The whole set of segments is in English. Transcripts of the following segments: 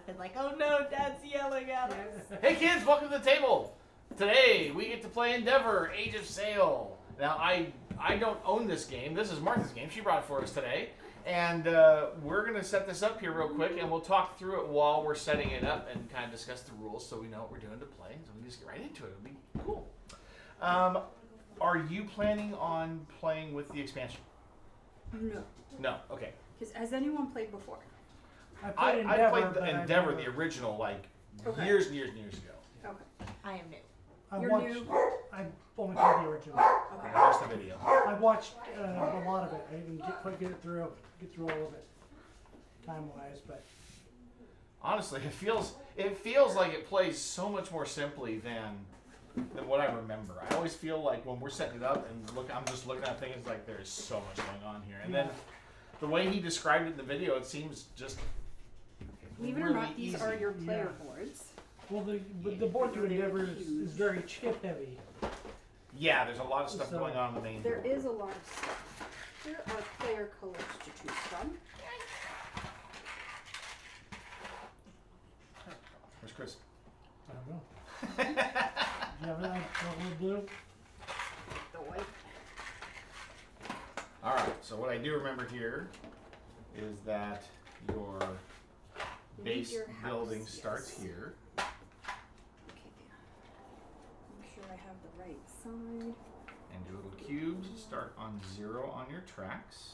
have been like, oh no, Dad's yelling at us. Hey kids, welcome to the table. Today we get to play Endeavor: Age of Sail. Now I don't own this game. This is Martha's game. She brought it for us today. And we're going to set this up here real quick, and we'll talk through it while we're setting it up and kind of discuss the rules so we know what we're doing to play. So we can just get right into it. It'll be cool. Are you planning on playing with the expansion? No. No. Okay. Because has anyone played before? I played Endeavor, the original, like years and years and years ago. Okay. I am new. You're new? I only played the original. Okay. I watched the video. I watched a lot of it. I didn't quite get through all of it, time-wise, but Honestly, it feels like it plays so much more simply than what I remember. I always feel like when we're setting it up and I'm just looking at things like there's so much going on here. And then the way he described it in the video, it seems just Believe it really or not, these easy. are your player boards. well, the board to Endeavor is very chip heavy. Yeah, there's a lot of stuff So, going on in the main There board. is a lot of stuff. Here are player colors to choose from. Where's Chris? I don't know. Do you have that one blue? The white. All right. So what I do remember here is that your base your house, building yes. starts here. Okay. Make sure I have the right side. And your little cubes start on 0 on your tracks.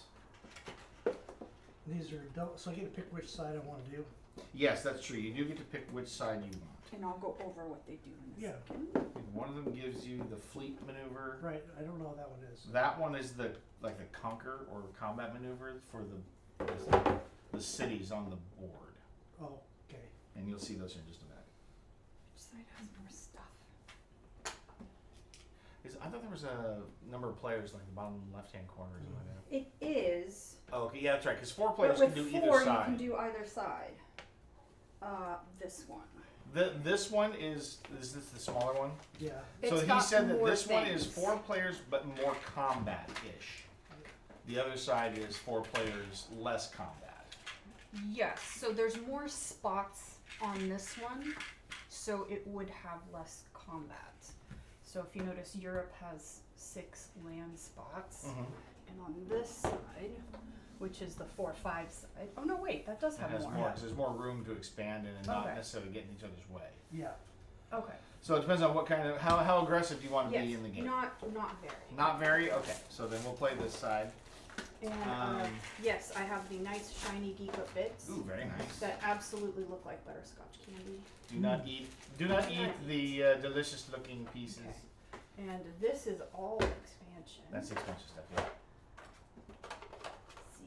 These are so I get to pick which side I want to do. Yes, that's true. You do get to pick which side you want. And I'll go over what they do in a Yeah. second. One of them gives you the fleet maneuver. Right. I don't know what that one is. That one is the conquer or combat maneuver for the cities on the board. Oh, okay. And you'll see those in just a minute. Which side has more stuff? I thought there was a number of players like the bottom left-hand corner or something like It is. that. Oh, okay, yeah, that's right. Because 4 But players with can do 4, either you side. can do either side. This one. This one is this the smaller one? Yeah. So It's he got said that more this one is things. 4 players but more combat-ish. The other side is 4 players less combat. Yes, so there's more spots on this one, so it would have less combat. So if you notice, Europe has 6 land spots, and on this side, which is the 4-5 side. Oh no, wait, that does It have has more. more because there's more room to expand in and not Okay. necessarily get in each other's way. Yeah. Okay. So it depends on what kind of how aggressive do you want to Yes, be in the game. not very. Not very? Okay. So then we'll play this side. And yes, I have the nice shiny geek up bits Ooh, very nice. that absolutely look like butterscotch candy. Do not eat the delicious looking pieces. Okay. And this is all expansion. That's the expensive stuff, yeah. Let's see.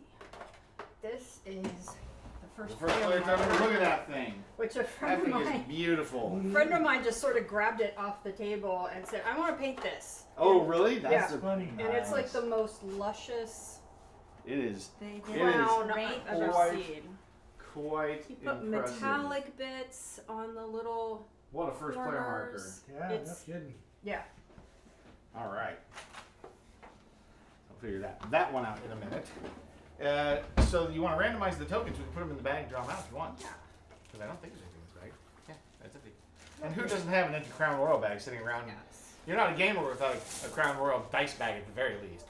This is the first The first player player ever. model, Look at that thing. which a That friend thing of is mine beautiful. friend of mine just sort of grabbed it off the table and said, I want to paint this. Oh, really? Yeah. That's Funny. And it's like the most luscious It is They It did is crown great I've ever quite seen. quite He put impressive. metallic bits on the little What a first player marker. corners. Yeah, It's- no kidding. Yeah. All right. I'll figure that one out in a minute. So you want to randomize the tokens? We can put them in the bag and draw them out if you want. Yeah. Because I don't think there's anything in this bag. Yeah, that's empty. And who doesn't have an empty Crown Royal bag sitting around? Yes. You're not a gamer without a Crown Royal dice bag at the very least.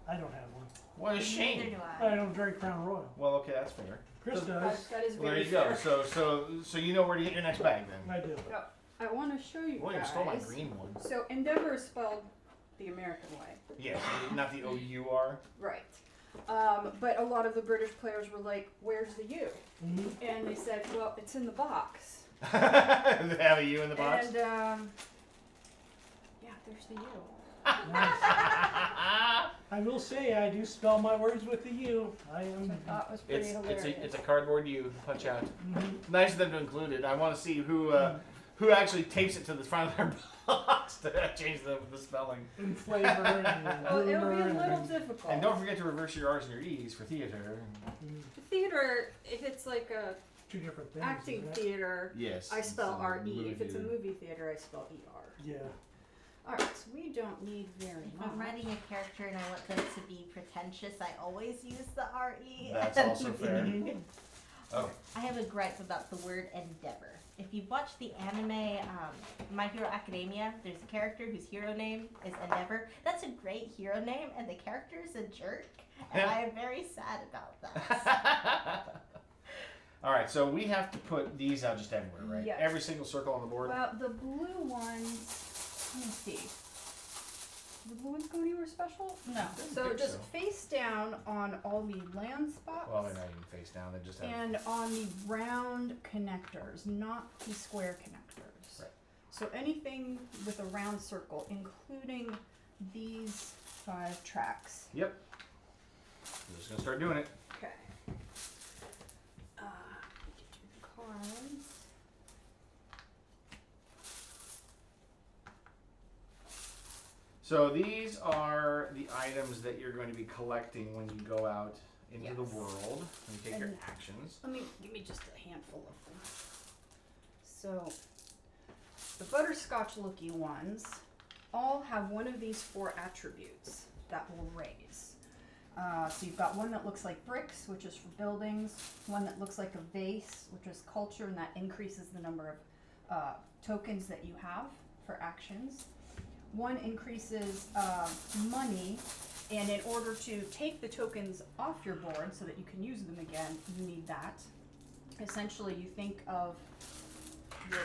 I don't have one. What a Neither shame. do I don't drink Crown Royal. Well, okay, that's fair. Chris does. That is Well, there very you go. fair. So you know where to get your next bag then. I do. So, I want to show you William guys. stole my green one. So Endeavor is spelled the American way. Yes, not the O-U-R. Right. But a lot of the British players were like, where's the U? Mhm. And they said, well, it's in the box. They have a U in the box. And, yeah, there's the U. I will say I do spell my words with the U. I am. Which I thought was pretty hilarious. It's a cardboard U. Punch out. Mhm. Nice of them to include it. I want to see who actually tapes it to the front of their box to change the spelling. In flavor and Oh, it'll be a rumor little and- difficult. And don't forget to reverse your R's and your E's for theater. The theater, if it's like a Two different things. acting isn't it? theater, Yes. I spell it's a R-E. movie If it's a theater. movie theater, I spell E-R. Yeah. Alright, so we don't need very If much. I'm writing a character and I want them to be pretentious, I always use the RE. That's also fair. Okay. I have a gripe about the word endeavor. If you've watched the anime My Hero Academia, there's a character whose hero name is Endeavor. That's a great hero name, and the character is a jerk, and Yeah. I am very sad about that. All right, so we have to put these out just everywhere, right? Yes. Every single circle on the board. Well, the blue ones, let me see. The blue ones go anywhere special? No. So think just so. face down on all the land spots. Well, they're not even face down. They just have. And on the round connectors, not the square connectors. Right. So anything with a round circle, including these 5 tracks. Yep. We're just gonna start doing it. Okay. The cards. So these are the items that you're going to be collecting when you go out into the Yes. world and you take your And- actions. Let me give me just a handful of them. So the butterscotch looking ones all have one of these 4 attributes that will raise. So you've got one that looks like bricks, which is for buildings, one that looks like a vase, which is culture, and that increases the number of tokens that you have for actions. One increases money, and in order to take the tokens off your board so that you can use them again, you need that. Essentially, you think of your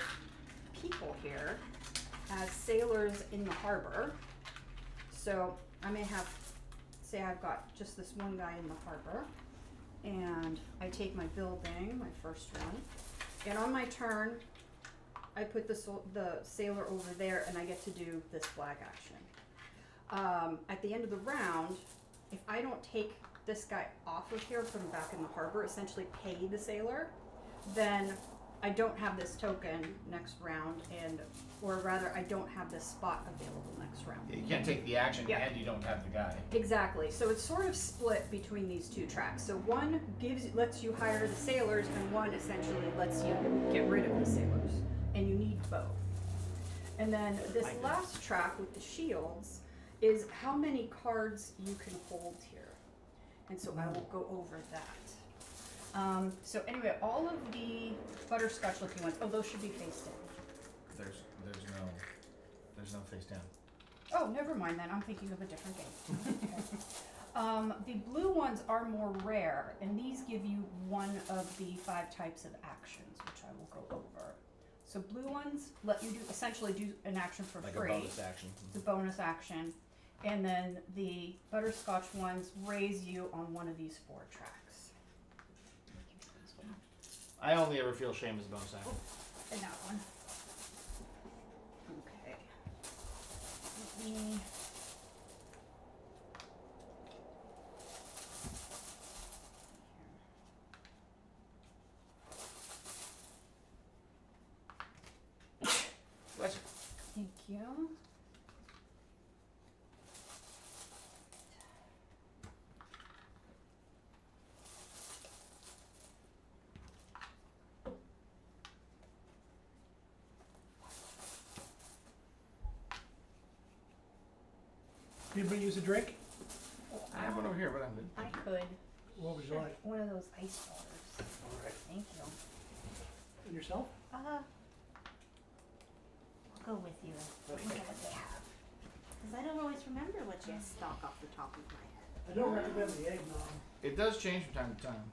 people here as sailors in the harbor. So I may have, say I've got just this one guy in the harbor, and I take my building, my first one, and on my turn, I put the sailor over there, and I get to do this flag action. At the end of the round, if I don't take this guy off of here, put him back in the harbor, essentially pay the sailor, then I don't have this token next round, or rather, I don't have this spot available next round. You can't take the action Yeah. and you don't have the guy. Exactly. So it's sort of split between these 2 tracks. So one lets you hire the sailors, and one essentially lets you get rid of the sailors. And you need both. And then this last track with the shields is how many cards you can hold here. And so I will go over that. So anyway, all of the butterscotch looking ones, those should be face down. There's no face down. Oh, never mind then. I'm thinking of a different game. Okay. The blue ones are more rare, and these give you one of the 5 types of actions, which I will go over. So blue ones let you essentially do an action for Like free. a bonus action. It's a bonus action. And then the butterscotch ones raise you on one of these 4 tracks. I only ever feel shame as a bonus action. And that one. Okay. Let me. Bless you. Thank you. Anybody use a drink? I have one over here, but I'm good. I could. What would you like? One of those ice waters. All right. Thank you. And yourself? I'll go with you. Look at what they have. Because I don't always remember what you stock off the top of my head. I don't recommend the eggnog. It does change from time to time.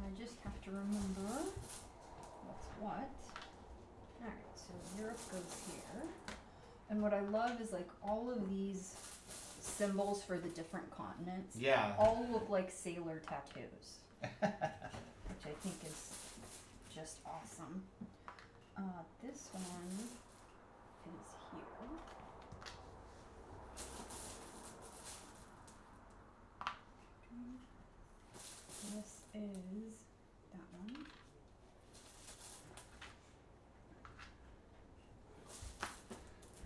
I just have to remember what's what. Alright, so Europe goes here. And what I love is like all of these symbols for the different continents Yeah. all look like sailor tattoos. Which I think is just awesome. This one is here. This is that one.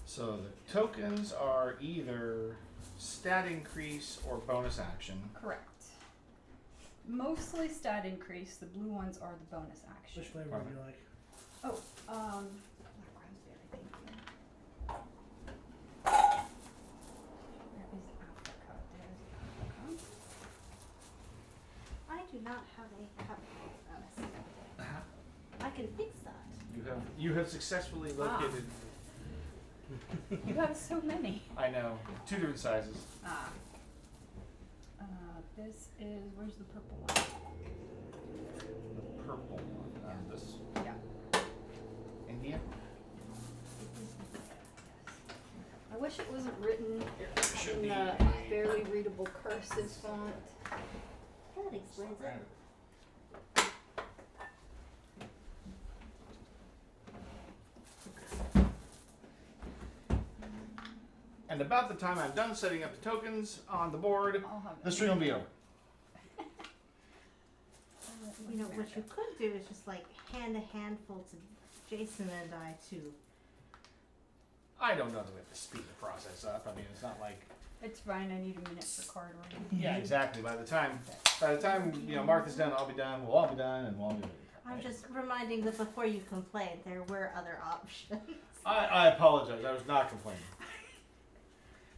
So the tokens are either stat increase or bonus action. Correct. Mostly stat increase. The blue ones are the bonus action. Which flavor would you like? Oh, black raspberry, thank you. Where is Africa? There's Africa. I do not have a cup. can fix that. You have successfully located. You have so many. I know, 2 different sizes. Ah. This is, where's the purple one? The purple one. This Yeah. India. I wish it wasn't written Should in be. the barely readable cursive font. That explains it. And about the time I'm done setting up the tokens on the board, I'll have the it. stream will be over. You know, what you could do is just like hand a handful to Jason and I to. I don't know that we have to speed the process up. I mean, it's not like. It's fine. I need a minute for card reading. Yeah, exactly. By the time Martha's done, I'll be done. We'll all be done, and we'll all be ready. I'm just reminding that before you complained, there were other options. I apologize. I was not complaining.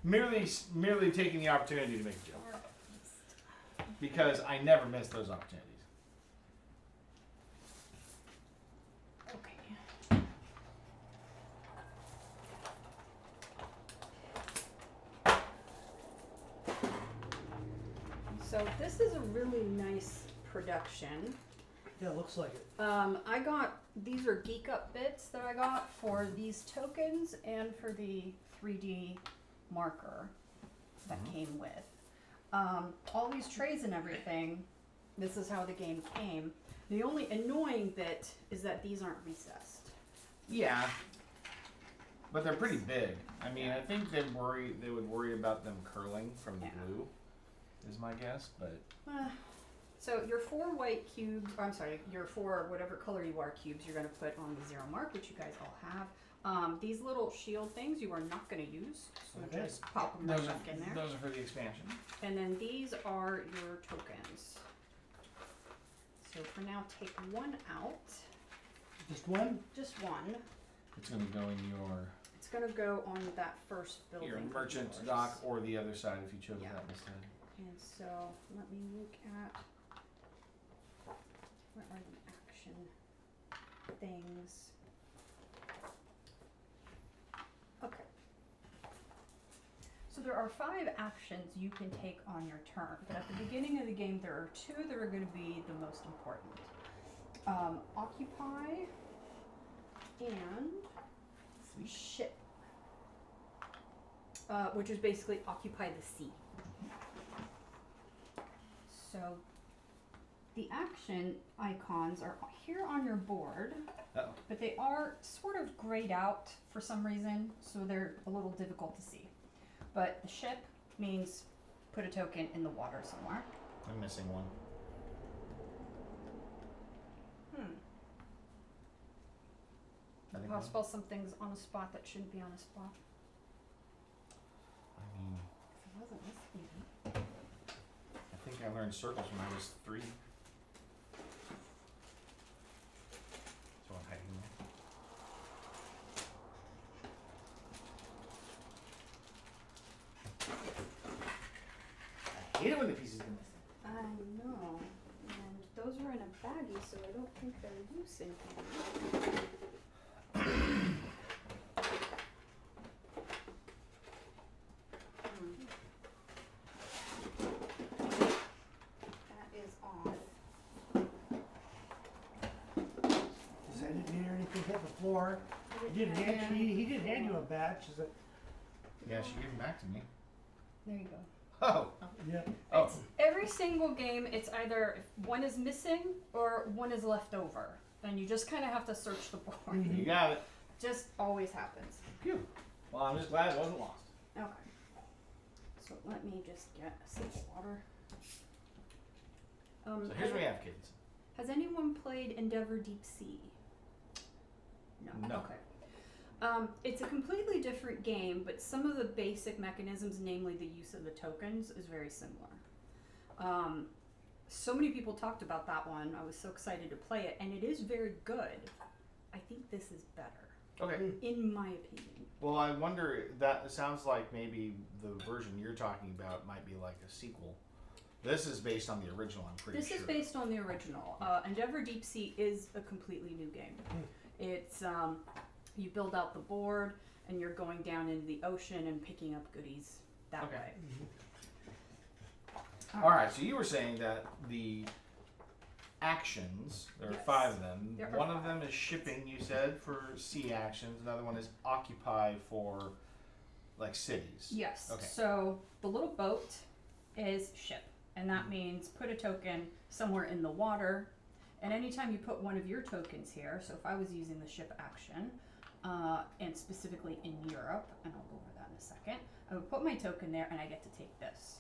Merely taking the opportunity to make a joke. Because I never miss those opportunities. Okay. So this is a really nice production. Yeah, it looks like it. I got, these are Geek Up bits that I got for these tokens and for the 3D marker that came with. All these trays and everything, this is how the game came. The only annoying bit is that these aren't recessed. Yeah. But they're pretty big. I mean, I think they would worry about them curling from the Yeah. glue, is my guess, but So your 4 white cubes, or I'm sorry, your 4 whatever color you are cubes you're going to put on the 0 mark, which you guys all have. These little shield things you are not going to use, so Okay. just pop them right back in there. those are for the expansion. And then these are your tokens. So for now, take one out. Just one? Just one. It's going to go in It's going to go on that first building. your of merchant yours. dock or the other side if you chose Yeah. that instead. And so let me look at where are the action things. Okay. So there are 5 actions you can take on your turn, but at the beginning of the game there are 2 that are going to be the most important. Occupy and ship, which is basically occupy the sea. So the action icons are here on your board, Uh-oh. but they are sort of grayed out for some reason, so they're a little difficult to see. But the ship means put a token in the water somewhere. I'm missing one. I think Possible something's on a spot that shouldn't be on a spot. I mean, If it wasn't this easy. I think I learned circles when I was 3. So I'm hiding there. I hate it when the pieces get missing. I know. And those are in a baggie, so I don't think they're loose in here. That is off. He said I didn't hear anything hit the floor. He did hand you a badge. Is it? Yeah, she gave them back to me. There you go. Oh! Yeah. Oh. It's every single game, it's either one is missing or one is left over. And you just kind of have to search the board. You got it. Just always happens. Phew. Well, I'm just glad it wasn't lost. Okay. So let me just get a sip of water. So here's what we have, kids. Has anyone played Endeavor Deep Sea? No. No. Okay. It's a completely different game, but some of the basic mechanisms, namely the use of the tokens, is very similar. So many people talked about that one. I was so excited to play it, and it is very good. I think this is better, Okay. in my opinion. Well, I wonder, that sounds like maybe the version you're talking about might be like a sequel This is based on the original, I'm pretty This sure. is based on the original. Endeavor Deep Sea is a completely new game. It's you build out the board and you're going down into the ocean and picking up goodies that Okay. way. All right, so you were saying that the actions, there are Yes. 5 of them. There are One of 5. them is shipping, you said, for sea actions. Another one is occupy for, like, cities. Yes. Okay. So the little boat is ship, and that means put a token somewhere in the water. And anytime you put one of your tokens here, so if I was using the ship action, and specifically in Europe, and I'll go over that in a second, I would put my token there and I get to take this.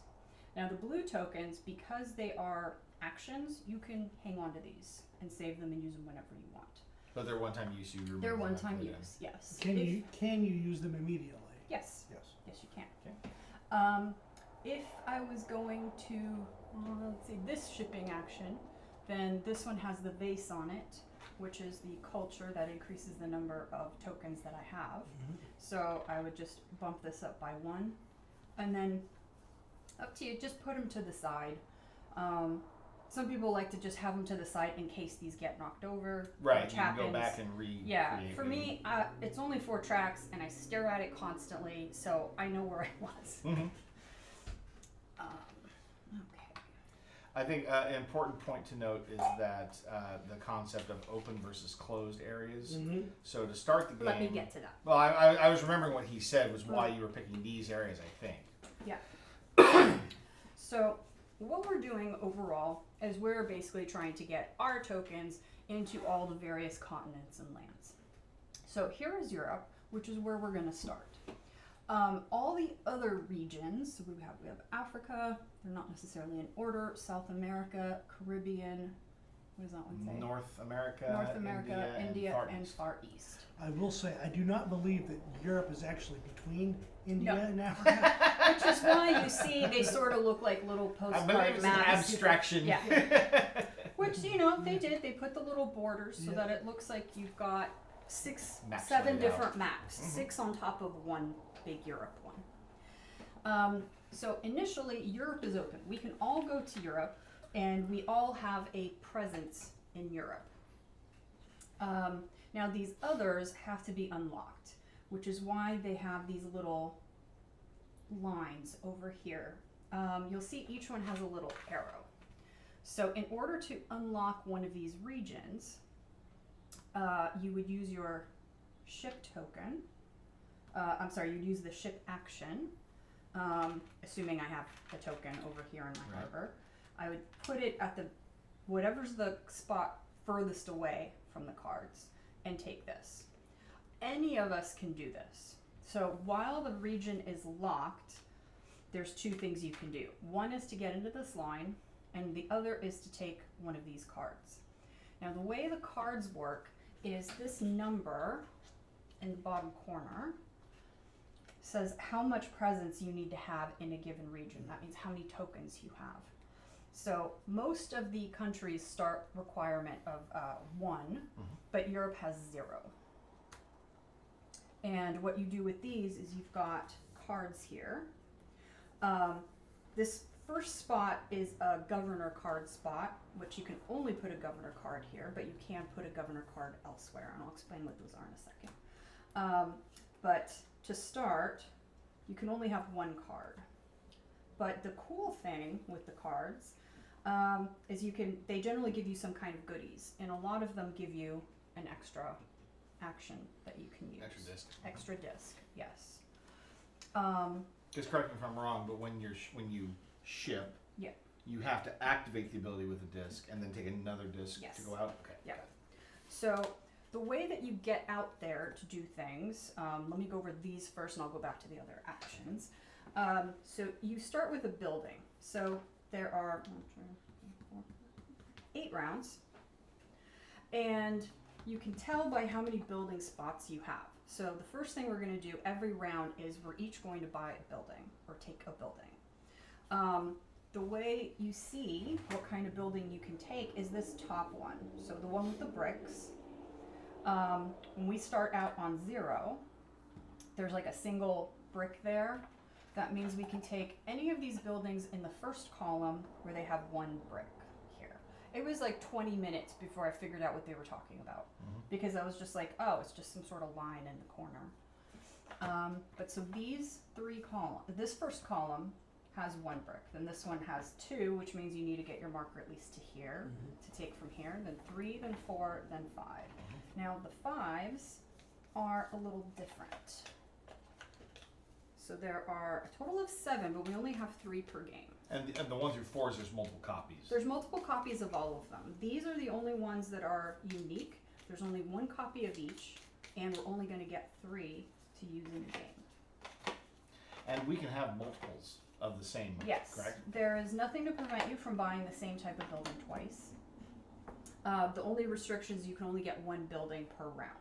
Now the blue tokens, because they are actions, you can hang on to these and save them and use them whenever you want. But they're one-time use. You remove They're them one-time after that. use, yes. Can If- you use them immediately? Yes. Yes. Yes, you can. Okay. If I was going to, let's see, this shipping action, then this one has the vase on it, which is the culture that increases the number of tokens that I have. So I would just bump this up by 1, and then up to you, just put them to the side. Some people like to just have them to the side in case these get knocked over. Right, which you can go happens. back and recreate. Yeah, for me, it's only 4 tracks, and I stare at it constantly, so I know where I was. Mm-hmm. Okay. I think an important point to note is that the concept of open versus closed areas. So to start the game, Let me get to that. Well, I was remembering what he said was why you were picking these areas. I think. Yeah. So what we're doing overall is we're basically trying to get our tokens into all the various continents and lands. So here is Europe, which is where we're going to start. All the other regions, we have Africa, they're not necessarily in order, South America, Caribbean, what does that one say? North America, India, and and Far East. I will say, I do not believe that Europe is actually between India No. and Africa. Which is why you see they sort of look like little I believe postcard it's an maps. abstraction. Yeah. Which, they did. They put the little borders so Yeah. that it looks like you've got 6, Maps 7 laid out. different maps. 6 on top of one big Europe one. So initially, Europe is open. We can all go to Europe, and we all have a presence in Europe. Now, these others have to be unlocked, which is why they have these little lines over here. You'll see each one has a little arrow. So in order to unlock one of these regions, you would use your ship token. You'd use the ship action, assuming I have a token over here in my harbor. I would put it at whatever's the spot furthest away from the cards and take this. Any of us can do this. So while the region is locked, there's 2 things you can do. One is to get into this line, and the other is to take one of these cards. Now the way the cards work is this number in the bottom corner says how much presence you need to have in a given region. That means how many tokens you have. So most of the countries start requirement of 1, but Europe has 0. And what you do with these is you've got cards here. This first spot is a governor card spot, which you can only put a governor card here, but you can put a governor card elsewhere, and I'll explain what those are in a second. But to start, you can only have 1 card. But the cool thing with the cards is they generally give you some kind of goodies, and a lot of them give you an extra action that you can use. Extra disc. Extra disc, yes. Just correct me if I'm wrong, but when you ship, Yeah. you have to activate the ability with a disc and then take another disc Yes. to go out. Okay. Yeah. So the way that you get out there to do things, let me go over these first and I'll go back to the other actions. So you start with a building. So there are 8 rounds, and you can tell by how many building spots you have. So the first thing we're going to do every round is we're each going to buy a building or take a building. The way you see what kind of building you can take is this top one. So the one with the bricks. When we start out on 0, there's like a single brick there. that means we can take any of these buildings in the first column where they have 1 brick here. It was like 20 minutes before I figured out what they were talking about, because I was just like, oh, it's just some sort of line in the corner. But so these 3 columns, this first column has 1 brick, then this one has 2, which means you need to get your marker at least to here to take from here, then 3, then 4, then 5. Now the 5s are a little different. So there are a total of 7, but we only have 3 per game. And the ones through 4s, there's multiple copies. There's multiple copies of all of them. These are the only ones that are unique. There's only 1 copy of each, and we're only going to get 3 to use in a game. And we can have multiples of the same, Yes. correct? There is nothing to prevent you from buying the same type of building twice. The only restriction is you can only get 1 building per round.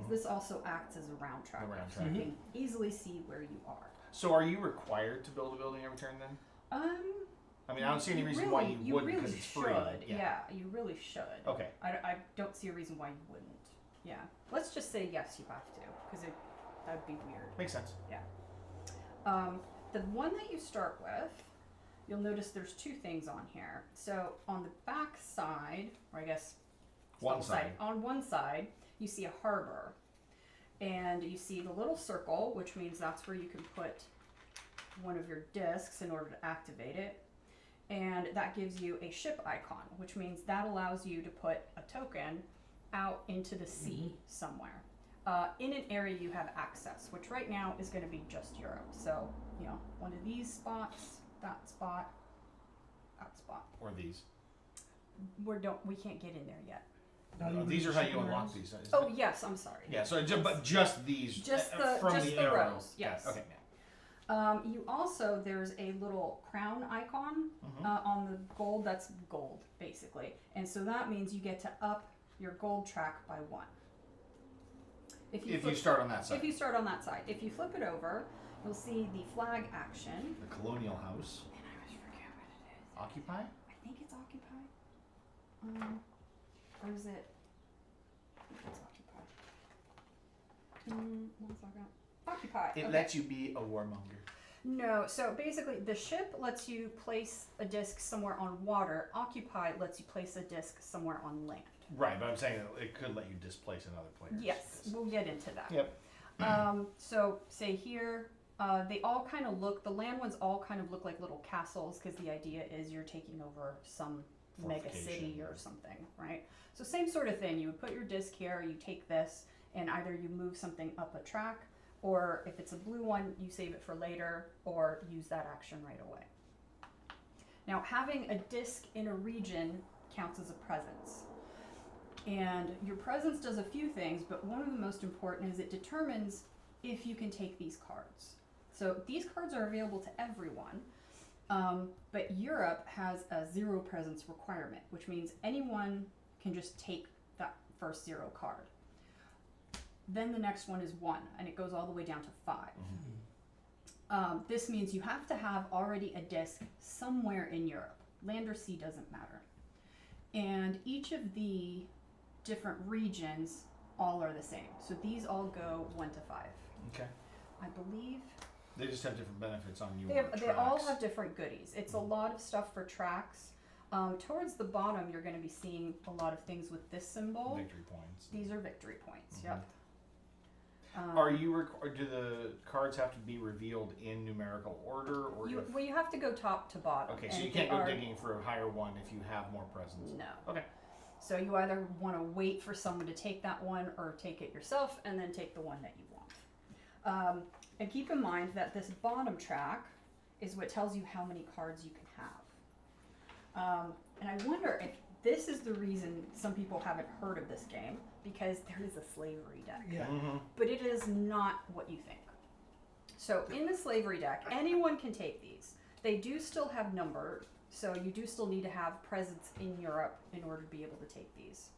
This also acts as a round tracker, round so you can easily see where you are. So are you required to build a building every turn then? I mean, I don't see any reason why you wouldn't, because it's free. Yeah, you really should. Okay. I don't see a reason why you wouldn't. Yeah. Let's just say yes, you have to, because that'd be weird. Makes sense. Yeah. The one that you start with, you'll notice there's 2 things on here. So on the back side, or I guess One side. on one side, you see a harbor, and you see the little circle, which means that's where you can put one of your discs in order to activate it, and that gives you a ship icon, which means that allows you to put a token out into the sea somewhere, in an area you have access, which right now is going to be just Europe. So, you know, one of these spots, that spot, that spot. Or these. We can't get in there yet. These are how you unlock these. Isn't Oh it? yes, I'm sorry. Yeah. So, but just these. Just from just the arrow. rows. Yes. Okay. You also, there's a little crown icon on the gold. That's gold, basically. And so that means you get to up your gold track by 1. If you start on that side. If you start on that side. If you flip it over, you'll see the flag action. The colonial house. And I always forget what it is. Occupy? I think it's occupy. Or is it? I think it's occupy. 1 second. Occupy. It Okay. lets you be a warmonger. No, so basically the ship lets you place a disc somewhere on water. Occupy lets you place a disc somewhere on land. Right, but I'm saying that it could let you displace another player. Yes, we'll get into that. Yep. So say here, they all kind of look, the land ones all kind of look like little castles, because the idea is you're taking over some mega city or something, right? So same sort of thing. You would put your disc here, you take this, and either you move something up a track, or if it's a blue one, you save it for later, or use that action right away. Now, having a disc in a region counts as a presence. And your presence does a few things, but one of the most important is it determines if you can take these cards. So these cards are available to everyone, but Europe has a 0 presence requirement, which means anyone can just take that first 0 card. Then the next one is 1, and it goes all the way down to 5. This means you have to have already a disc somewhere in Europe. Land or sea doesn't matter. And each of the different regions all are the same. So these all go 1 to 5. Okay. I believe They just have different benefits on you. they all have different goodies. It's a lot of stuff for tracks. Towards the bottom, you're going to be seeing a lot of things with this symbol. Victory points. These are victory points. Yep. Are you do the cards have to be revealed in numerical order, or you have to go top to bottom. okay, so and you can't they go are- digging for a higher one if you have more presents. No. Okay. So you either want to wait for someone to take that one, or take it yourself and then take the one that you want. And keep in mind that this bottom track is what tells you how many cards you can have. And I wonder if this is the reason some people haven't heard of this game, because there is a slavery deck. Yeah. But it is not what you think. So in the slavery deck, anyone can take these. They do still have number, so you do still need to have presence in Europe in order to be able to take these.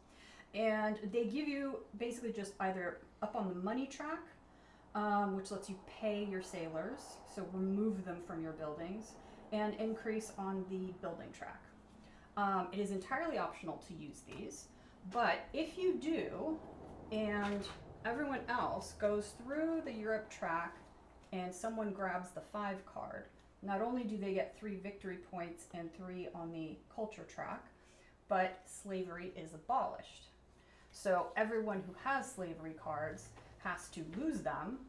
And they give you basically just either up on the money track, which lets you pay your sailors, so remove them from your buildings, and increase on the building track. It is entirely optional to use these, but if you do, and everyone else goes through the Europe track and someone grabs the 5 card, not only do they get 3 victory points and 3 on the culture track, but slavery is abolished. So everyone who has slavery cards has to lose them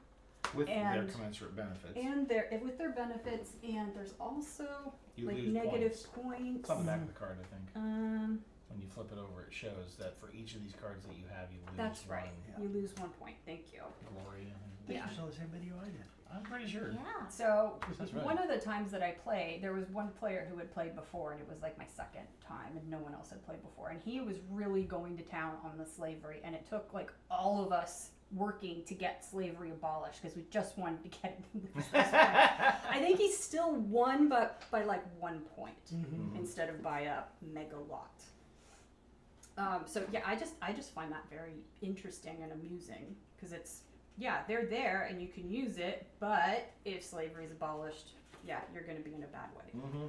With their and- commensurate benefits. and with their benefits, and there's also You like lose negative points. points. It's on the back of the card, I think. Um, When you flip it over, it shows that for each of these cards that you have, you lose that's right. one You lose 1 point. Thank you. glory. I think Yeah. you saw the same video I did. I'm pretty sure. Yeah. So That's right. one of the times that I played, there was one player who had played before, and it was like my second time, and no one else had played before. And he was really going to town on the slavery, and it took like all of us working to get slavery abolished because we just wanted to get it. I think he still won, but by like 1 point Mm-hmm. instead of by a mega lot. So yeah, I just find that very interesting and amusing because it's, yeah, they're there and you can use it, but if slavery is abolished, yeah, you're going to be in a bad way. Mm-hmm.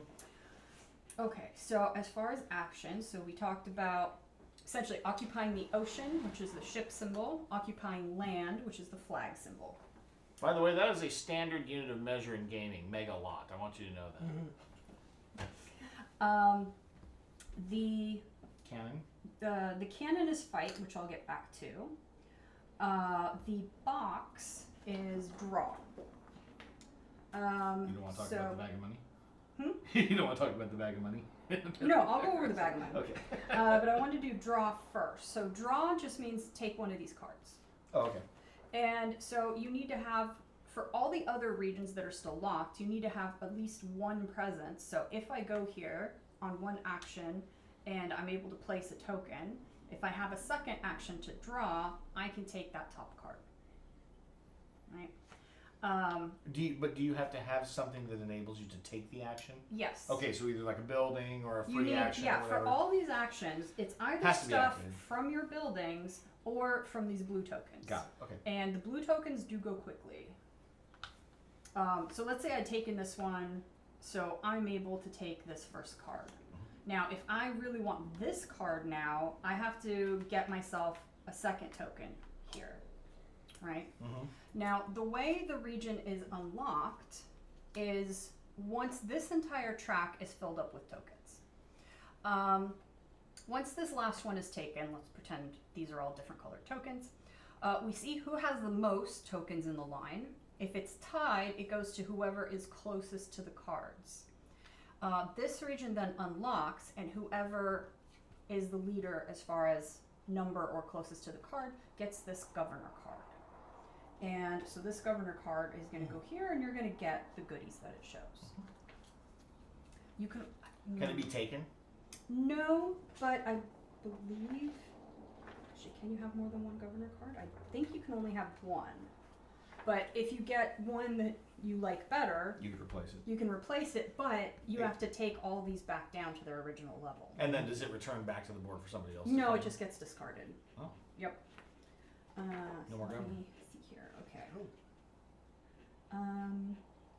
Okay, so as far as actions, so we talked about essentially occupying the ocean, which is the ship symbol, occupying land, which is the flag symbol. By the way, that is a standard unit of measure in gaming, mega lot. I want you to know that. Mm-hmm. The Cannon. the cannon is fight, which I'll get back to. The box is draw. You don't want to talk so, about the bag of money? Hmm? You don't want to talk about the bag of money? No, I'll go over the bag of money. Okay. But I want to do draw first. So draw just means take one of these cards. Oh, okay. And so you need to have, for all the other regions that are still locked, you need to have at least one presence. So if I go here on one action and I'm able to place a token, if I have a second action to draw, I can take that top card. Right? Do you have to have something that enables you to take the action? Yes. Okay, so either like a building or a You free need, action yeah, or whatever. for all these actions, it's either Has to be stuff activated. from your buildings or from these blue tokens. Got it. Okay. And the blue tokens do go quickly. So let's say I'd taken this one, so I'm able to take this first card. Now, if I really want this card now, I have to get myself a second token here, right? Mm-hmm. Now, the way the region is unlocked is once this entire track is filled up with tokens. Once this last one is taken, let's pretend these are all different colored tokens, we see who has the most tokens in the line. If it's tied, it goes to whoever is closest to the cards. This region then unlocks, and whoever is the leader as far as number or closest to the card gets this governor card. And so this governor card is going to go here, and you're going to get the goodies that it shows. You can. Can it be taken? No, but I believe. Actually, can you have more than one governor card? I think you can only have one. But if you get one that you like better, You could replace it. you can replace it, but you have to take all these back down to their original level. And then does it return back to the board for somebody else? to No, play? it just gets discarded. Oh. Yep. No more Let governor. me see here. Okay.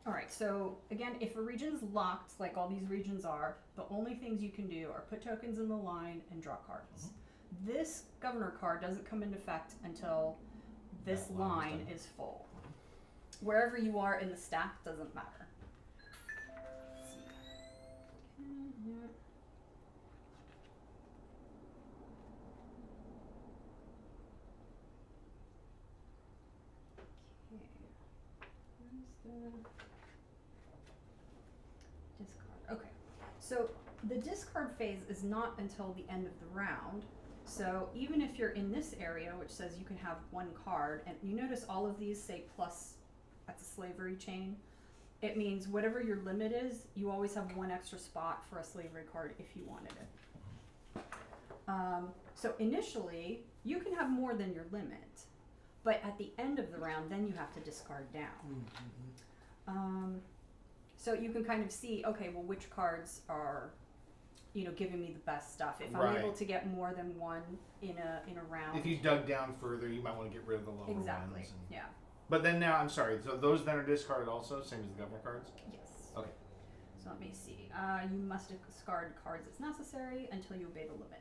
All right. So again, if a region's locked, like all these regions are, the only things you can do are put tokens in the line and draw cards. This governor card doesn't come into effect until this That line is line done. is full. Wherever you are in the stack doesn't matter. Let's see. Yeah. Okay. Where's the discard? Okay. So the discard phase is not until the end of the round. So even if you're in this area, which says you can have one card, and you notice all of these say plus at the slavery chain, it means whatever your limit is, you always have one extra spot for a slavery card if you wanted it. So initially, you can have more than your limit, but at the end of the round, then you have to discard down. Mm-hmm. So you can kind of see, okay, well, which cards are, giving me the best stuff. If I'm Right. able to get more than one in a round. If you dug down further, you might want to get rid of the lower exactly, ones. and- yeah, But then now, I'm sorry. So those then are discarded also, same as the governor cards. yes. Okay. So let me see. You must discard cards as necessary until you obey the limit.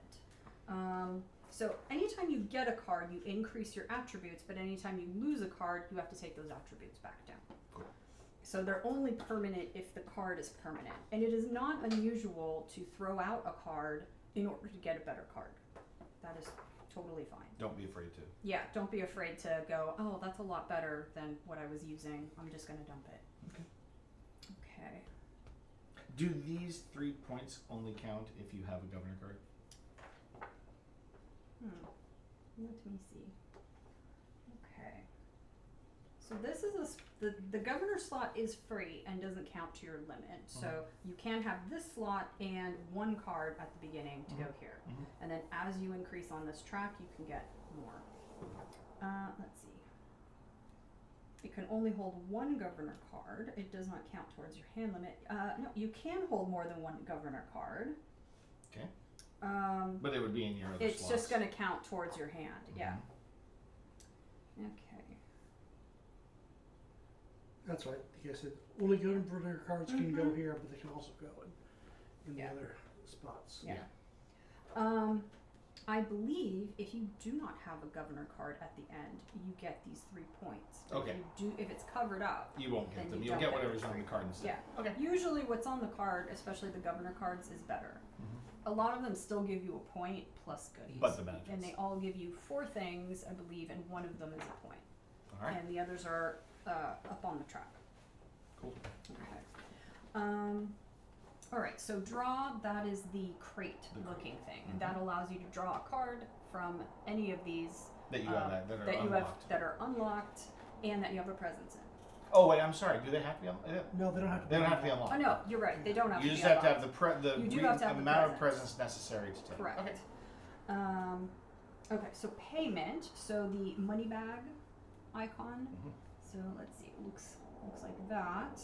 So anytime you get a card, you increase your attributes, but anytime you lose a card, you have to take those attributes back down. Cool. So they're only permanent if the card is permanent. And it is not unusual to throw out a card in order to get a better card. That is totally fine. Don't be afraid to. Yeah, don't be afraid to go, oh, that's a lot better than what I was using. I'm just going to dump it. Okay. Okay. Do these 3 points only count if you have a governor card? Let me see. Okay. So this is the governor slot is free and doesn't count to your limit. So you can have this slot and 1 card at the beginning to go here. And then as you increase on this track, you can get more. Let's see. It can only hold 1 governor card. It does not count towards your hand limit. No, you can hold more than 1 governor card. Okay. But it would be in your other It's slots. just going to count towards your hand. Yeah. Okay. That's right. Like I said, only governor cards can go here, but they can also go in the other spots. Yeah. I believe if you do not have a governor card at the end, you get these 3 points. But Okay. if it's covered up, You won't get then them. you You'll don't get get whatever's it. on the card instead. yeah. Okay. Usually what's on the card, especially the governor cards, is better. A lot of them still give you a point plus goodies. But the benefits. And they all give you 4 things, I believe, and one of them is a point. All right. And the others are up on the track. Cool. Okay. All right, so draw, that is the crate looking thing. And that allows you to draw a card from any of these That you have that are that you unlocked. have that are unlocked and that you have a presence in. Oh wait, I'm sorry. Do they have to be unlocked? No, they don't have to. They don't have to be Oh unlocked. no, you're right. They don't have You to just be have to unlocked. have You do have to have the amount of presence. presence necessary to take. Correct. Okay. Okay, so payment. So the money bag icon. So let's see. It looks like that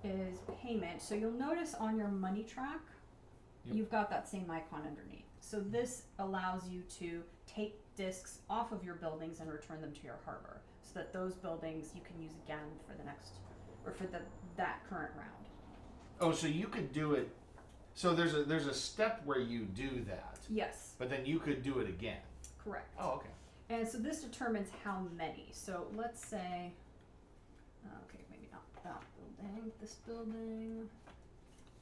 is payment. So you'll notice on your money track, you've got that same icon underneath. So this allows you to take discs off of your buildings and return them to your harbor, so that those buildings you can use again for the next, or for that current round. Oh, so you could do it. So there's a step where you do that, Yes, but then you could do it again. correct. Oh, okay. And so this determines how many. So let's say, okay, maybe not that building, this building,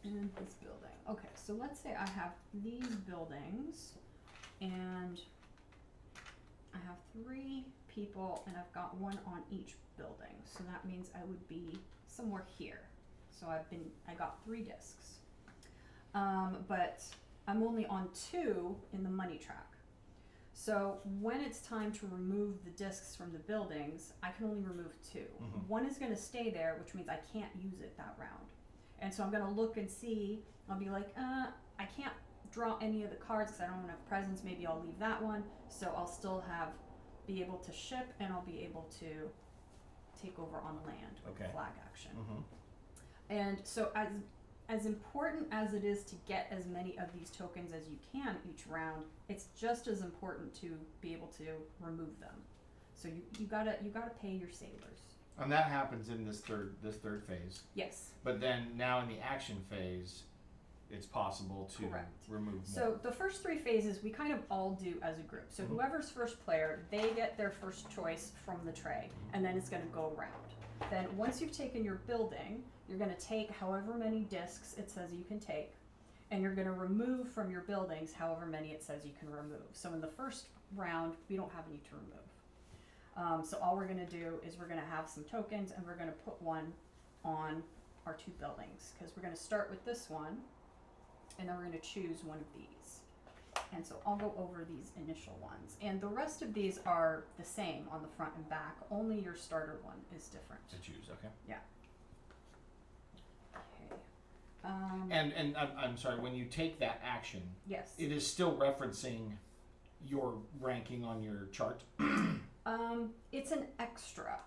and this building. Okay, so let's say I have these buildings, and I have 3 people, and I've got 1 on each building. So that means I would be somewhere here. So I got 3 discs. But I'm only on 2 in the money track. So when it's time to remove the discs from the buildings, I can only remove 2. 1 is going to stay there, which means I can't use it that round. And so I'm going to look and see. I'll be like, I can't draw any of the cards because I don't have presents. Maybe I'll leave that one. So I'll still be able to ship, and I'll be able to take over on land with flag action. And so as important as it is to get as many of these tokens as you can each round, it's just as important to be able to remove them. So you gotta pay your sailors. And that happens in this third phase. Yes. But then now in the action phase, it's possible to Correct. remove more. So the first 3 phases we kind of all do as a group. So whoever's first player, they get their first choice from the tray, and then it's going to go around. Then once you've taken your building, you're going to take however many discs it says you can take, and you're going to remove from your buildings however many it says you can remove. So in the first round, we don't have any to remove. So all we're going to do is we're going to have some tokens, and we're going to put 1 on our 2 buildings, because we're going to start with this one, and then we're going to choose one of these. And so I'll go over these initial ones. And the rest of these are the same on the front and back, only your starter one is different. to choose, okay. Yeah. Okay. And I'm sorry, when you take that action, Yes. it is still referencing your ranking on your chart. It's an extra.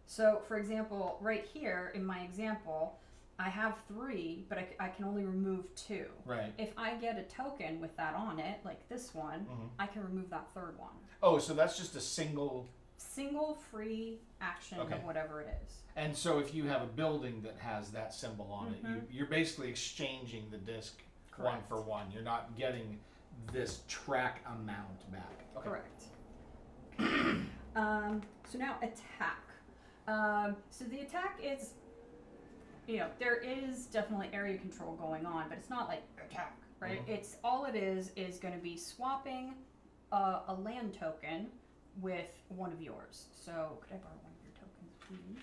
So, for example, right here in my example, I have 3, but I can only remove 2. Right. If I get a token with that on it, like this one, I can remove that 3rd one. Oh, so that's just a single. Single free action Okay. of whatever it is. And so if you have a building that has that symbol on it, you're basically exchanging the disc one Correct. for one. You're not getting this track amount back. Okay. Correct. So now attack. So the attack is, there is definitely area control going on, but it's not like attack, right? Mhm. It's all it is going to be swapping a land token with one of yours. So could I borrow one of your tokens, please?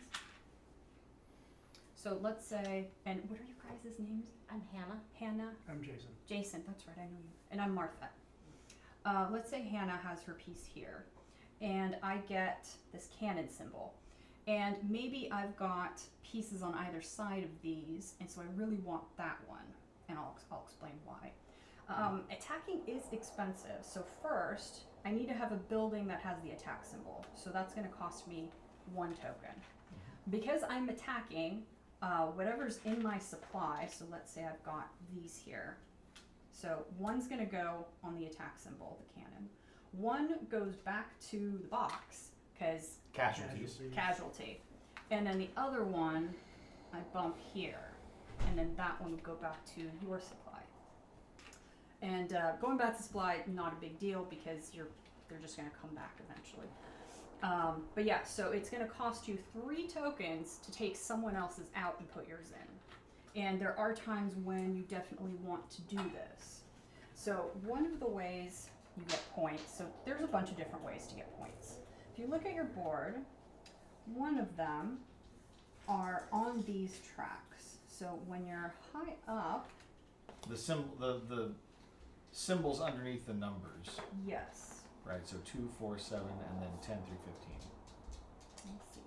So let's say, and what are your guys' names? I'm Hannah. Hannah, I'm Jason. Jason, that's right, I know you. And I'm Martha. Let's say Hannah has her piece here, and I get this cannon symbol. And maybe I've got pieces on either side of these, and so I really want that one, and I'll explain why. Attacking is expensive, so first I need to have a building that has the attack symbol, so that's going to cost me 1 token. Because I'm attacking, whatever's in my supply, so let's say I've got these here. So one's going to go on the attack symbol, the cannon. One goes back to the box, because Casualties. casualty. And then the other one, I bump here. And then that one would go back to your supply. And going back to supply, not a big deal because they're just going to come back eventually. But yeah, so it's going to cost you 3 tokens to take someone else's out and put yours in. And there are times when you definitely want to do this. So one of the ways you get points, so there's a bunch of different ways to get points. If you look at your board, one of them are on these tracks. So when you're high up, The symbols underneath the numbers, yes. right? So 2, 4, 7, and then 10 through 15. Let me see.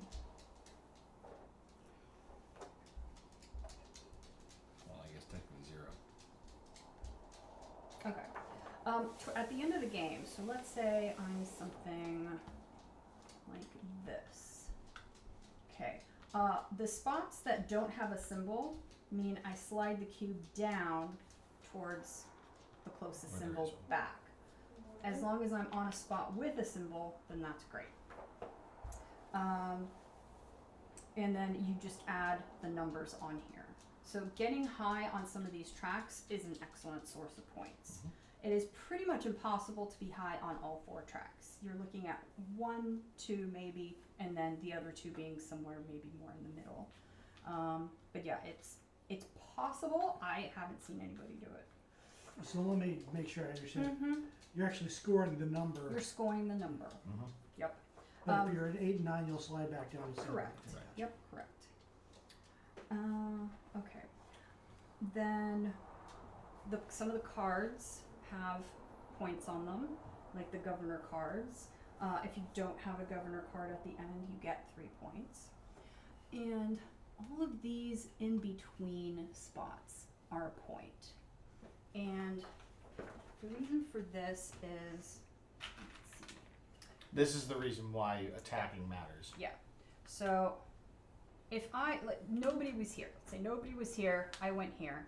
Well, I guess technically 0. Okay. At the end of the game, so let's say I'm something like this. Okay. The spots that don't have a symbol mean I slide the cube down towards the closest Where there symbol is one. back. As long as I'm on a spot with a symbol, then that's great. And then you just add the numbers on here. So getting high on some of these tracks is an excellent source of points. It is pretty much impossible to be high on all 4 tracks. You're looking at 1, 2 maybe, and then the other 2 being somewhere maybe more in the middle. But yeah, it's possible. I haven't seen anybody do it. So let me make sure I understand. Mm-hmm. You're actually scoring the number. You're scoring the number. Mm-hmm. Yep. But if you're at 8 and 9, you'll slide back down to 7. Correct. Right. Yep, correct. Okay. Then some of the cards have points on them, like the governor cards. If you don't have a governor card at the end, you get 3 points. And all of these in between spots are a point. And the reason for this is, let's see. This is the reason why attacking matters. So if nobody was here, let's say nobody was here, I went here,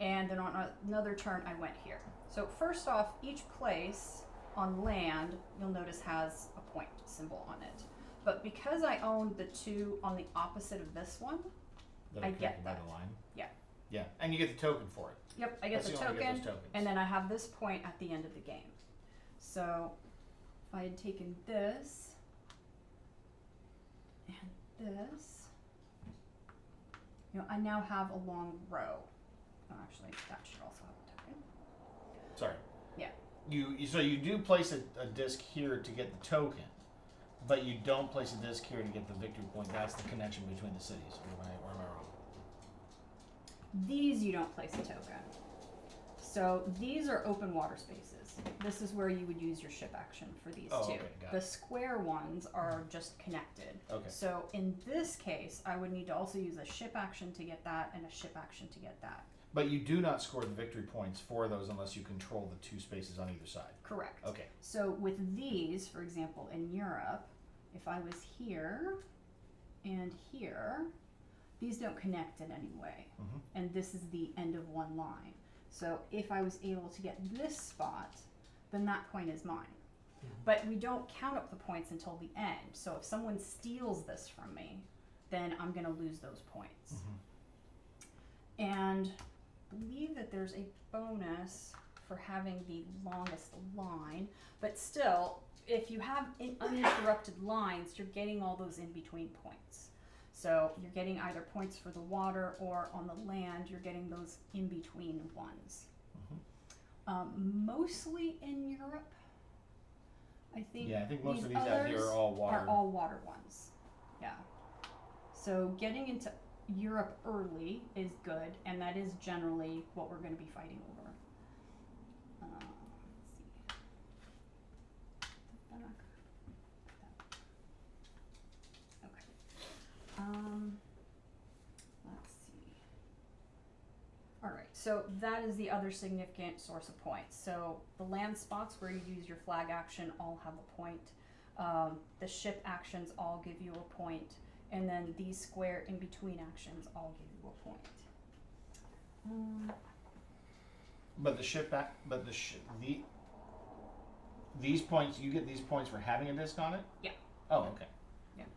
and then on another turn I went here. So first off, each place on land, you'll notice has a point symbol on it. But because I own the 2 on the opposite of this one, That I are get connected by that. the line. Yeah. Yeah, and you get the token for it. yep, I get That's the only way you token, get those tokens. and then I have this point at the end of the game. So if I had taken this and this, I now have a long row. Oh, actually, that should also have a token. Sorry. Yeah. So you do place a disc here to get the token, but you don't place a disc here to get the victory point. That's the connection between the cities. Or am I wrong? These you don't place a token. So these are open water spaces. This is where you would use your ship action for these 2. Okay, got The it. square ones are just connected. Okay. So in this case, I would need to also use a ship action to get that and a ship action to get that. But you do not score the victory points for those unless you control the 2 spaces on either side. Correct. Okay. So with these, for example, in Europe, if I was here and here, these don't connect in any way. Mhm. And this is the end of one line. So if I was able to get this spot, then that point is mine. But we don't count up the points until the end. So if someone steals this from me, then I'm going to lose those points. And I believe that there's a bonus for having the longest line, but still, if you have uninterrupted lines, you're getting all those in-between points. So you're getting either points for the water or on the land, you're getting those in-between ones. Mostly in Europe, I think. Yeah, I think most of these out others here are all water. Are all water ones. Yeah. So getting into Europe early is good, and that is generally what we're going to be fighting over. Let's see. Okay. Let's see. All right. So that is the other significant source of points. So the land spots where you use your flag action all have a point. The ship actions all give you a point. And then these square in between actions all give you a point. But these points, you get these points for having a disc on it? Yeah. Oh, okay. Yeah.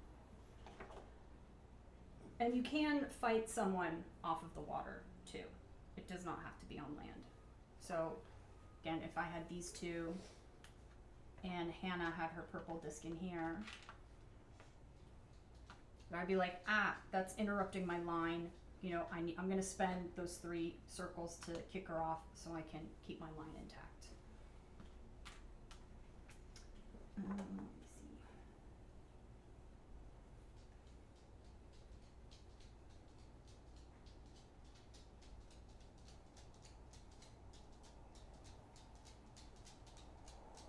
And you can fight someone off of the water too. It does not have to be on land. So again, if I had these two and Hannah had her purple disc in here, I'd be like, that's interrupting my line. You know, I'm going to spend those 3 circles to kick her off so I can keep my line intact. Let me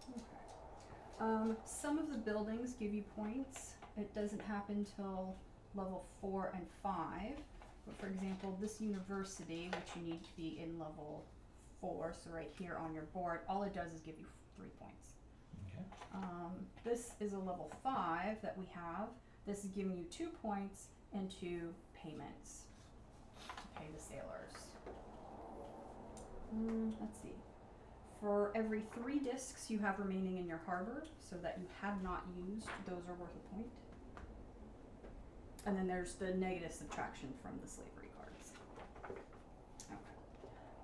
see. Okay. Some of the buildings give you points. It doesn't happen till level 4 and 5. But for example, this university, which you need to be in level 4, so right here on your board, all it does is give you 3 points. Okay. This is a level 5 that we have. This is giving you 2 points and 2 payments to pay the sailors. Let's see. For every 3 discs you have remaining in your harbor, so that you have not used, those are worth a point. And then there's the negative subtraction from the slavery cards. Okay.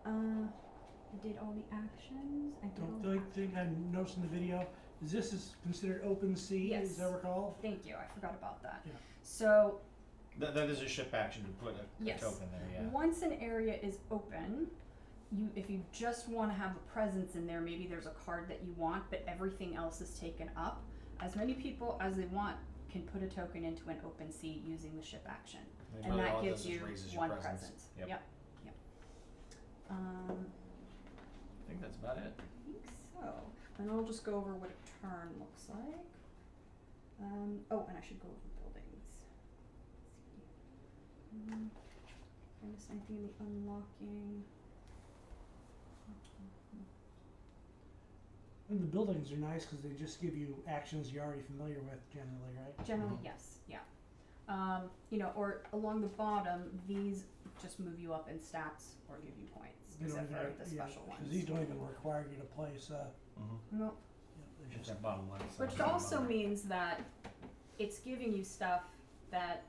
I did all the actions. The only thing I noticed in the video is this is considered open sea, Yes. as I recall. Thank you. I forgot about that. Yeah. So That is a ship action to put a Yes. token there, yeah. once an area is open, if you just want to have a presence in there, maybe there's a card that you want, but everything else is taken up. As many people as they want can put a token into an open sea using the ship action, And and really that all it gives does is you raises your 1 presence. presence. Yep. Yep. I think that's about it. I think so. And I'll just go over what a turn looks like. Oh, and I should go over buildings. Let's see. Did I miss anything in the unlocking? And the buildings are nice because they just give you actions you're already familiar with generally, right? Generally, yes, yeah. You know, or along the bottom, these just move you up in stats or give you points, They don't except even, for the special ones. because these don't even require you to place. Mm-hmm. No, They Just just that bottom line. which also means that it's giving you stuff that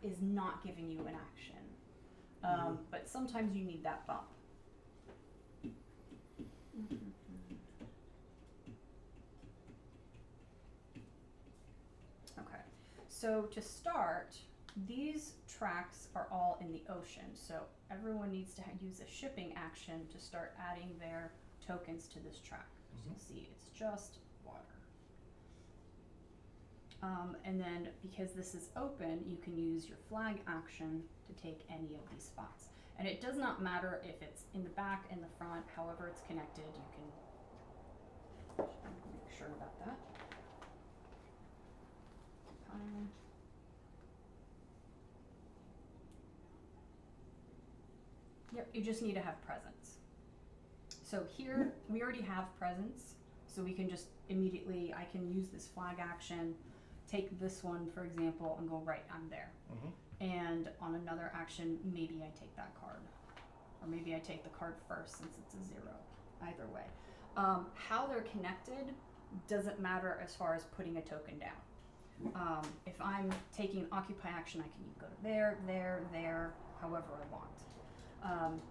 is not giving you an action. But sometimes you need that bump. Okay, so to start, these tracks are all in the ocean, so everyone needs to use a shipping action to start adding their tokens to this track. So you'll see it's just water. And then because this is open, you can use your flag action to take any of these spots. And it does not matter if it's in the back, in the front, however it's connected, you can make sure about that. Yep, you just need to have presence. So here, we already have presence, so we can just immediately, I can use this flag action, take this one, for example, and go, right, I'm there. And on another action, maybe I take that card. Or maybe I take the card first since it's a 0. Either way. How they're connected doesn't matter as far as putting a token down. If I'm taking an occupy action, I can go to there, however I want.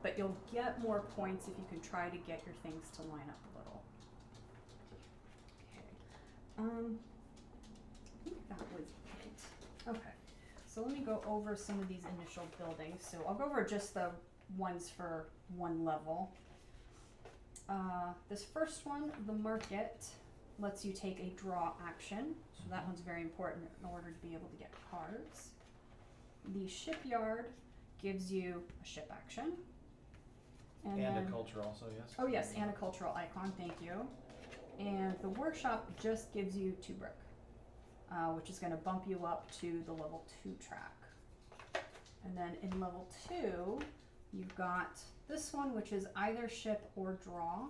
But you'll get more points if you can try to get your things to line up a little. Okay. I think that was it. Okay. So let me go over some of these initial buildings. So I'll go over just the ones for one level. This first one, the market, lets you take a draw action. So that one's very important in order to be able to get cards. The shipyard gives you a ship action. And then, a culture also, yes? oh yes, and a cultural icon, thank you. And the workshop just gives you 2 brick, which is going to bump you up to the level 2 track. And then in level 2, you've got this one, which is either ship or draw.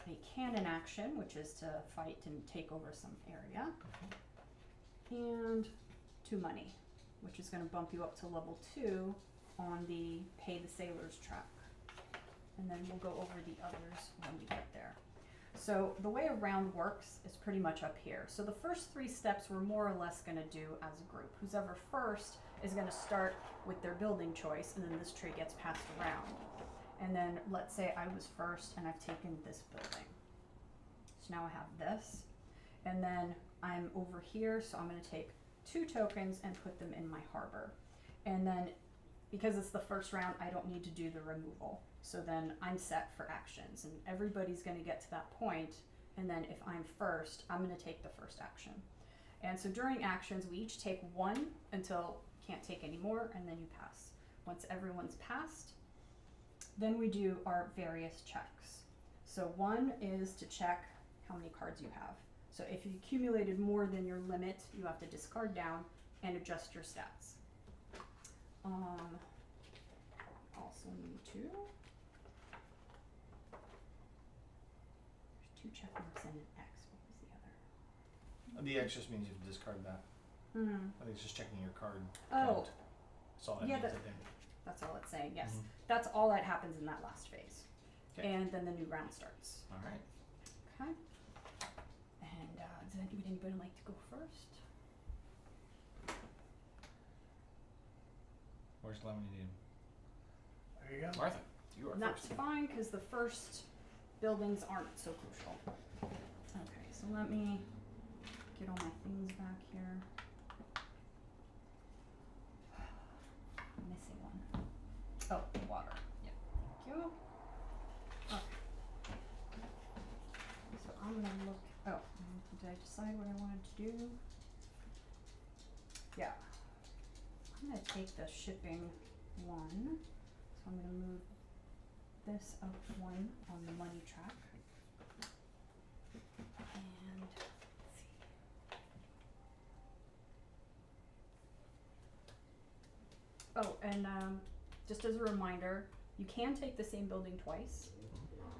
A cannon action, which is to fight and take over some area. And 2 money, which is going to bump you up to level 2 on the pay the sailors track. And then we'll go over the others when we get there. So the way a round works is pretty much up here. So the first 3 steps we're more or less going to do as a group. Who's ever first is going to start with their building choice, and then this tree gets passed around. And then let's say I was first and I've taken this building. So now I have this. And then I'm over here, so I'm going to take 2 tokens and put them in my harbor. And then because it's the first round, I don't need to do the removal. So then I'm set for actions, and everybody's going to get to that point, and then if I'm first, I'm going to take the first action. And so during actions, we each take 1 until can't take any more, and then you pass. Once everyone's passed, then we do our various checks. So 1 is to check how many cards you have. So if you accumulated more than your limit, you have to discard down and adjust your stats. Also need to. There's 2 check marks and an X. What was the other? The X just means you have to discard that. I think it's just checking your card Oh. count. That's all that Yeah, means, I that- think. That's all it's saying, yes. Mhm. That's all that happens in that last phase. 'Kay. And then the new round starts. All right. Okay. And would anybody like to go first? Where's Lemon need him? There you go. Martha, you are And that's first. fine, because the first buildings aren't so crucial. Okay, so let me get all my things back here. I'm missing one. Oh, the water. Yep. Thank you. Okay. So I'm gonna look. Oh, did I decide what I wanted to do? Yeah. I'm gonna take the shipping one. So I'm gonna move this up 1 on the money track. And let's see. Oh, and just as a reminder, you can take the same building twice.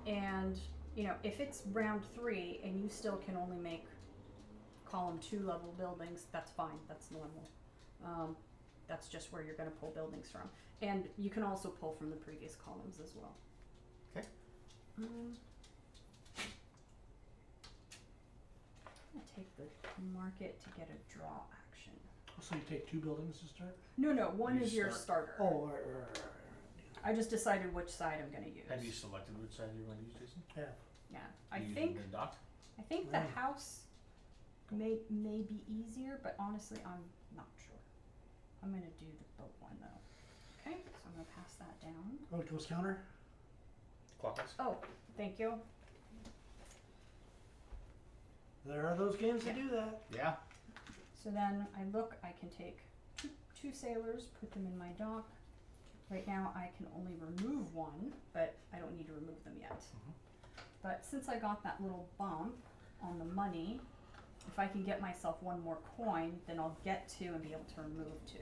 And, you know, if it's round 3 and you still can only make column 2 level buildings, that's fine, that's normal. That's just where you're going to pull buildings from. And you can also pull from the previous columns as well. Okay. I'm going to take the market to get a draw action. So you take 2 buildings to start? No, 1 You is your start. starter. Oh, right. I just decided which side I'm going to use. Have you selected which side you're going to use, Jason? Yeah. Yeah, I You think using the dock? the Right. house may be easier, but honestly, I'm not sure. I'm going to do the boat one though. Okay, so I'm going to pass that down. Oh, it goes counter? Clockwise. Oh, thank you. There are those games that Yeah. do that. Yeah. So then I look, I can take two sailors, put them in my dock. Right now I can only remove 1, but I don't need to remove them yet. But since I got that little bump on the money, if I can get myself 1 more coin, then I'll get 2 and be able to remove 2.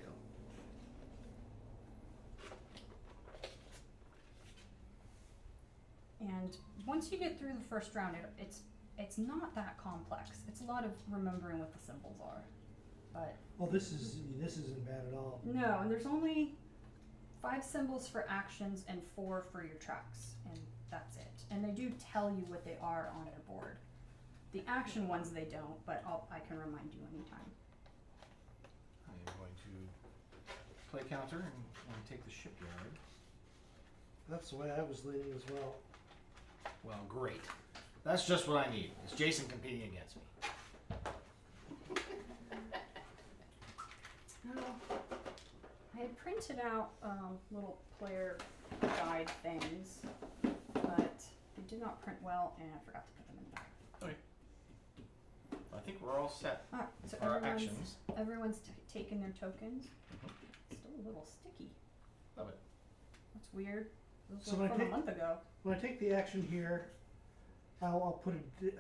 And once you get through the first round, it's not that complex. It's a lot of remembering what the symbols are. But Well, this isn't bad at all. no, and there's only 5 symbols for actions and 4 for your tracks, and that's it. And they do tell you what they are on your board. The action ones they don't, but I can remind you anytime. I am going to play counter and take the shipyard. That's the way I was leaning as well. Well, great. That's just what I need. It's Jason competing against me. I had printed out little player guide things, but they did not print well, and I forgot to put them in the bag. Okay. I think we're all set. Alright, so For our everyone's, actions. everyone's taken their tokens. It's still a little sticky. Love it. That's weird. This So was when I from a take- month ago. When I take the action here, I'll put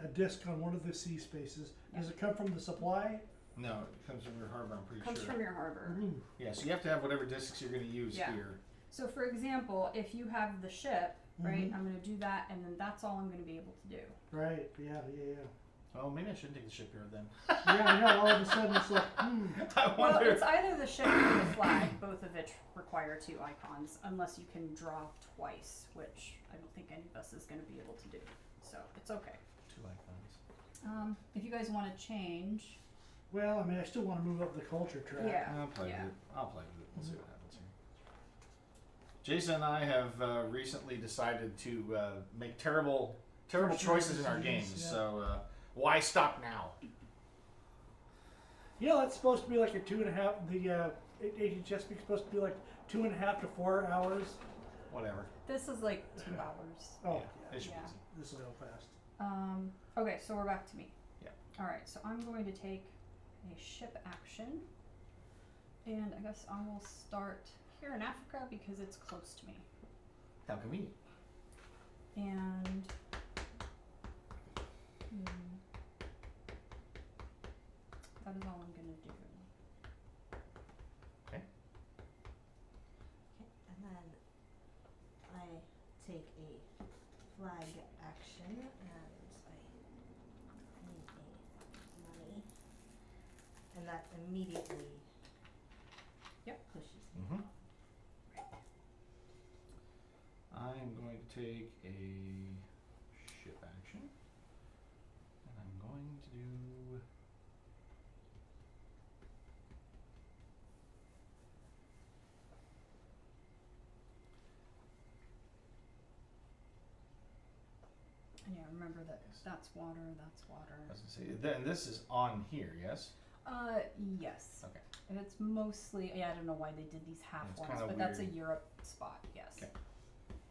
a disc on one of the C spaces. Does it come from the supply? No, it comes from your harbor, I'm pretty Comes sure. from your harbor. Ooh. Yeah, so you have to have whatever discs you're going to use Yeah. here. So for example, if you have the ship, right, Mhm. I'm going to do that, and then that's all I'm going to be able to do. Right, yeah. Oh, maybe I shouldn't take the shipyard then. Yeah, I know, all of a sudden it's like, I Well, wonder. it's either the ship or the flag, both of which require 2 icons, unless you can draw twice, which I don't think any of us is going to be able to do. So it's okay. 2 icons. If you guys want to change, well, I mean, I still want to move up the culture track. yeah, I'll play yeah. with it. I'll play with it. We'll see what happens here. Jason and I have recently decided to make terrible choices in our games. Yeah. So why stop now? Yeah, that's supposed to be like a 2.5. The Agent Chesapeake's supposed to be like 2.5 to 4 hours. Whatever. This is like 2 hours. Oh, Yeah, yeah. it should be Yeah. easy. This will go fast. Okay, so we're back to me. Yeah. Alright, so I'm going to take a ship action. And I guess I will start here in Africa because it's close to me. How convenient. And that is all I'm gonna do. Okay. Okay, and then I take a flag action and I need a money. And that immediately pushes me. Mm-hmm. I'm going to take a ship action. And I'm going to do. And yeah, remember that that's water, that's water. I was gonna say, then this is on here, yes? Yes. Okay. And it's mostly, I don't know why they did these half It's ones, kinda but that's a weird. Europe spot, yes. Okay.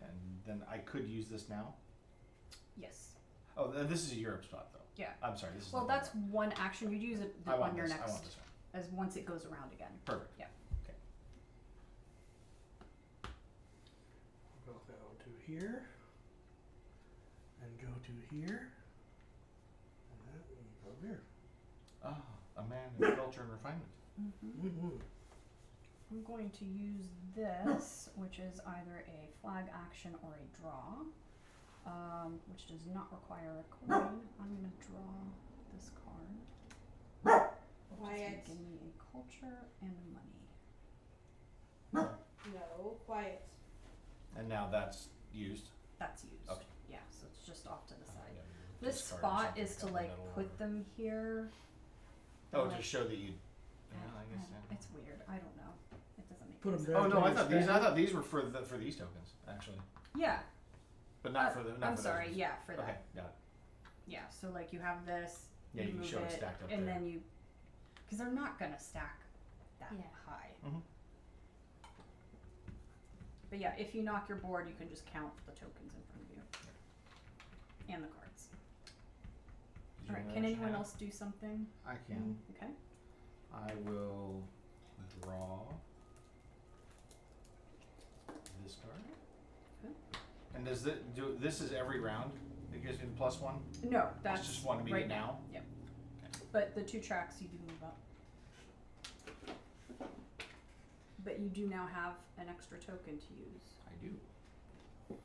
And then I could use this now. Yes. Oh, this is a Europe spot though. Yeah. I'm sorry. This is. Well, not that's Europe. one action. You'd use it I want on your this. next, I want this one. as once it goes around again. Perfect. Yeah. Okay. We'll go to here. And go to here. And then go here. Ah, a man of culture and refinement. Mm-hmm. I'm going to use this, which is either a flag action or a draw, which does not require a coin. I'm going to draw this card. Which is going Quiet. to give me a culture and money. No, quiet. And now that's used. That's used. Okay. Yeah, so it's just off to the side. Yeah, This discard or spot something is to got like metal put or- them here. Oh, like- to show that you. Yeah, I guess. Yeah. It's weird. I don't know. It doesn't make Put 'em any there. sense. Oh no, I thought these. I Standard. thought these were for these tokens actually, Yeah. but not for the. Not I'm for sorry. those. Yeah, for that. Okay, got it. Yeah. So like you have this. Yeah, you can move show it stacked up and there. then you, because they're not gonna stack that Yeah. high. Mhm. But yeah, if you knock your board, you can just count the tokens in front of you and the cards. Did you All right. wanna Can add anyone hand? else do something? I can. Okay. I will draw this card. Okay. And does it do? This is every round. It gives me the +1. No, that's It's just one immediate right now. Yep. But the 2 tracks you do move up. But you do now have an extra token to use. I do.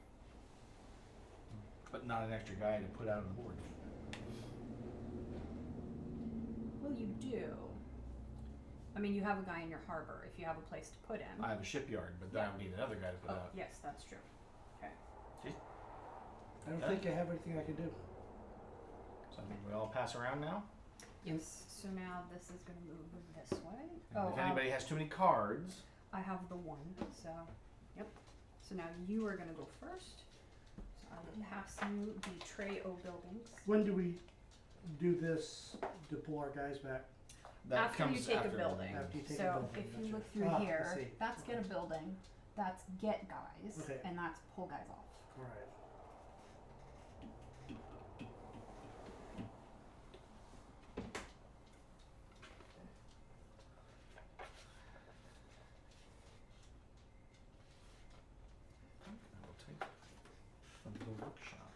But not an extra guy to put out on the board. Well, you do. I mean, you have a guy in your harbor if you have a place to put him. I have a shipyard, but then I would need another guy to put Oh, out. yes, that's true. I don't think I have anything I can do. So I think we all pass around now. Yes. So now this is going to move this way. And if anybody has too many cards, I have the 1, so, yep. So now you are gonna go first. So I will pass you the tray O buildings. When do we do this to pull our guys back? That After you comes take a after building. After you take a So building, if you gotcha. look through I here, see. that's get a building, that's get guys, Okay. and that's pull guys off. All right. I will take from the workshop.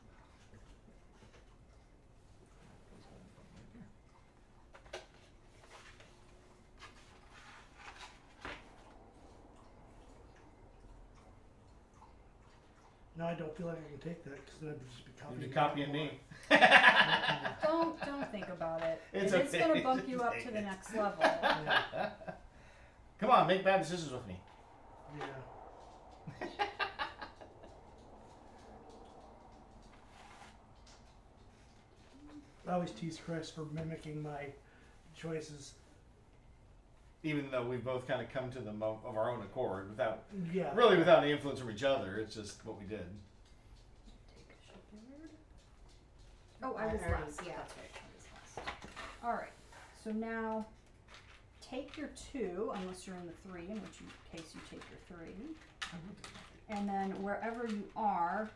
No, I don't feel like I can take that because then I'd just be copying. You're copying me. Don't think about it. It's It's okay. gonna bump you Just up take to the it. next level. Yeah. Come on, make bad decisions with me. Yeah. I always tease Chris for mimicking my choices. Even though we both kind of come to them of our own accord, without Yeah. really without any influence from each other. It's just what we did. Take a shipyard. Oh, I I was already- last. yeah. That's right. I was last. All right. So now, take your 2, unless you're in the 3, in which case you take your 3, and then wherever you are,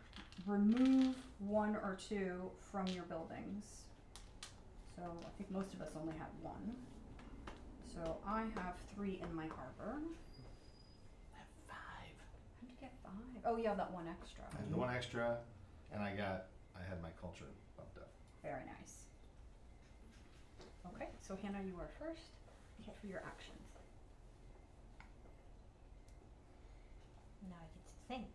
remove 1 or 2 from your buildings. So I think most of us only have 1. So I have 3 in my harbor. I have 5. How'd you get 5? Oh yeah, that 1 extra. I had the 1 extra, and I had my culture bumped up. Very nice. Okay, so Hannah, you are first for your actions. Now I get to think.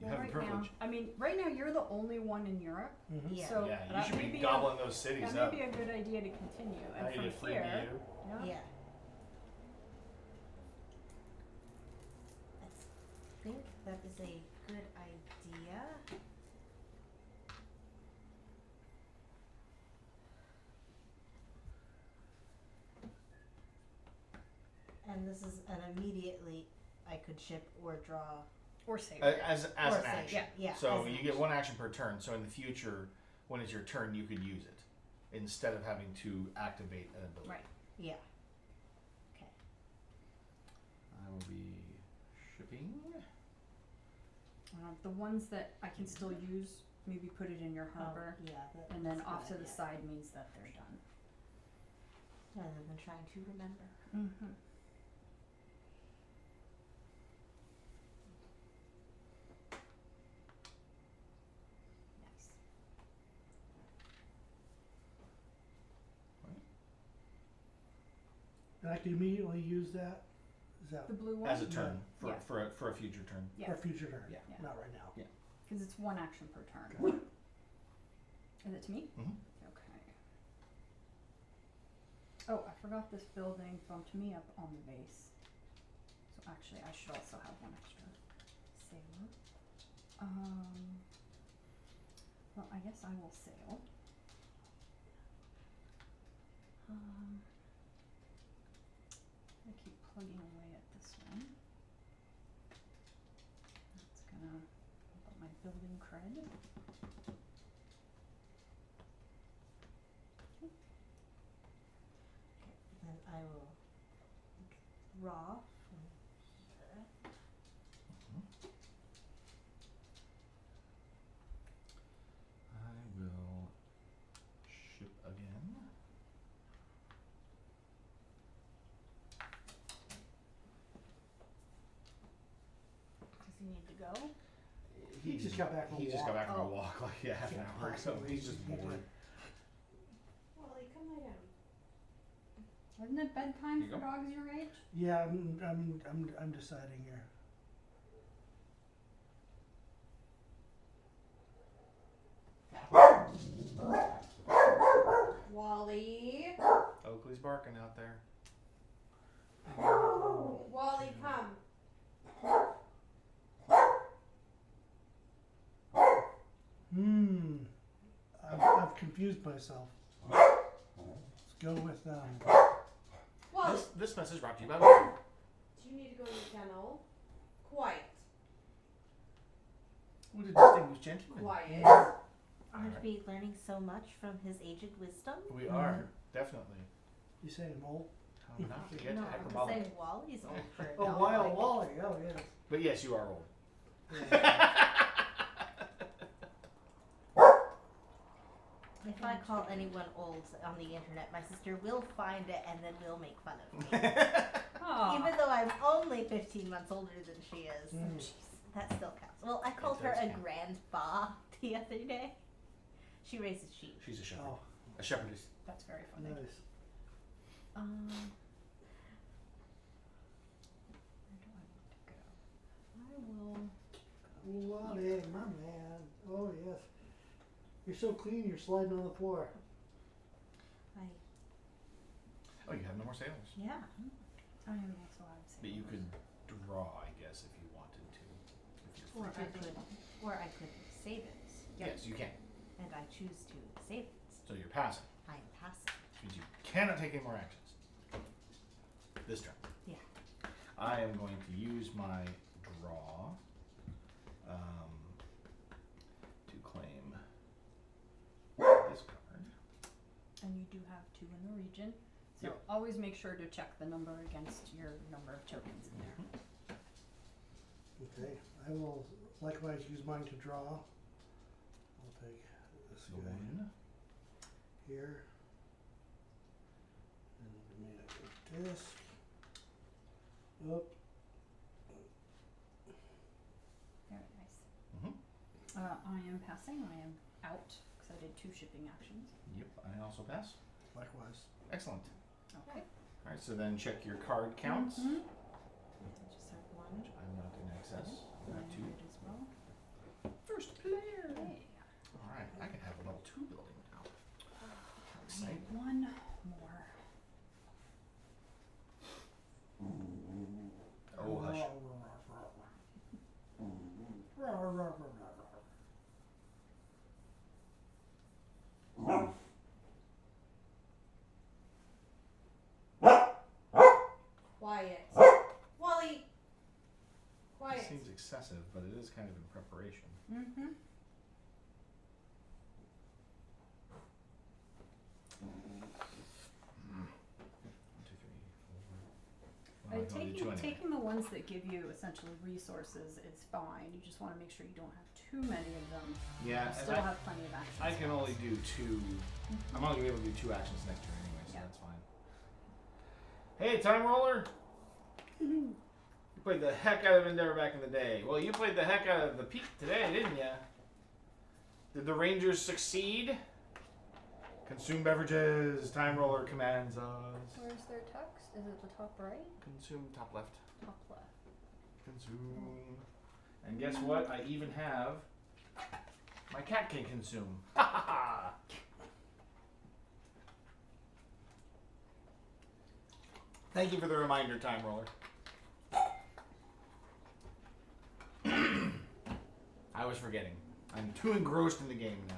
You have the privilege. Now, I mean, right now you're the only one in Europe, Mm-hmm. Yeah. so Yeah, you that should may be be gobbling those cities that up. may be a good idea to continue. Now And you from get free here, BU. Yeah. I think that is a good idea. And this is an immediately I could ship or draw. or save. As or an save. action. Yeah. So as an you get 1 action per turn. So in the future, when it's your turn, you could use it instead of having to activate an ability. Right. Yeah. Okay. I will be shipping. The ones that I can still use, maybe put it in your harbor, Oh, yeah. and then that's a off good to the idea. side means that they're done. Rather than trying to remember. Mm-hmm. Nice. And I can immediately use that. Is that The blue one? As a turn Yeah. for a future turn. Yeah, for a future turn? Yeah. Yeah. Not right now. because it's 1 action per turn. Gotcha. Is it to me? Mhm. Okay. Oh, I forgot this building bumped me up on the base. So actually, I should also have 1 extra. Sailor. Well, I guess I will sail. I keep plugging away at this one. That's gonna help out my building cred. Then I will draw from here. I will ship again. Does he need to go? He just got back from a He just got walk. back from a Oh. walk like half an hour or so. He's just bored. Wally, come lay down. Isn't it bedtime Here you for go. dogs your age? Yeah, I'm deciding here. Wally. Oakley's barking out there. Wally, come. I've confused myself. Let's go with Wally, This message brought to you by. do you need to go to the kennel? Quiet. What a distinguished gentleman. Quiet. Aren't we learning so much from his aged wisdom? We are definitely. You saying mole? How not to get No, I'm hyperbolic. saying Wally's old for a Oh, dog. wild Wally. Oh, yes. But yes, you are old. If I call anyone old on the internet, my sister will find it and then will make fun of me. Aw. Even though I'm only 15 months older than she is. Mm. That still counts. Well, I called her does a count. grandpa the other day. She raises sheep. She's a shepherd. Oh, A shepherdess. That's very funny. nice. Where do I need to go? I will. Wally, my man. Oh, yes. You're so clean, you're sliding on the floor. Oh, you have no more sailors. Yeah. I am also out of But you could draw, I guess, if you wanted to. If you're Or free I to. could, save it, Yes, you can. and I choose to save it. So you're passing. I am passive. Which means you cannot take any more actions. This turn. Yeah. I am going to use my draw to claim this card. And you do have 2 in the region. So Yep. always make sure to check the number against your number of tokens in there. Okay, I will likewise use mine to draw. I'll take this So guy one. here. And we made a disc. Up. Very nice. Mhm. I am passing. I am out because I did 2 shipping actions. Yep, I also pass. Likewise. Excellent. Okay. Alright, so then check your card counts. Mhm. I just have one. Which I'm not in excess. I I have two. did as well. First player. Okay. Alright, I can have a level 2 building now. I Exciting. need 1 more. Oh, hush. Quiet. Wally. It Quiet. seems excessive, but it is kind of in preparation. Mm-hmm. One, two, three, four. Well, I can only do two anyway. Taking the ones that give you essentially resources is fine. You just want to make sure you don't have too many of them. Yeah, You and still have plenty of actions. I can only do 2. I'm only gonna be able to do 2 actions next turn anyway, so Yeah. that's fine. Hey, Time Roller! You played the heck out of Endeavor back in the day. Well, you played the heck out of the Peak today, didn't ya? Did the Rangers succeed? Consume beverages. Time Roller commands us. Where's their text? Is it the top right? Consume top left. Top left. Consume. And guess what? I even have my cat can consume. Ha ha ha! Thank you for the reminder, Time Roller. I was forgetting. I'm too engrossed in the game now.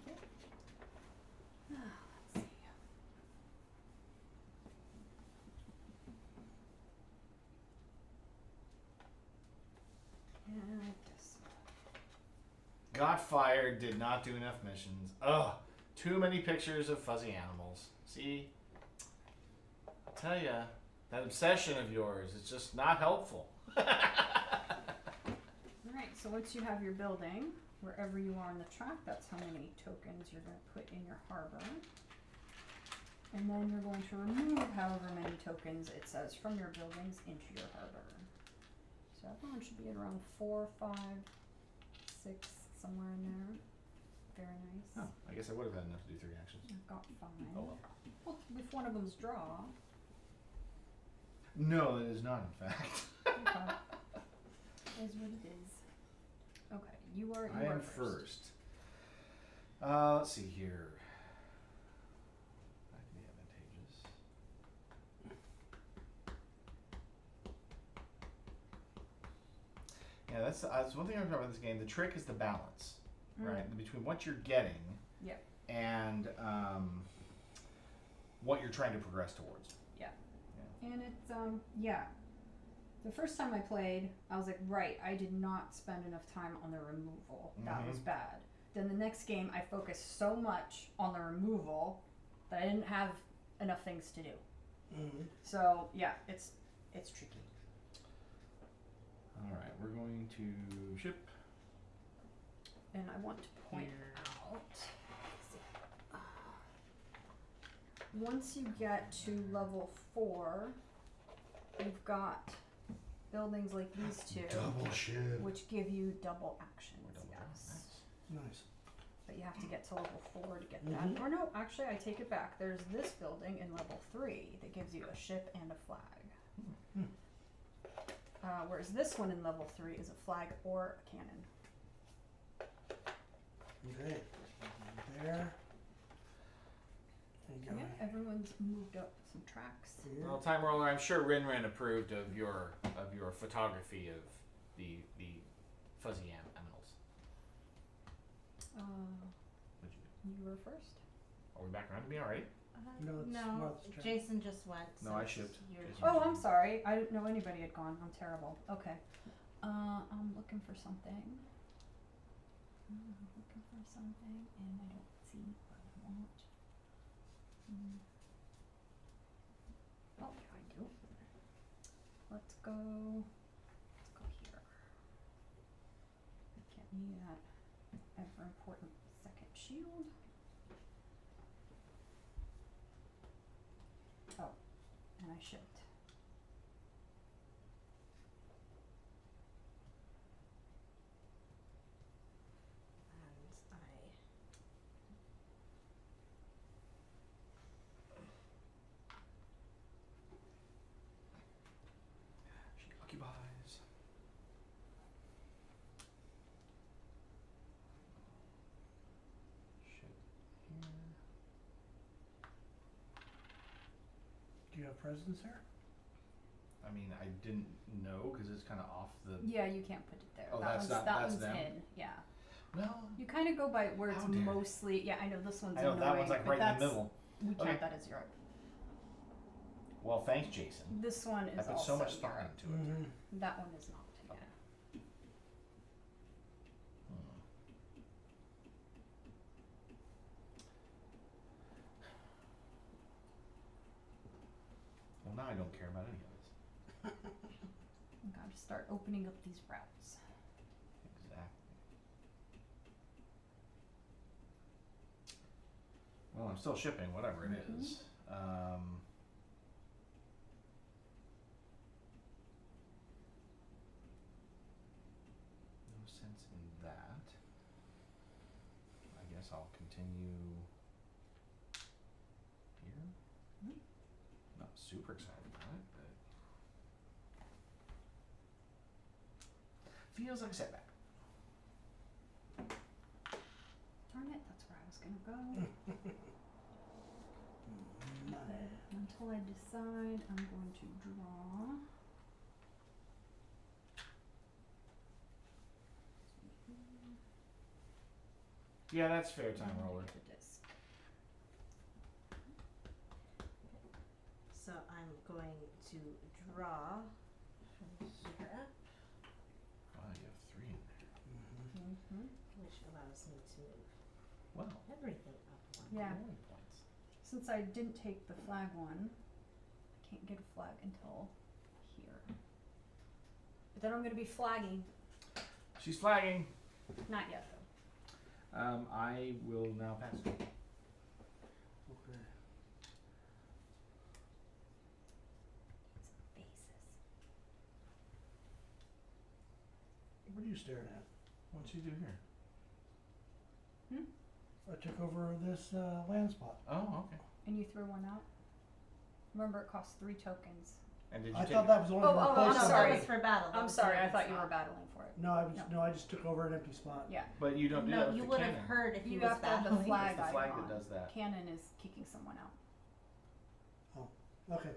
Let's see. And this. Got fired, did not do enough missions. Ugh, too many pictures of fuzzy animals. See? I'll tell ya, that obsession of yours is just not helpful. Alright, so once you have your building, wherever you are on the track, that's how many tokens you're going to put in your harbor. And then you're going to remove however many tokens it says from your buildings into your harbor. So everyone should be at around 4, 5, 6, somewhere in there. Very nice. Oh, I guess I would have had enough to do 3 actions. I've got 5. Oh well. Well, if one of them's draw. No, it is not, in fact. Okay. Is what it is. Okay, you are I am first. Let's see here. That can be advantageous. Yeah, that's one thing I remember about this game. The trick is the balance, right? Between what you're getting Yep. and what you're trying to progress towards. Yeah. Yeah. And it's yeah. The first time I played, I was like, right, I did not spend enough time on the removal. That was bad. Then the next game, I focused so much on the removal that I didn't have enough things to do. So yeah, it's tricky. All right, we're going to ship. And I want to point out, once you get to level 4, you've got buildings like these two, Double ship. which give you double actions. Yes. Nice. But you have to get to level 4 to get that. Or no, actually, I take it back. There's this building in level 3 that gives you a ship and a flag. Whereas this one in level 3 is a flag or a cannon. Okay. There. And Yeah, everyone's moved up some tracks. here. Well, Time Roller, I'm sure Rinrin approved of your photography of the fuzzy aminals. What'd you do? You were first. Are we back around to me already? No, it's no, Martha's turn. Jason just went. No, so I it's shipped. your Jason turn. Oh, I'm sorry. I didn't know anybody had gone. I'm terrible. Okay. I'm looking for something. I'm looking for something, and I don't see what I want. Oh, yeah, I do. Let's go here. Get me that ever important second shield. Oh, and I shipped. And I. She occupies. Ship here. Do you have presents there? I mean, I didn't know because it's kind of off the. Yeah, you can't put it there. Oh, that that's one's, not- that that's one's them? in. Yeah. Well, You kind of go by where it's How dare. mostly. Yeah, I know this one's I know in the that way, one's like but right in that's, the middle. We count Okay. that as Europe. Well, thanks, Jason. This one is I put also so much thought Europe. into it. That one is not. Yeah. Well, now I don't care about any of this. I gotta start opening up these routes. Exactly. Well, I'm still shipping, whatever it is. No sense in that. I guess I'll continue here. Not super excited about it, but feels like a setback. Darn it, that's where I was gonna go. Money. Until I decide I'm going to draw. Yeah, that's fair, Time and Roller. the disc. So I'm going to draw from here, Wow, you have 3 in there. which allows me to move Wow. everything up one. Yeah. Bowling points. Since I didn't take the flag one, I can't get a flag until here. But then I'm gonna be flagging. She's flagging. Not yet though. I will now pass. Okay. Faces. What are you staring at? What'd she do here? I took over this land spot. Oh, okay. And you threw one out? Remember, it costs 3 tokens. And did you I take thought that was only Oh, for oh, Oh, I'm no, replacement. sorry. that was for battle. That I'm was sorry, for I thought you spot. were battling for it. No, No. I just took over an empty spot. Yeah. But you don't do that No, with you the would have cannon. heard if he You was have to have the battling. flag It's the flag icon. that does that. Cannon is kicking someone out. Okay.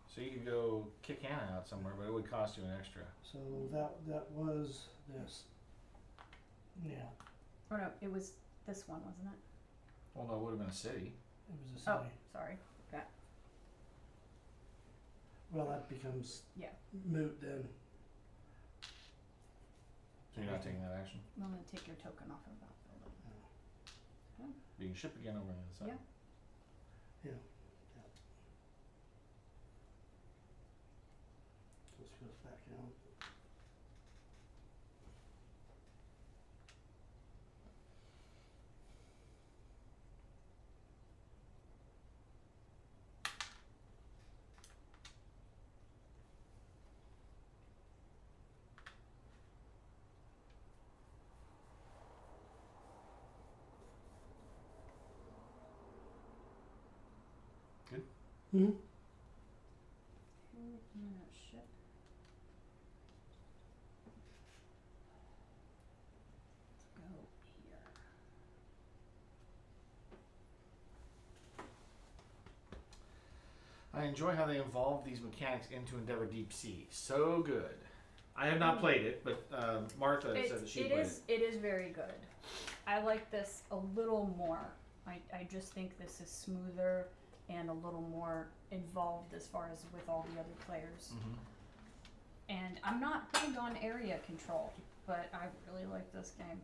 So you could go kick Hannah out somewhere, but it would cost you an extra. So that was this. Yeah. Or no, it was this one, wasn't it? Well, no, it would have been a city. It was a Oh, city. sorry. Okay. Well, that becomes Yeah. moot then. So you're not taking that action? I'm gonna take your token off of that building. You can ship again over on the other side. Yeah. Yeah. This goes back out. Mm-hmm. Okay, I'm gonna ship. Let's go here. I enjoy how they evolved these mechanics into Endeavor Deep Sea. So good. I have not played it, but Martha said that she played it. It is very good. I like this a little more. I just think this is smoother and a little more involved as far as with all the other players. Mm-hmm. And I'm not big on area control, but I really like this game.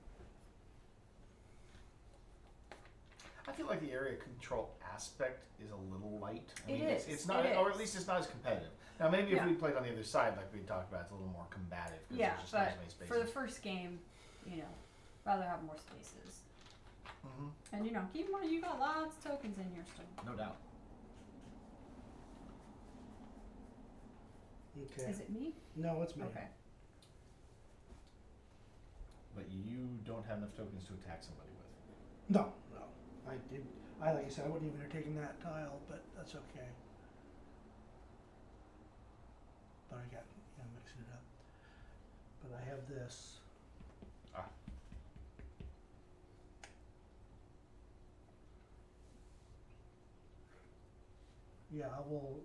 I feel like the area control aspect is a little light. I It mean, is, It's not, it or is. at least it's not as competitive. Now, maybe if Yeah. we played on the other side, like we talked about, it's a little more combative. 'Cause Yeah, there's just not but as many spaces. for the first game, rather have more spaces. Mm-hmm. And keep in mind you got lots of tokens in here still. No doubt. Okay. Is it me? No, it's me. Okay. But you don't have enough tokens to attack somebody with. No. I did. Like I said, I wouldn't even have taken that tile, but that's okay. But I got, mixing it up. But I have this. Ah. Yeah, I will.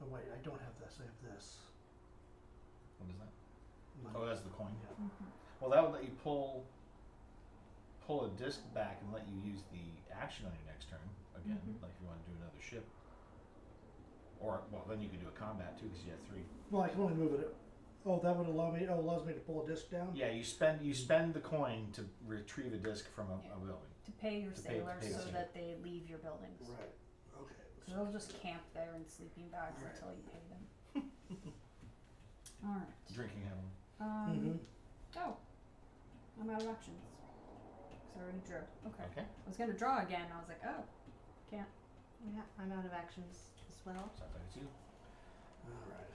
Oh wait, I don't have this. I have this. What is that? Money. Oh, that's the coin. Yeah. Mm-hmm. Well, that would let you pull a disc back and let you use the action on your next turn again, Mhm. like if you want to do another ship. Or then you could do a combat too, because you have 3. Well, I can only move it. Oh, that would allow me. Oh, allows me to pull a disc down. Yeah, you spend the coin to retrieve a disc from a building. To pay your To pay sailors the so sailor. that they leave your buildings. Right. Okay. So they'll just camp there in sleeping bags Right. until you pay them. Alright. Drinking heavily. Mm-hmm. Oh. I'm out of actions. Because I already drew. Okay. Okay. I was gonna draw again. I was like, oh. Can't. Yeah, I'm out of actions as well. Sounds like it's you. All right.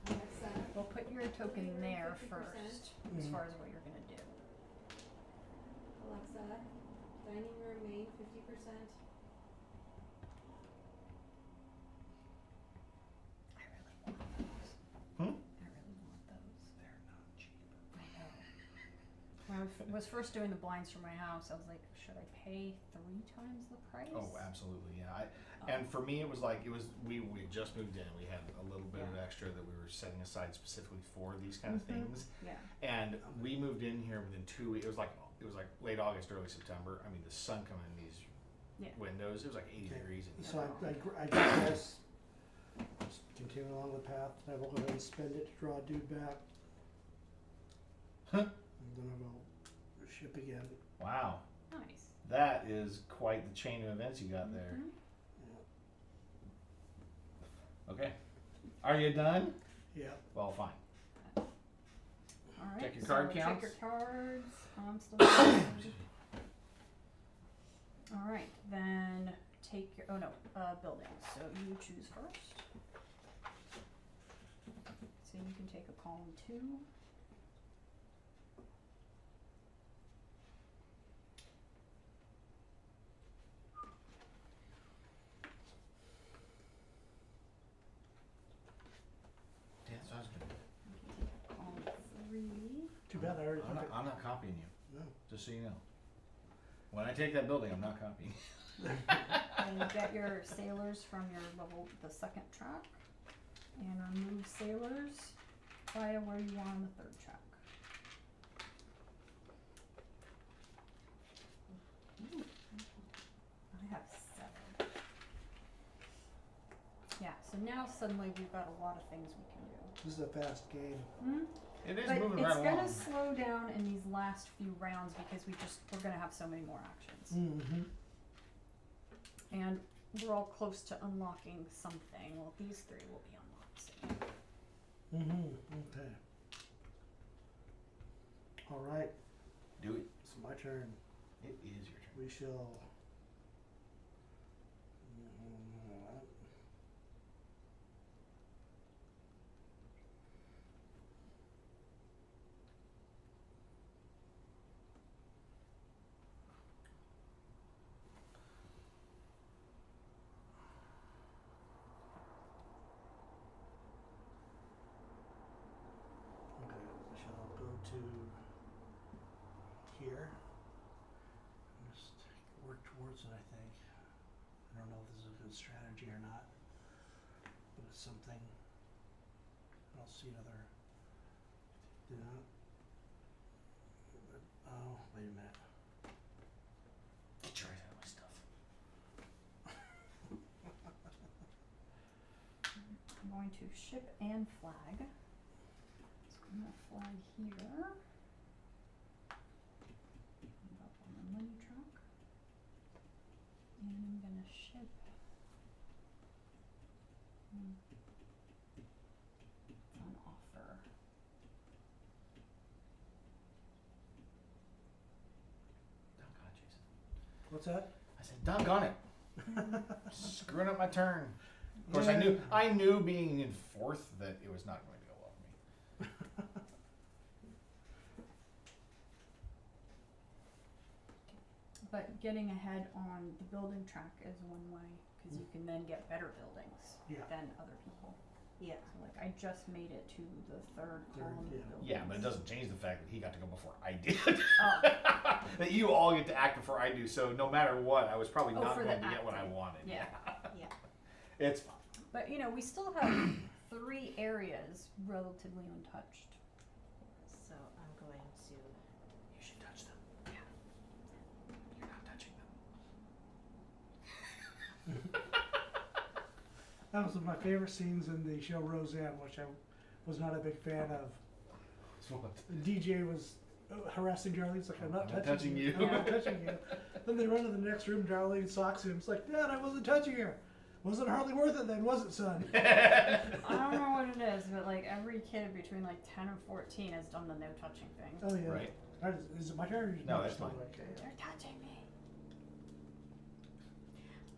Alexa, Well, put your token Living room there 50%. first, as Mhm. far as what you're gonna do. Alexa, dining room main 50%. I really want those. Hmm? I really want those. They're not cheap. I know. When I was first doing the blinds for my house, I was like, should I pay 3 times the price? Oh, absolutely, yeah. And for me, it was we just moved in. We had a little bit of Yeah. extra that we were setting aside specifically for these kind of Mhm. things. Yeah. And we moved in here within 2 weeks. It was like late August, early September. I mean, the sun coming in these Yeah. windows. It was like 80 Okay. degrees. In So here. I guess just continue along the path. I will go ahead and spend it to draw a dude back. Huh. And then I'll go ship again. Wow, Nice. that is quite the chain of events you got there. Mhm. Okay, are you done? Yeah. Well, fine. Alright. Check your card so counts. Check your cards. I'm still. Alright, then take your. Oh no, buildings. So you choose first. So you can take a column 2. Yeah, that's what I was gonna do. Column 3. Too bad I already I'm took it. not, I'm not copying you, No. just so you know. When I take that building, I'm not copying. And you get your sailors from your level, the 2nd track. And remove sailors via where you are on the 3rd track. Ooh. I have 7. Yeah, so now suddenly we've got a lot of things we can do. This is a fast game. It is But moving it's right gonna along. slow down in these last few rounds because we're gonna have so many more actions. Mm-hmm. And we're all close to unlocking something. Well, these three will be unlocked soon. Mm-hmm. Okay. All right. Do it. It's my turn. It is your turn. We shall. Okay, we shall go to here. Just work towards it, I think. I don't know if this is a good strategy or not, but it's something. I don't see another. Do not. Oh, wait a minute. Get your eyes out of my stuff. I'm going to ship and flag. So I'm gonna flag here. Move up on the money truck. And I'm gonna ship. It's on offer. Doggone it, Jason. What's that? I said, doggone it. Screwing up my turn. Of course, Yeah. I knew being in fourth that it was not going to go well for me. But getting ahead on the building track is one way, because you can then get better buildings Yeah. than other people. Yeah. So like I just made it to the third column of yeah. buildings. Yeah, but it doesn't change the fact that he got to go before I did. Oh. That you all get to act before I do. So no matter what, I was probably Oh, not for going the to get what I acting. wanted. Yeah. Yeah. It's fine. But you know, we still have 3 areas relatively untouched. So I'm going to. You should touch them. Yeah. You're not touching them. That was one of my favorite scenes in the show Roseanne, which I was not a big fan of. The DJ was harassing Darlene. He's like, I'm not touching you. I'm not touching you. Then they run to the next room. Darlene socks him. It's like, Dad, I wasn't touching her. Wasn't hardly worth it then, was it, son? I don't know what it is, but like every kid between like 10 or 14 has done the no touching thing. Oh, yeah. Right. Is it my turn? Or No, that's still mine. okay? They're touching me.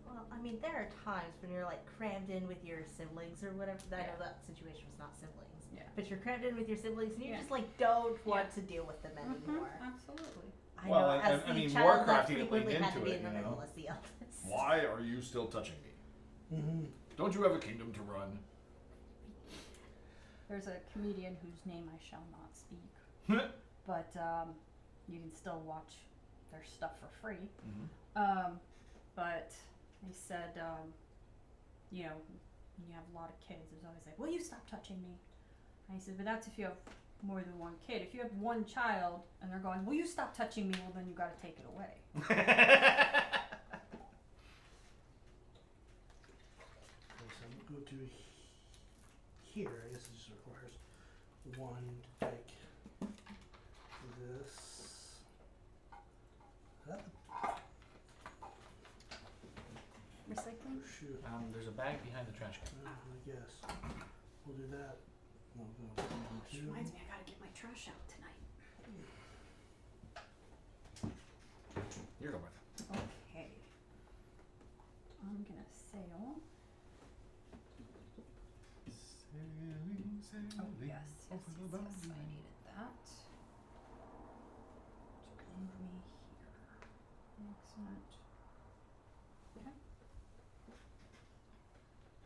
Well, I mean, there are times when you're like crammed in with your siblings or whatever. I know that situation was not siblings. Yeah. But you're crammed in with your siblings and you Yeah. just like don't want to deal with them anymore. Absolutely. I Well, know, and- as I the mean, child Warcraft that even frequently leaned had to into be it, in the you middle know? as the eldest. Why are you still touching me? Mm-hmm. Don't you have a kingdom to run? There's a comedian whose name I shall not speak, but you can still watch their stuff for free. But they said, you know, when you have a lot of kids, there's always like, will you stop touching me? And he said, but that's if you have more than one kid. If you have one child and they're going, will you stop touching me? Well, then you got to take it away. Okay, so I'm going to go to here. I guess it just requires one to take this. Is that Recycling? the shoot? There's a bag behind the trash can. I guess. We'll do that. We'll go one, Which two. reminds me, I got to get my trash out tonight. You're going with. Okay. I'm going to sail. Oh, yes, yes, yes, yes, I needed that. To move me here. Excellent. Okay.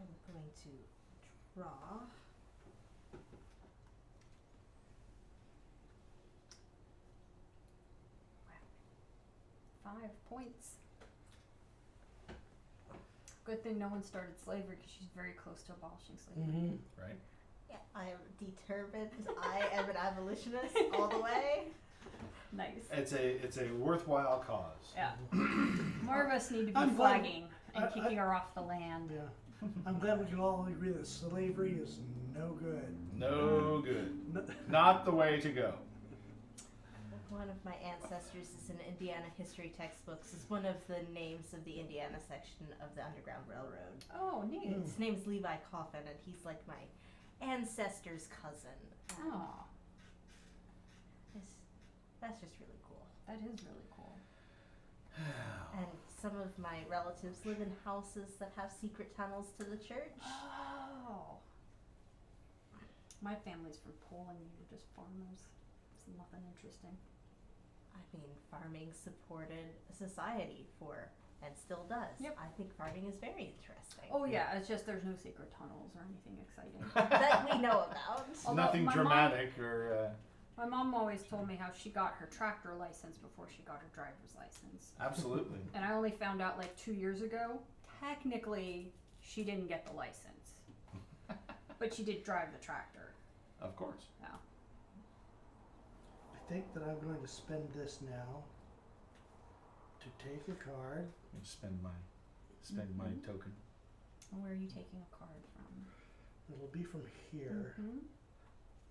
I'm going to draw. Wow. 5 points. Good thing no one started slavery because she's very close to abolishing slavery. Mm-hmm. Right? Yeah, I am determined. I am an abolitionist all the way. Nice. It's a worthwhile cause. Yeah. More of us need to be I'm glad- flagging and kicking her off the land. Yeah. I'm glad we can all agree that slavery is no good. No good. No, Not the way to go. One of my ancestors is in Indiana history textbooks. Is one of the names of the Indiana section of the Underground Railroad. Oh, neat. His name's Levi Coffin, and he's like my ancestor's cousin. Oh, That's just really cool. that is really cool. And some of my relatives live in houses that have secret tunnels to the church. Oh. My family's from Poland. We were just farmers. It's nothing interesting. I mean, farming supported society for, and still does. Yep. I think farming is very interesting. Oh yeah, it's just there's no secret tunnels or anything exciting. That we know about. Although Nothing my dramatic or. My mom always told me how she got her tractor license before she got her driver's license. Absolutely. And I only found out like 2 years ago, technically, she didn't get the license. But she did drive the tractor. Of course. Yeah. I think that I'm going to spend this now to take a card. Spend my token. And where are you taking a card from? It'll be from here. Mm-hmm.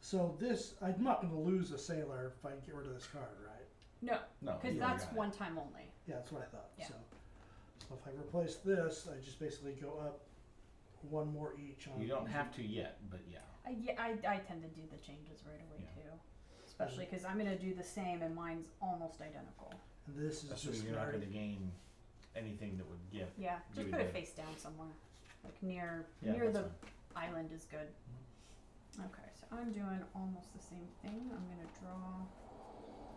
So this, I'm not going to lose a sailor if I get rid of this card, right? No, No. because you that's got it. one time only. Yeah, that's what I thought. Yeah. So if I replace this, I just basically go up one more each on. You don't have to yet, but yeah. I tend to do the changes right away Yeah. too. Especially because I'm going to do the same and mine's almost identical. And this is Assuming just you're not going guard. to gain anything that would give. Yeah, Give just you put it the- face down somewhere. Like near Yeah, the that's fine. island is good. Okay, so I'm doing almost the same thing. I'm going to draw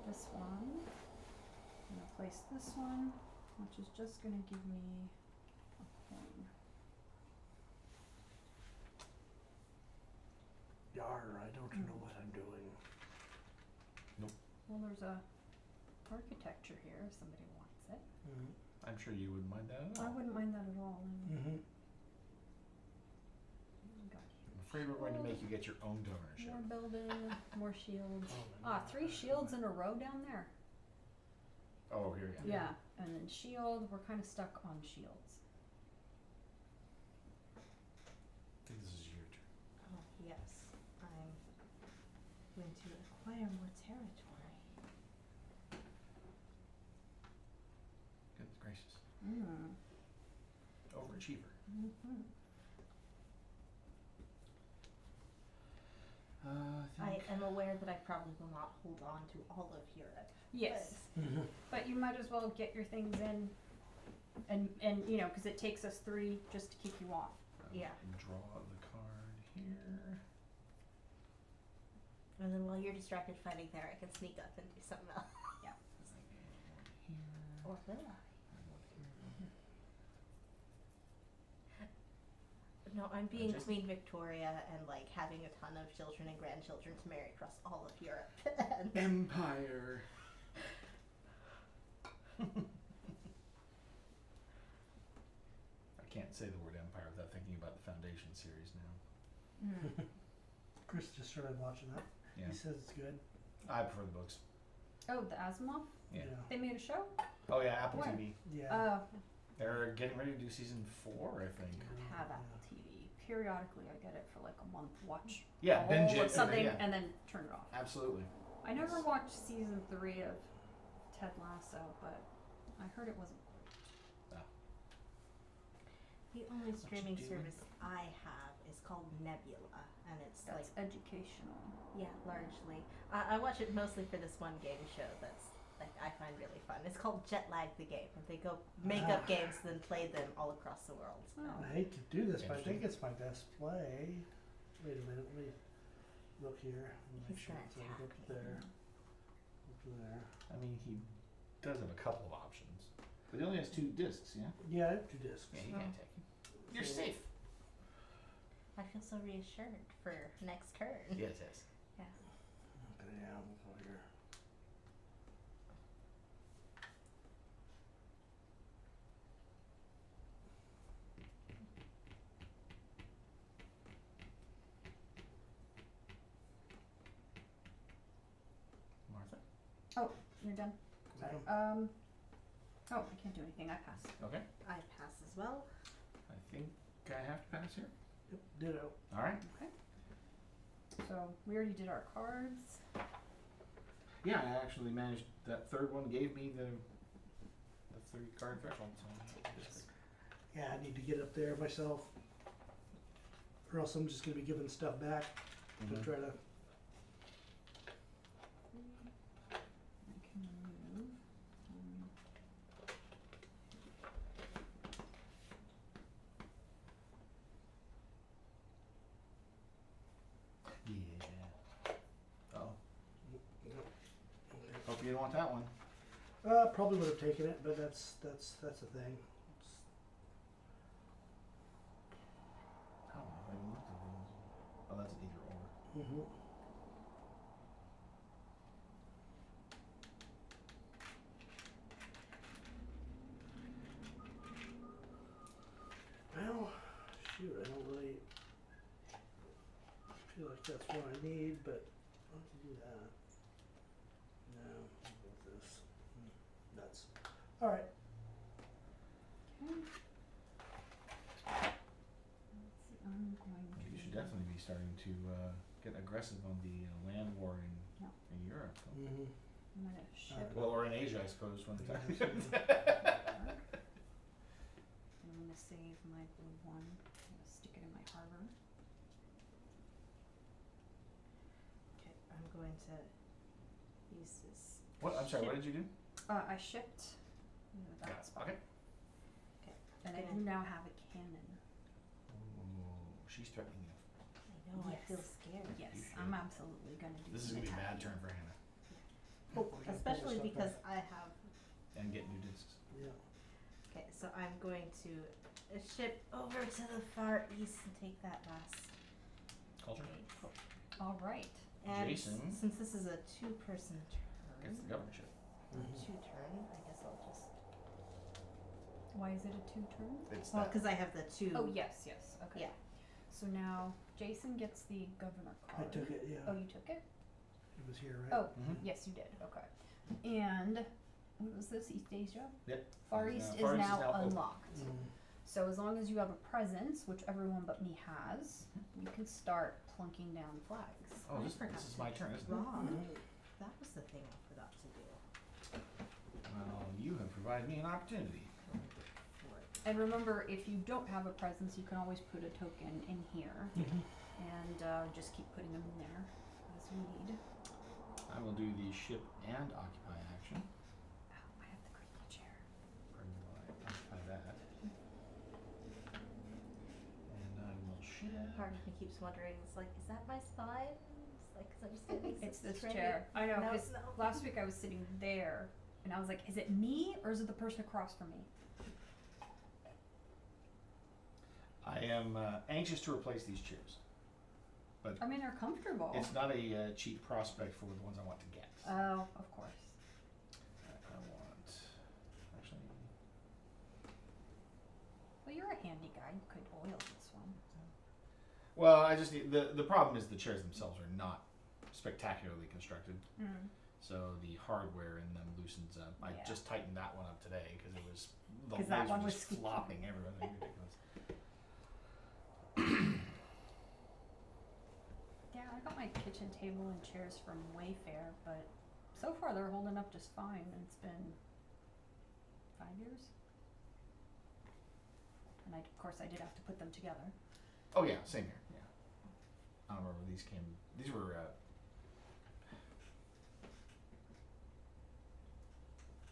this one. I'm going to place this one, which is just going to give me a coin. Yar, I don't know what I'm doing. Well, there's a architecture here if somebody wants it. I'm sure you wouldn't mind that at I all. wouldn't mind that at all. Mm-hmm. I'm afraid we're going to make you get your own governorship. More building, more shields. Oh, 3 shields in a row down there. Oh, here we go. Yeah, and then shield. We're kind of stuck on shields. I think this is your turn. Oh, yes. I'm going to acquire more territory. Goodness gracious. Mm. Overachiever. Mm-hmm. I am aware that I probably will not hold on to all of Europe. Yes, Mm-hmm. but you might as well get your things in, and you know, because it takes us 3 just to keep you off. Yeah. Draw the card here. And then while you're distracted fighting there, I can sneak up and do something else. Here. Or will I? No, I'm being Just- Queen Victoria and like having a ton of children and grandchildren to marry across all of Europe. And Empire. I can't say the word empire without thinking about the Foundation series now. Chris just started watching that. Yeah. He says it's good. I prefer the books. Oh, the Asimov? Yeah. They made a show? Oh yeah, Apple Where? TV. Yeah. They're getting ready to do season 4, I think. I have Apple TV. Periodically, I get it for like a month. Watch Yeah, all binge of it. something Yeah. and then turn it off. Absolutely. I never watched season 3 of Ted Lasso, but I heard it wasn't. the only streaming doing? service I have is called Nebula, and it's That's like educational. largely. I watch it mostly for this one game show that's like I find really fun. It's called Jet Lag the Game, and they go make up games and then play them all across the world. Oh. I hate to do this, but I think Interesting. it's my best play. Wait a minute, let me look here. Make He's sure gonna it's like attack up me. there. Up there. I mean, he does have a couple of options, but he only has 2 discs. Yeah. Yeah, I have 2 discs. Yeah, he can't take it. You're safe. I feel so reassured for next turn. Yes, yes. Yeah. Okay, yeah, we'll go here. Martha. You're done? Sorry. Oh, I can't do anything. I pass. Okay. I pass as well. I think Okay, I have to pass here. Yep, ditto. All right. Okay. So we already did our cards. Yeah, I actually managed. That third one gave me the 3-card threshold. So Yeah, I need to get up there myself, or else I'm just gonna be giving stuff back to try to. I can remove. Yeah. Oh. Hope you didn't want that one. Probably would have taken it, but that's the thing. I don't know. I haven't looked at those. Oh, that's an either or. Mm-hmm. Well, shoot, I don't really feel like that's what I need, but I'll have to do that. No, I'll go with this. Nuts. All right. Okay. Let's see, I'm going to. You should definitely be starting to get aggressive on the land war in Europe. So. Mm-hmm. I'm gonna ship. Well, or in Asia, I suppose, when the time. And I'm gonna save my blue one. I'm gonna stick it in my harbor. Okay, I'm going to use this. What? I'm sorry. What did you do? I shipped that Yeah, spot. okay. Okay, And I do now have a cannon. Ooh, she's threatening you. I know, I feel scared. Yes, You should. I'm absolutely gonna do This is some gonna be a bad attacking. turn for Hannah. Hopefully I can pull Especially this stuff because I have. And get new discs. back. Yeah. Okay, so I'm going to ship over to the far east and take that last Culture. case. All right. And Jason. since this is a 2-person turn, Gets the governorship. or 2-turn, I guess I'll just. Why is it a 2-turn? It's Well, that. because I have the 2. Oh yes, yes. Okay. Yeah. So now Jason gets the governor I card. took it, yeah. Oh, you took it? It was here, right? Oh, Mhm. yes, you did. Okay. And what was this? East Asia? Yep. Far It's East now- Far is East is now now open. unlocked. Mm. So as long as you have a presence, which everyone but me has, you can start plunking down flags. Oh, I this forgot is to my turn, isn't it? draw. Mhm. That was the thing I forgot to do. Well, you have provided me an opportunity. For it. And remember, if you don't have a presence, you can always put a token in here Mhm. and just keep putting them in there as we need. I will do the ship and occupy action. Oh, I have the crinkle chair. Where will I occupy that? And I will ship. Part of me keeps wondering, it's like, is that my spine? It's like, 'cause I'm sitting It's so this straight. chair. I know, No, 'cause no. last week I was sitting there and I was like, is it me or is it the person across from me? I am anxious to replace these chairs. I mean, they're comfortable. It's not a cheap prospect for the ones I want to get. Oh, of course. I want. Actually, Well, you're a handy guy. You could oil this one. well, I just need the problem is the chairs themselves are not spectacularly constructed. Mm. So the hardware in them loosens up. I Yeah. just tightened that one up today because it was the 'Cause that legs one were was just squeaky. flopping everywhere. They were ridiculous. Yeah, I got my kitchen table and chairs from Wayfair, but so far they're holding up just fine. And it's been 5 years. And of course, I did have to put them together. Oh yeah, same here. Yeah, I don't remember these came. These were.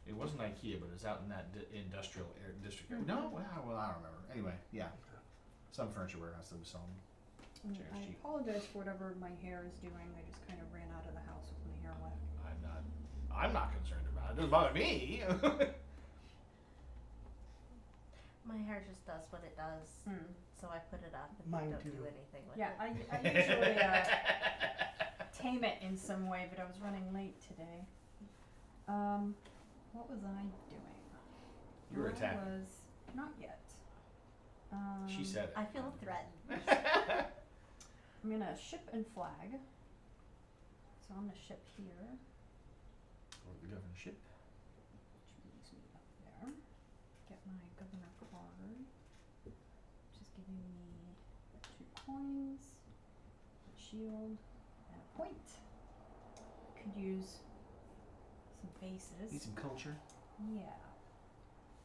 It wasn't IKEA, but it was out in that industrial district. Mhm. No, well, I don't remember. Anyway, yeah, some furniture warehouse that was selling. And Chairs I cheap. apologize for whatever my hair is doing. I just kind of ran out of the house with my hair wet. I'm not concerned about it. It doesn't bother me. My hair just does what it does, so I put it up and Mine don't too. do anything with Yeah, it. I usually tame it in some way, but I was running late today. What was I doing? You were I attacking. was not yet. She said it. I feel threatened. I'm gonna ship and flag. So I'm gonna ship here, Or the governorship. which moves me up there. Get my governor card, which is giving me shield, and a point. Could use some bases. Need some culture. Yeah.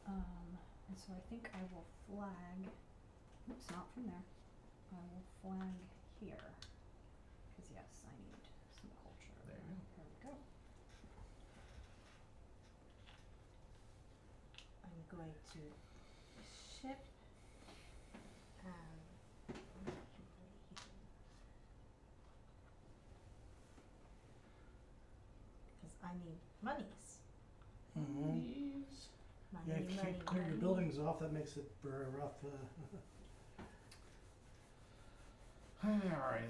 And so I think I will flag. Oops, not from there. I will flag here. Because yes, I need some culture. There you go. There we go. I'm going to ship. Because I need monies. Mm-hmm. Please. Money, Yeah, if you money, clear your money. buildings off, that makes it very rough. Alright.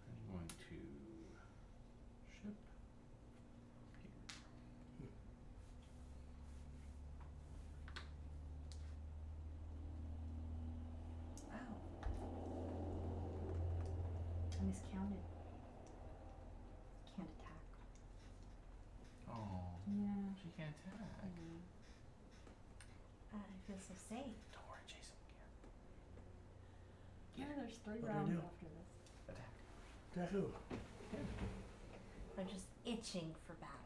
I'm going to ship here. Wow. I miscounted. Can't attack. Oh, Yeah. she can't attack. I feel so safe. Don't worry, Jason can. Yeah, there's 3 What do I rounds do? after this. Attack. Yahoo! I'm just itching for battle.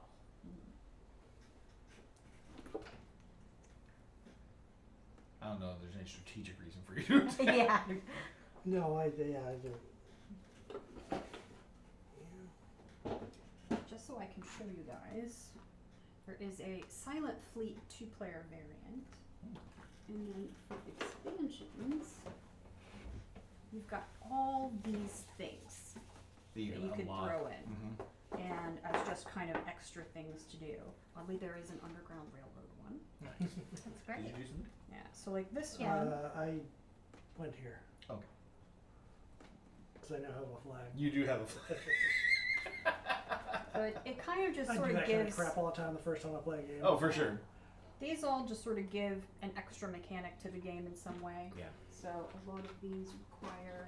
I don't know if there's any strategic reason for you to attack. Yeah. No, I do. Just so I can show you guys, there is a Silent Fleet 2-player variant. And then for expansions, you've got all these things that you could throw in. Mm-hmm. And as just kind of extra things to do. Oddly, there is an Underground Railroad one. Nice. That's great. Did you do something? Yeah, so like this Yeah. one. I went here. Okay. Because I now have a flag. You do have a flag. But it kind of just I sort do of that kind of gives. crap all the time the first time I play a game. Oh, for sure. These all just sort of give an extra mechanic to the game in some way. Yeah. So a lot of these require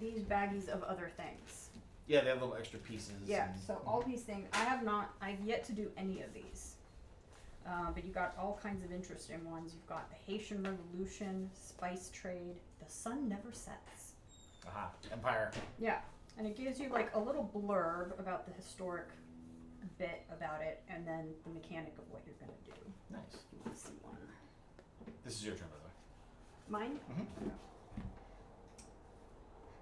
these baggies of other things. Yeah, they have little extra pieces. Yeah, and- so all these things, I've yet to do any of these. But you got all kinds of interesting ones. You've got the Haitian Revolution, spice trade, the sun never sets. Aha. Empire. Yeah, and it gives you like a little blurb about the historic bit about it, and then the mechanic of what you're gonna do. Nice. You want to see one? This is your turn, by the way. Mine? Mhm.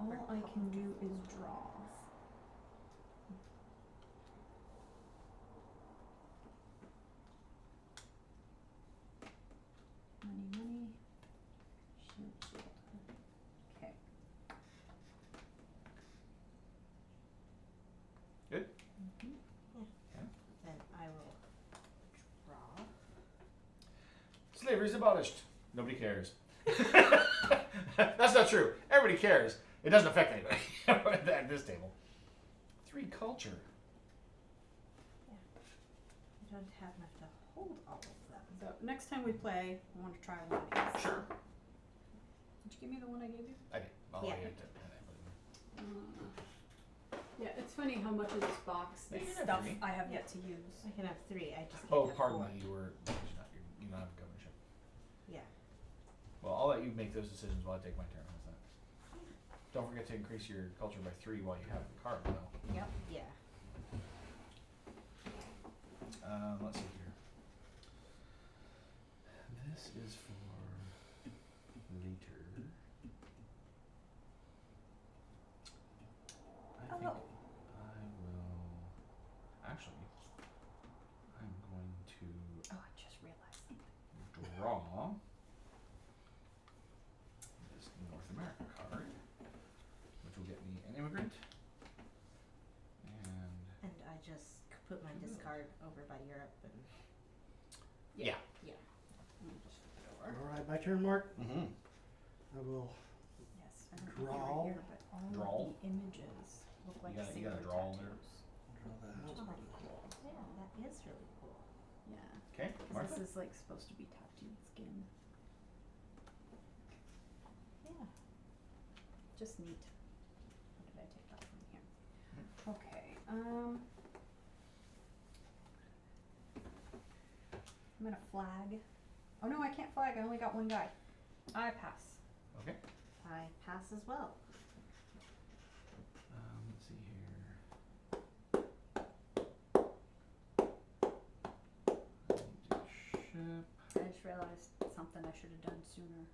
All I can do is draw. Money. Shield. Okay. Good? Then I will draw. Slavery's abolished. Nobody cares. That's not true. Everybody cares. It doesn't affect anybody at this table. 3 culture. I don't have enough to hold all of them. So next time we play, I want to try one of these. Sure. Did you give me the one I gave you? I did. I'll Yeah. let you Yeah, it's funny how much of this box You is can have stuff 3. I have yet to use. I can have 3. I just can't Oh, have pardon 4. me. You don't have a governorship. Yeah. Well, I'll let you make those decisions while I take my turn. How's that? Don't forget to increase your culture by 3 while you have the card, though. Yep. Yeah. Let's see here. This is for later. I think Oh. I will. Actually, I'm going to Oh, I just realized something. draw this North America card, which will get me an immigrant. And And I just put my discard over by Europe and. yeah. Let me just flip it over. Alright, my turn, Mark. Mm-hmm. I will. Yes, I don't have it Draw. right here, but all Draw. of the images look like You gotta singular draw there. tattoos, Draw that which is out. pretty cool. Yeah, that is really cool. Yeah, Okay, because Martha. this is like supposed to be tattooed skin. Yeah. Just neat. How did I take that from here? Hmm. Okay. I'm gonna flag. Oh no, I can't flag. I only got one guy. I pass. Okay. I pass as well. Let's see here. Ship I just realized something I should have done sooner.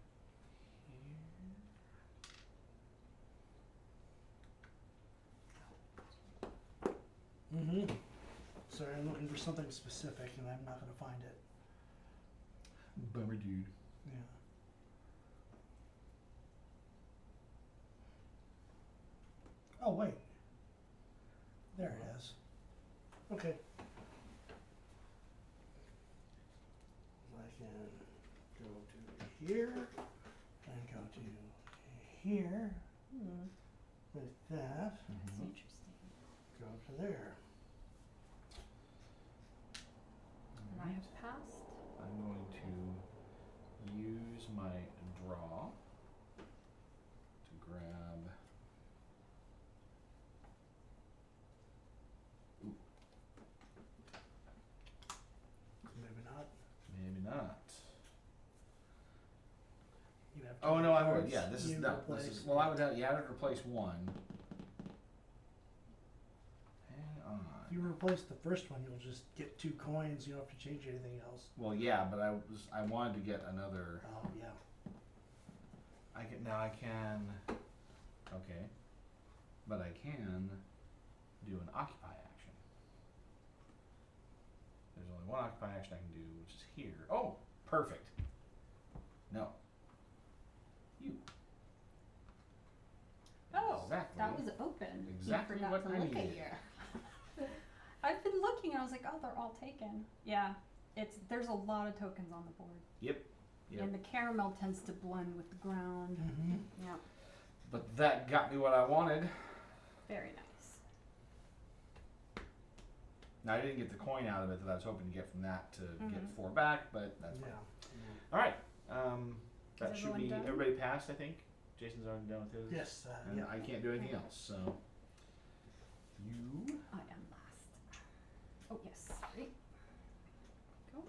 here. Mm-hmm. Sorry, I'm looking for something specific and I'm not gonna find it. Bummer, dude. Yeah. Oh, wait. There it is. Okay. I can go to here and go to here with that. That's Mhm. interesting. Go to there. And I have passed. I'm going to use my draw to grab. Ooh, Maybe not. maybe not. You'd have Oh two no, I would. cards Yeah, this is you no. This replace. is well. I would have. Yeah, I would replace one. Hang on. If you replace the first one, you'll just get 2 coins. You don't have to change anything else. Well, yeah, but I wanted to get another. Oh yeah. I can now. I can. Okay, but I can do an occupy action. There's only one occupy action I can do, which is here. Oh, perfect. No. You. Oh, Exactly. that was open. Exactly You forgot what to I look at needed. your. I've been looking and I was like, oh, they're all taken. Yeah, there's a lot of tokens on the board. Yep. And the caramel tends to blend with the ground. Mm-hmm. Yeah, But that got me what I wanted. very nice. Now I didn't get the coin out of it that I was hoping to get from that to get Mhm. 4 back, but that's fine. Yeah. All right. That Is should everyone be done? everybody passed. I think Jason's already done with his. Yes. And Yeah. I can't do anything Okay. else. So you. I am last. Oh yes, sorry. Go.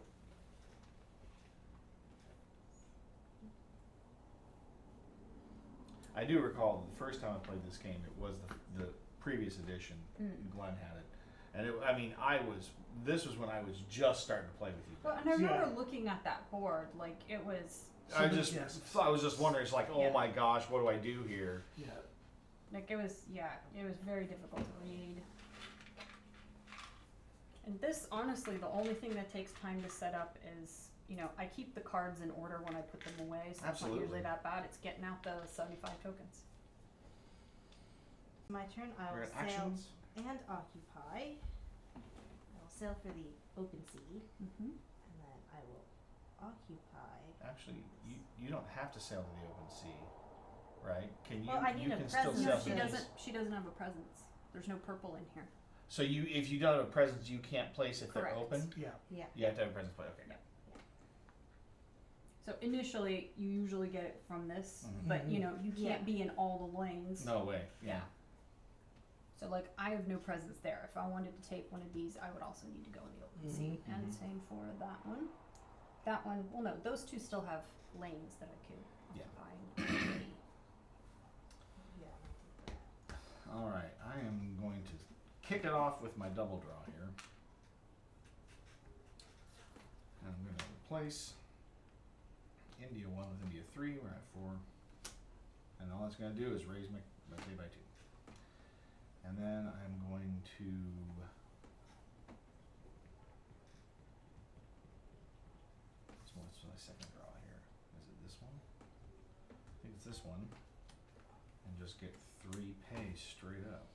I do recall the first time I played this game, it was the previous edition. Glenn had it, and I mean, this was when I was just starting to play with you Well, guys. and I remember Yeah. looking at that board, like it was, I So just, yes. I was just wondering. It's like, oh Yeah. my gosh, what do I do here? Yeah. like it was, yeah, it was very difficult to read. And this, honestly, the only thing that takes time to set up is, I keep the cards in order when I put them away, so it's not Absolutely. usually that bad. It's getting out the 75 tokens. My turn. I We're will at sail actions. and occupy. I will sail for the open sea, Mm-hmm. and then I will occupy. Actually, you don't have to sail to the open sea, right? Can you? Well, I need you a can still presence. sail No, to she the doesn't. She doesn't have a presence. There's no purple in here. So if you don't have a presence, you can't place if Correct. they're open. Yeah. Yeah. You have to have a presence play. Okay. Yeah. So initially, you usually get it from this, Mhm. but you can't Yeah. be in all the lanes. No way. Yeah. So like, I have no presence there. If I wanted to take one of these, I would also need to go in the open sea. Mhm. And same for that one. That one, well, no, those two still have lanes that I could Yeah. occupy. Yeah. All right. I am going to kick it off with my double draw here, and I'm going to replace India 1 with India 3. We're at 4, and all it's going to do is raise my pay by 2. And then I'm going to what's my second draw here? Is it this one? I think it's this one. And just get 3 pay straight up.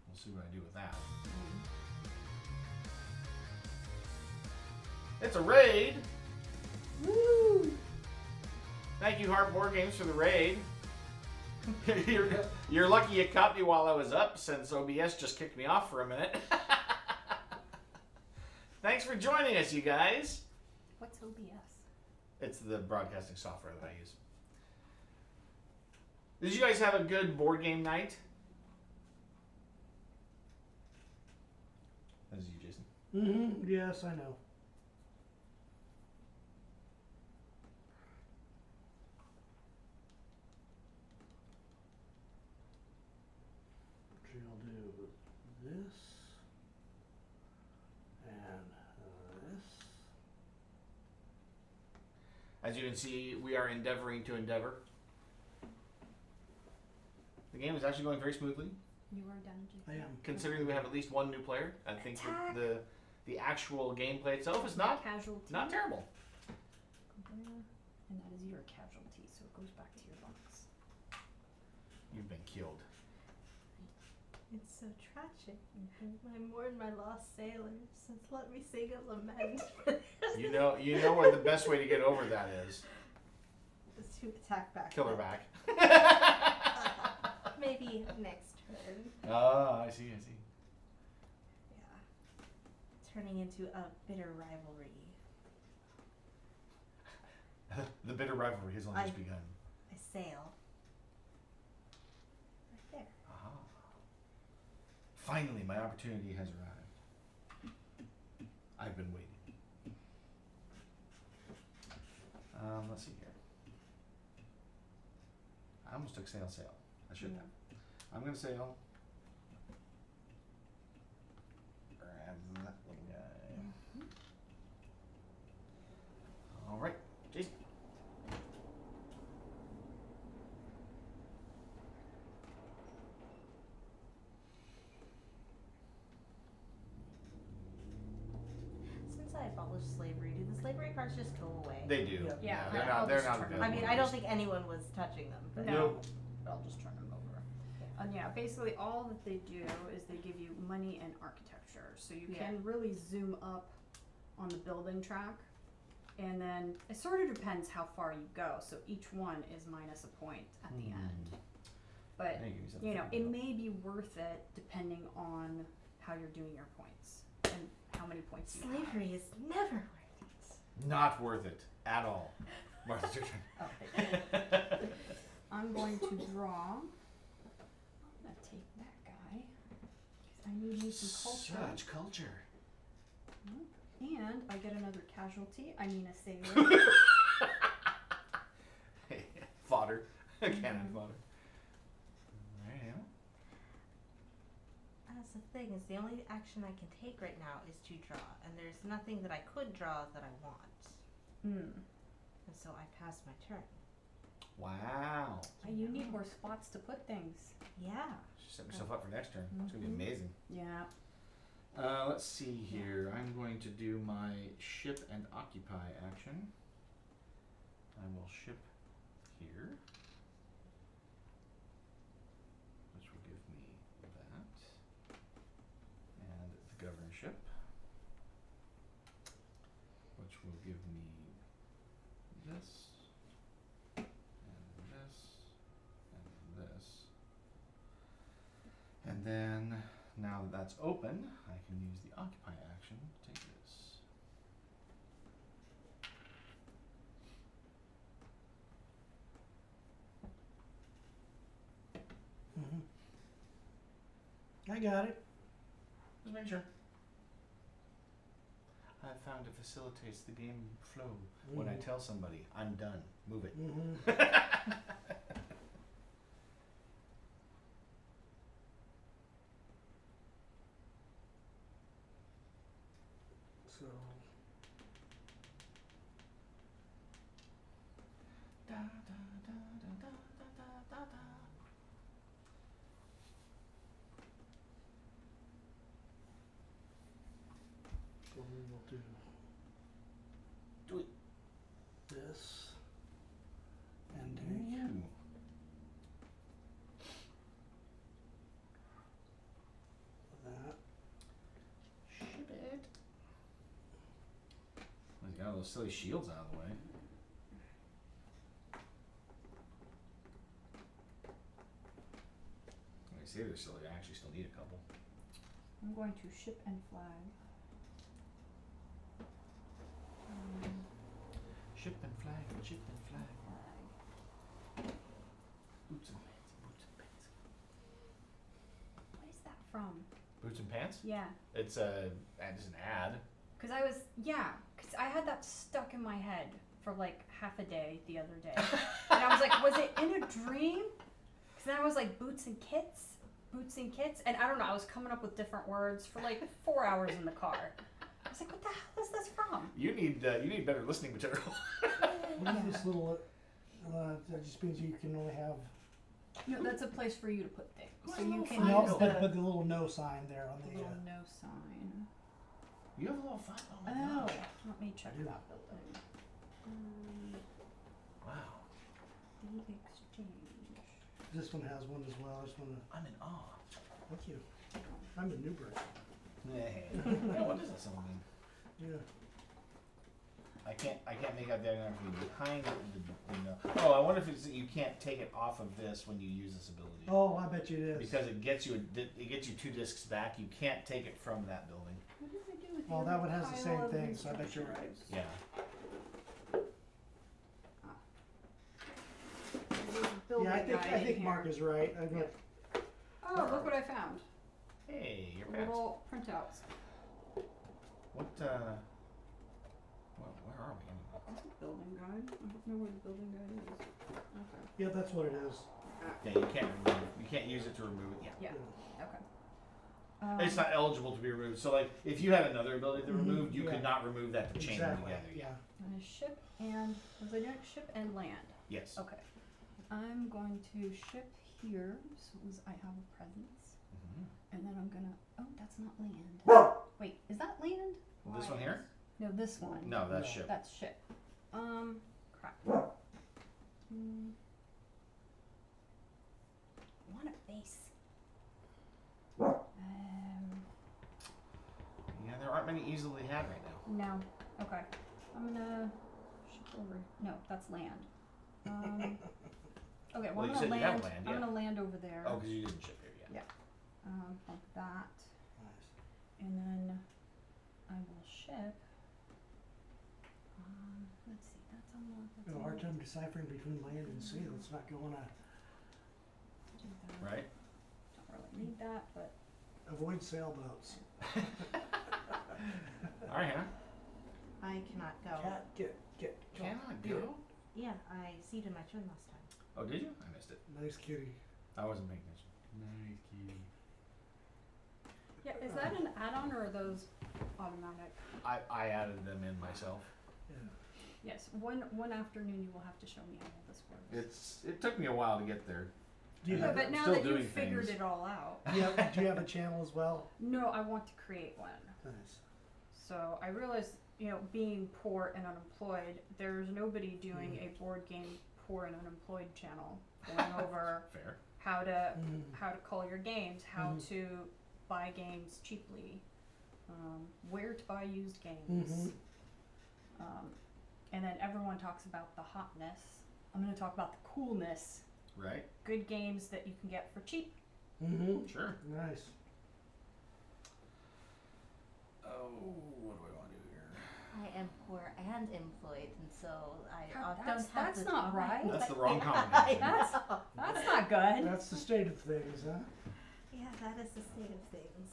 We'll see what I do with that. It's a raid! Woo! Thank you, Heart Board Games, for the raid. You're lucky you caught me while I was up, since OBS just kicked me off for a minute. Thanks for joining us, you guys. What's OBS? It's the broadcasting software that I use. Did you guys have a good board game night? Mm-hmm. Yes, I know. Which I'll do this and this. As you can see, we are endeavoring to endeavor. The game is actually going very smoothly, You are done, Jason. I am. considering we have at least one new player. I think Attack. the actual gameplay itself is not Casualty. terrible. And that is your casualty, so it goes back to your box. You've been killed. It's so tragic. I mourn my lost sailors. Let me sing a lament. You know what the best way to get over that is. Is to attack back. Kill her back. Maybe next turn. Ah, I see. Yeah. Turning into a bitter rivalry. The bitter rivalry has only just begun. I sail. Right there. Aha. Finally, my opportunity has arrived. I've been waiting. Let's see here. I almost took sail. I should have. I'm gonna sail. Grab that little guy. All right, Jason. Since I abolished slavery, do the slavery cards just go away? They do. Yeah, they're I'll not just turn available. them I mean, I don't think anyone was touching them. But No. I'll just turn them over. And yeah, basically all that they do is they give you money and architecture. So you Yeah. can really zoom up on the building track. And then it sort of depends how far you go. So each one is minus a point at the end. But, Thank you, you know, it may be worth it depending on how you're doing your points and how many points you have. slavery is never worth Not worth it at all. Martha's your turn. it. I'm going to draw. I'm gonna take that guy because I need me some culture. Such culture. And I get another casualty. I mean a sailor. Fodder. Cannon fodder. Alright, Hannah. That's the thing, is the only action I can take right now is to draw, and there's nothing that I could draw that I want. Hmm. And so I pass my turn. Wow. You need more spots to put things. Yeah. Just set myself up for next turn. It's gonna be amazing. Yeah. Let's see here. I'm going to do my ship and occupy action. I will ship here, which will give me that, and the governorship, which will give me this, and this, and this. And then, now that that's open, I can use the occupy action to take this. I got it. Just make sure. I found it facilitates the game flow when I tell somebody, I'm done, move it. So Da, da, da, da, da, da, da, da. we will do Do it. this and Two. that. Ship it. Well, you got all those silly shields out of the way. When I say they're silly, I actually still need a couple. I'm going to ship and flag. Ship and flag, ship and flag. Boots and pants, boots and pants. What is that from? Boots and pants? Yeah. It's just an ad. Cause I had that stuck in my head for like half a day the other day, and I was like, was it in a dream? Cause then I was like, boots and kits, and I don't know. I was coming up with different words for like 4 hours in the car. I was like, what the hell is this from? You need better listening material. What is this little? That just means you can only have. No, that's a place for you to put things. So you can No, use but the little no sign there on the. little no sign. You have a little fun. Oh my Oh, gosh. let me check I do. that building. Wow. The exchange. This one has one as well. I just want to. I'm in awe. Thank you. I'm in Newburgh. Yeah, what does that symbol mean? Yeah. I can't make out the iconography behind the Oh, I wonder if it's that you can't take it off of this when you use this ability. Oh, I bet you it is. Because it gets you 2 discs back. You can't take it from that building. What did I do with Well, the that other one has the pile same of thing, so I bet you're right. instructions? Yeah. There's a building Yeah, I guide in think here. Mark is right. I mean, Oh, look what I found. Hey, your pants. Little printouts. What where are we anyway? Is it building guide? I don't know where the building guide is. Okay. yeah, that's what it is. Yeah, you can't use it to remove it. Yeah. Yeah. Okay. It's not eligible to be removed. So like if you had another ability to Mhm, remove, you yeah. could not remove that to chain them Exactly. together. Yeah. And a ship and was I doing ship and land? Yes. Okay. I'm going to ship here, so as I have a presence, Mhm. and then I'm gonna. Oh, that's not land. Wait, is that land? This one here? No, this one. No, that's No. ship. That's ship. Crap. Want a base? Yeah, there aren't many easily had right now. No. Okay. I'm gonna ship over. No, that's land. Okay, well, Well, you I'm said gonna you have land. land, I'm yeah. gonna land over there. Oh, because you didn't ship here yet. Like that, Nice. and then I will ship. Let's see. That's unlocked. I have a hard time deciphering between land and sea. Let's not go on a Do that. Right? Don't really need that, but avoid sailboats. All right, Hannah. I cannot go. Cat, get. Cannot go. Yeah, I seeded my turn last time. Oh, did you? I missed it. Nice kitty. I wasn't paying attention. Nice kitty. yeah, is that an add-on or are those automatic? I added them in myself. Yeah. Yes. One afternoon you will have to show me how all this works. It took me a while to get there. Do you Yeah, have but I'm now still that doing you've figured things. it all out. do you have a channel as well? No, I want to create one. Nice. So I realized, being poor and unemployed, there's nobody doing a board game poor and unemployed channel going over Fair. how to Mm. call your games, how Mhm. to buy games cheaply, where to buy used games, and then everyone talks about the hotness. I'm going to talk about the coolness. Right? Good games that you can get for cheap. Mm-hmm. Sure. Nice. Oh, what do I want to do here? I am poor and employed, and so I God, often that's- have that's the not time. right. That's the wrong Yeah, combination. I That's- know. That's not good. That's the state of things, huh? Yeah, that is the state of things.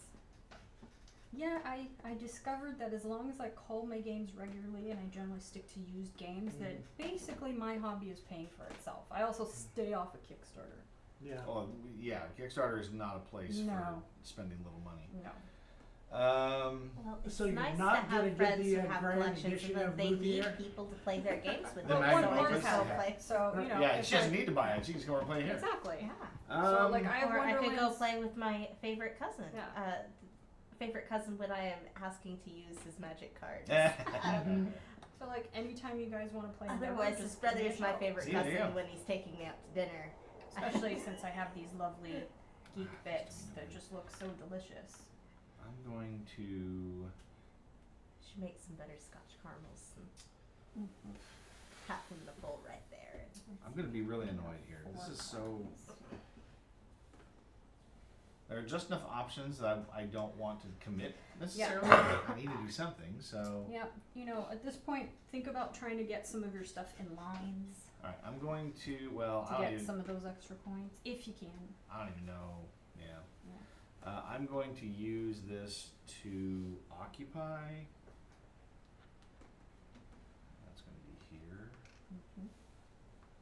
Yeah, I discovered that as long as I call my games regularly and I generally stick to used games, that basically my hobby is paying for itself. I also stay off of Kickstarter. Yeah. Oh, yeah. Kickstarter is not a place for No. spending little money. No. Well, it's So you're nice not to gonna have get friends the, who have grand collections, edition and then of they Luthier? need people to play their games with The them. Well, So one I Mark just has go play. it, so you know. Yeah, if she doesn't I- need to buy it. She can just come over and play here. Exactly. Yeah. So like I have Or I could go Wonderlands- play with my favorite cousin. Yeah. Favorite cousin when I am asking to use his magic cards. So like anytime you guys want to play, Endeavor, Otherwise, his just give brother me a is my shout. favorite See, there you cousin go. when he's taking me out to dinner. Especially since I have these lovely geek bits that just look so delicious. I'm going to. Should make some butterscotch caramels and tap from the bowl right there. I'm going to be really annoyed here. This is so. There are just enough options that I don't want to commit necessarily, but I need to do something. So. Yeah, at this point, think about trying to get some of your stuff in lines All right, I'm going to. Well, to I don't get even. some of those extra points, if you can. I don't even know. Yeah. I'm going to use this to occupy. That's going to be here. Mhm.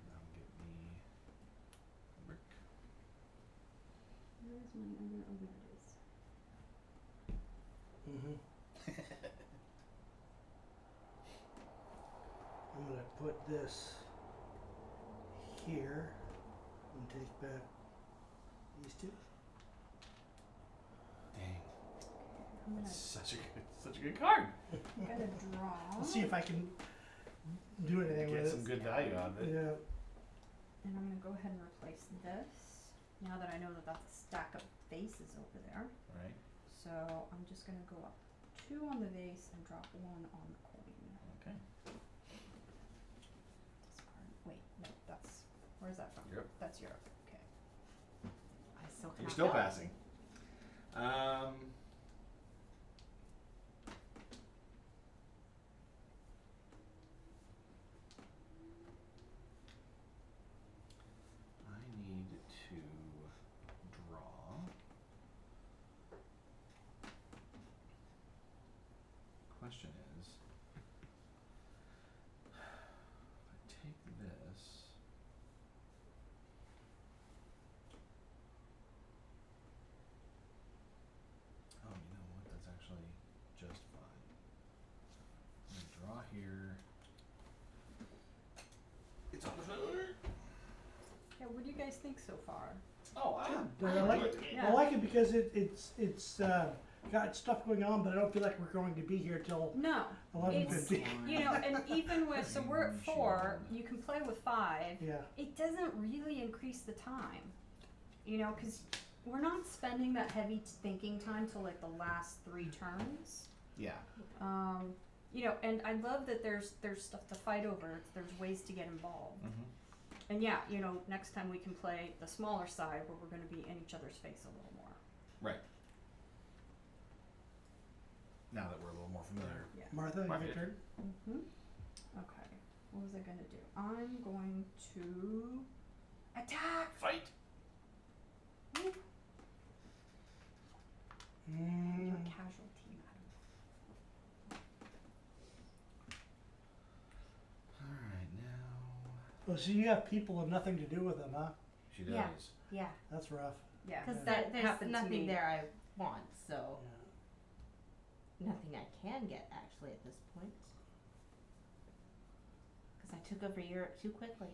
That'll get me a brick. Where is my other? Oh, there it is. Mm-hmm. I'm gonna put this here and take back these two. Dang, I'm that's such a good card. gonna draw. Let's see if I can do anything Get with some it. good value out of it. Yeah. And I'm gonna go ahead and replace this. Now that I know that that's a stack of vases over there. Right. So I'm just gonna go up 2 on the vase and drop 1 on the coin. Okay. Discard. Wait, no, that's, where's that from? Europe. That's Europe, okay. I still You're cannot still go. passing. I need to draw. Question is, if I take this. Oh, you know what? That's actually just fine. I'm gonna draw here. It's on the floor. Yeah, what do you guys think so far? Oh, I like it. Yeah. I like it because it's got stuff going on, but I don't feel like we're going to be here till No, 11:50. you know, and even with, so we're at 4, you can play with 5. Yeah. It doesn't really increase the time, you know, because we're not spending that heavy thinking time till like the last 3 turns. Yeah. You know, and I love that there's stuff to fight over. There's ways to get involved. Mm-hmm. And yeah, you know, next time we can play the smaller side where we're going to be in each other's face a little more. Right. Now that we're a little more familiar. Yeah. Martha, Martha. your turn. Mhm. Okay. What was I going to do? I'm going to attack. Fight. Woo. You're Mm, a casualty, madam. All right, now oh, so you have people and nothing to do with them, huh? she does. Yeah. Yeah, That's rough. Yeah. because that there's happened to nothing me. there I want, so Yeah. nothing I can get actually at this point. Because I took over Europe too quickly.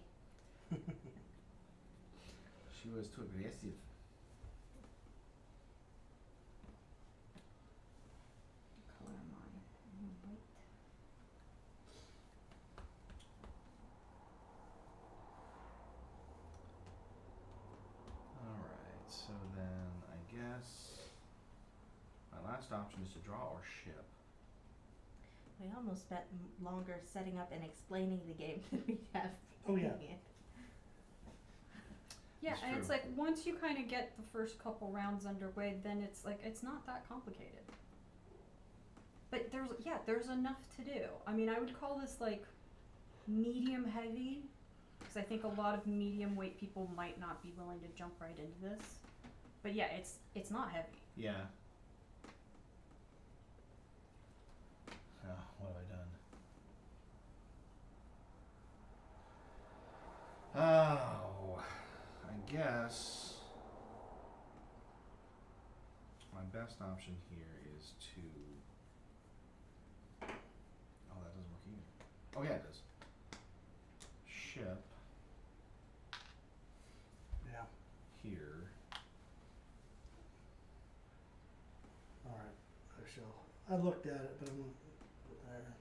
She was too aggressive. Color am I? White. All right, so then I guess my last option is to draw or ship. We almost spent longer setting up and explaining the game than we have Oh, yeah. playing it. Yeah, That's and it's true. like once you kind of get the first couple rounds underway, then it's like it's not that complicated. But there's enough to do. I mean, I would call this like medium heavy because I think a lot of medium weight people might not be willing to jump right into this. But yeah, it's not heavy. Yeah. Oh, what have I done? Oh, I guess my best option here is to. Oh, that doesn't work either. Oh, yeah, it does. Ship Yeah. here. All right. I shall. I looked at it, but I'm gonna put it there.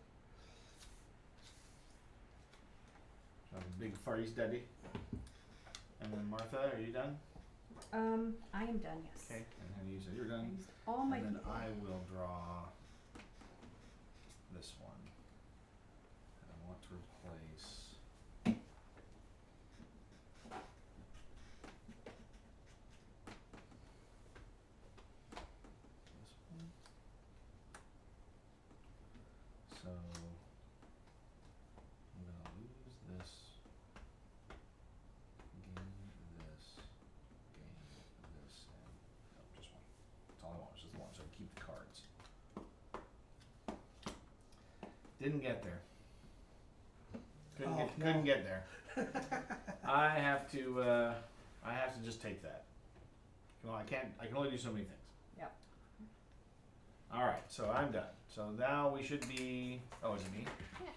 So I have a big Far East Daddy. And then Martha, are you done? I am done. Yes. Okay. And then you said you're I done. used all my And then people. I will draw this one. And I want to replace. This one. So I'm gonna lose this, gain this, and no, just one. Didn't get there. Couldn't Oh, get no. couldn't get there. I have to just take that. Well, I can't. I can only do so many things. Yep. All right, so I'm done. So now we should be. Oh, is it me? Yeah.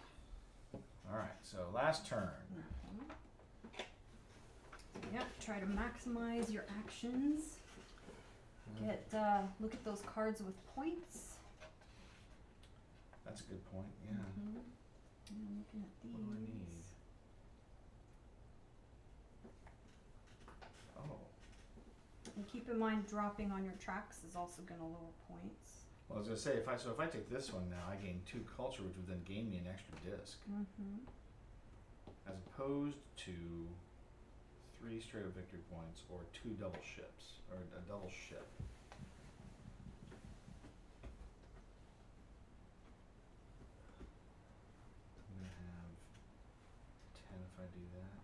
All right. So last turn. Yep. Try to maximize your actions. Get look at those cards with points. That's a good point. Yeah. Mm-hmm. I'm looking at these. What do I need? Oh. And keep in mind, dropping on your tracks is also going to lower points. Well, I was gonna say if I take this one now, I gain 2 culture, which would then gain me an extra disc, Mm-hmm. as opposed to 3 straight up victory points or 2 double ships or a double ship. I'm gonna have 10 if I do that.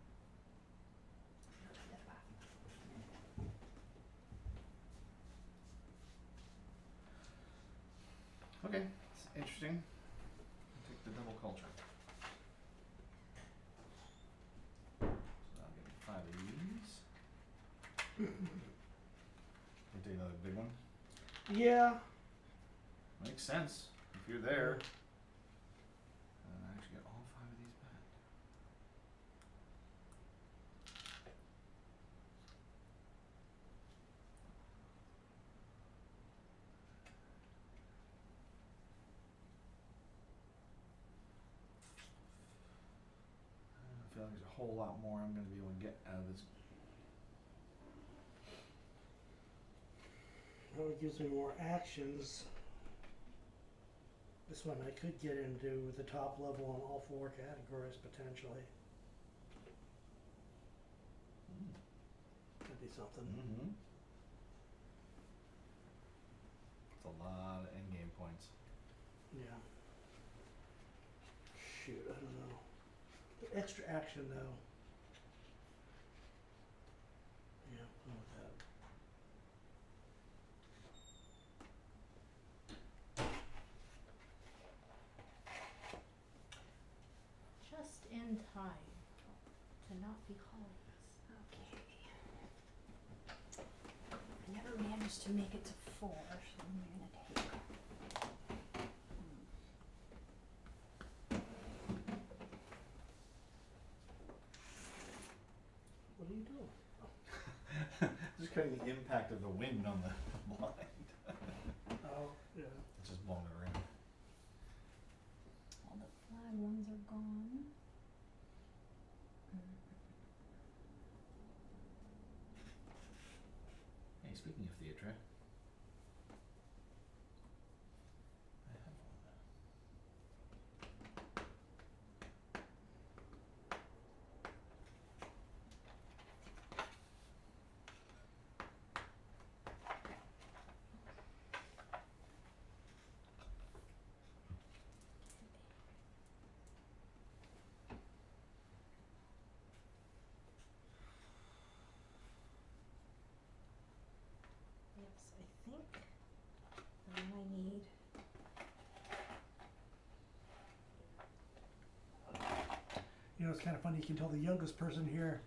Okay, it's interesting. I'll take the double culture. So I'll give me 5 of these. We'll take another big one. Yeah. Makes sense if you're there. I actually get all 5 of these back. I feel like there's a whole lot more I'm going to be able to get out of this. Well, it gives me more actions. This one I could get into the top level on all 4 categories potentially. That'd be something. Mm-hmm. It's a lot of endgame points. Yeah. Shoot, I don't know. The extra action though. Yeah, I'll go with that. Just in time to not be holidays. Okay. I never managed to make it to 4, so I'm going to take. What are you doing? Just cutting the impact of the wind on the blind. Oh, yeah. It's just blowing it around. All the flag ones are gone. Hey, speaking of theatre, I have one. Yes, I think that I need. You know, it's kind of funny. You can tell the youngest person here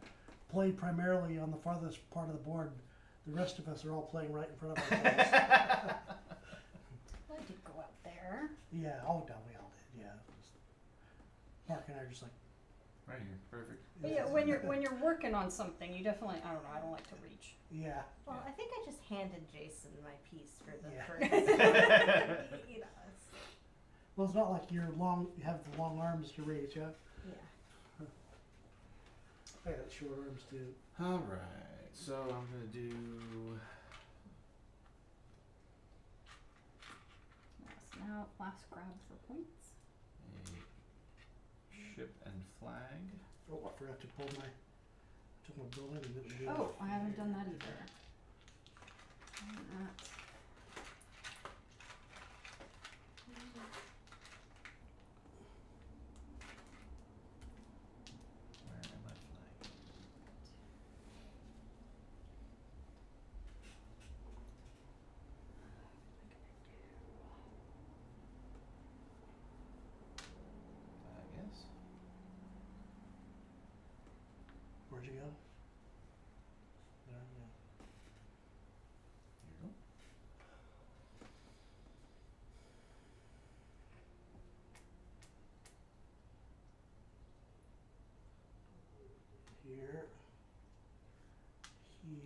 played primarily on the farthest part of the board. The rest of us are all playing right in front of us. I did go out there. Yeah, oh, no, we all did. Yeah, just, Mark and I are just like. Right here, perfect. But yeah, when you're working on something, you definitely, I don't know, I don't like to reach. Yeah. Well, I think I just handed Jason my piece for the Yeah. first. You know, it's, Well, it's not like you're long. You have the long arms to reach. Yeah. yeah. I got short arms too. All right, so I'm gonna do. Last grab for points. A ship and flag. Oh, I forgot to pull my. Took my building and didn't do it. Oh, I haven't done that either. That. Where am I flying?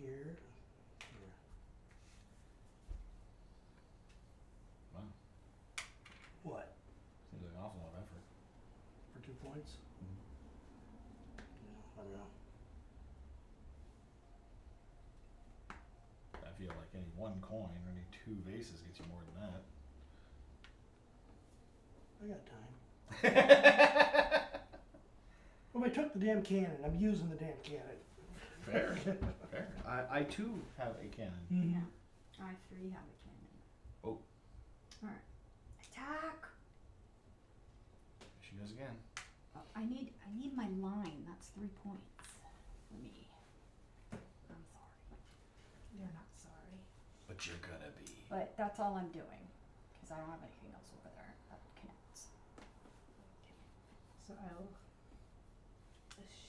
here. Wow. What? Seems like an awful lot of effort. For 2 points? Yeah, I don't know. I feel like any one coin or any 2 vases gets you more than that. I got time. Well, I took the damn cannon. I'm using the damn cannon. Fair. Fair. I too have a cannon. Mm-hmm. Yeah. I 3 have a cannon. Oh. Alright. Attack! She goes again. Oh, I need my line. That's 3 points for me. I'm sorry. You're not sorry. But you're gonna be. But that's all I'm doing. Because I don't have anything else over there that connects. So I'll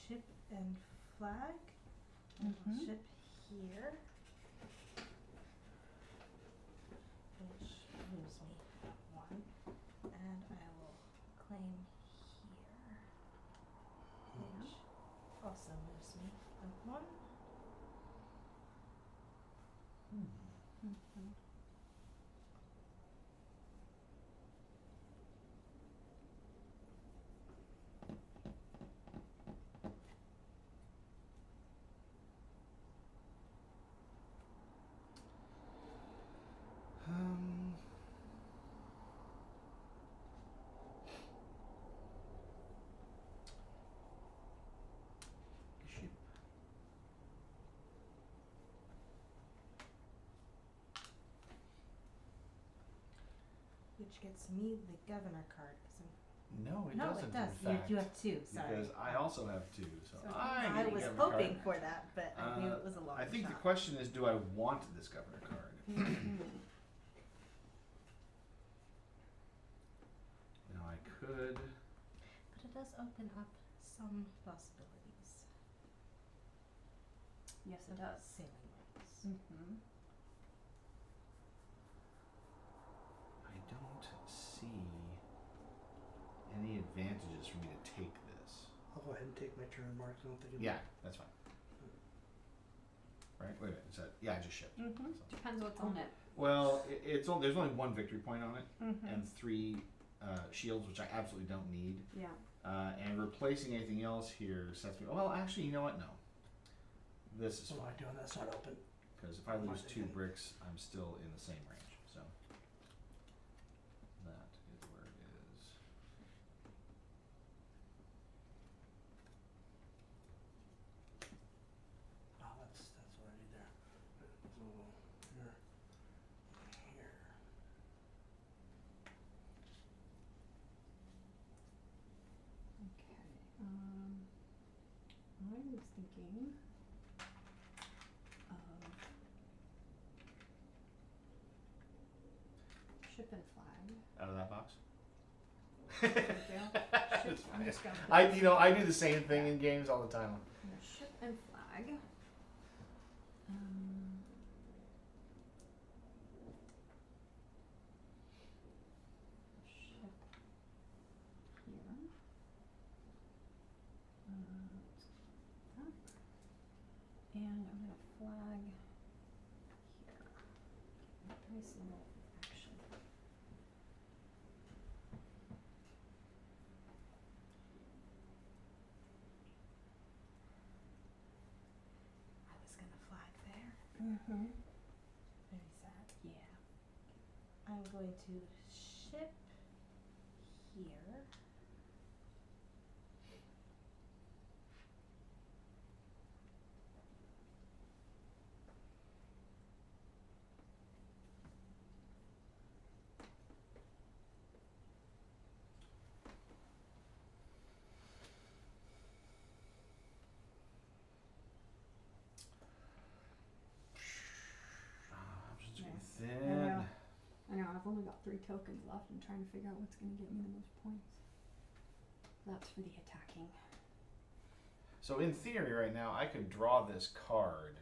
ship and flag. And Mhm. I'll ship here. Which moves me up 1. And I will claim here. Which also moves me up 1. Mm-hmm. Ship. Which gets me the governor card. No, it No, doesn't. it does. In fact, You have 2. Sorry. because I also have 2, so So I I get a was governor hoping card. for that, but I knew it was a long I think shot. the question is, do I want this governor card? Now I could. But it does open up some possibilities. Yes, it does. Sailing lanes. Mm-hmm. I don't see any advantages for me to take this. I'll go ahead and take my turn, Mark. I don't think Yeah, that's fine. Right? Wait a minute. Is that, yeah, I just shipped. Mm-hmm. So- Depends what's on it. Well, there's only 1 victory point on it, Mm-hmm. and 3 shields, which I absolutely don't need. Yeah. And replacing anything else here sets me. Well, actually, you know what? No. This is What am fine. I doing? That's not open. Because if I lose 2 bricks, I'm still in the same range. So that is where it is. Oh, that's what I need there. So here, here. Okay. I was thinking of ship and flag. Out of that box. Ship, It's I'm fine. just gonna put I this I do the same thing in games all the time. in the ship and flag. Ship here. That. And I'm gonna flag here. Nice little action. I was gonna flag there. Mm-hmm. Very sad. Yeah. I'm going to ship here. Options are Yeah. thin. Yeah. I know, I've only got 3 tokens left. I'm trying to figure out what's gonna get me the most points. That's for the attacking. So in theory, right now, I could draw this card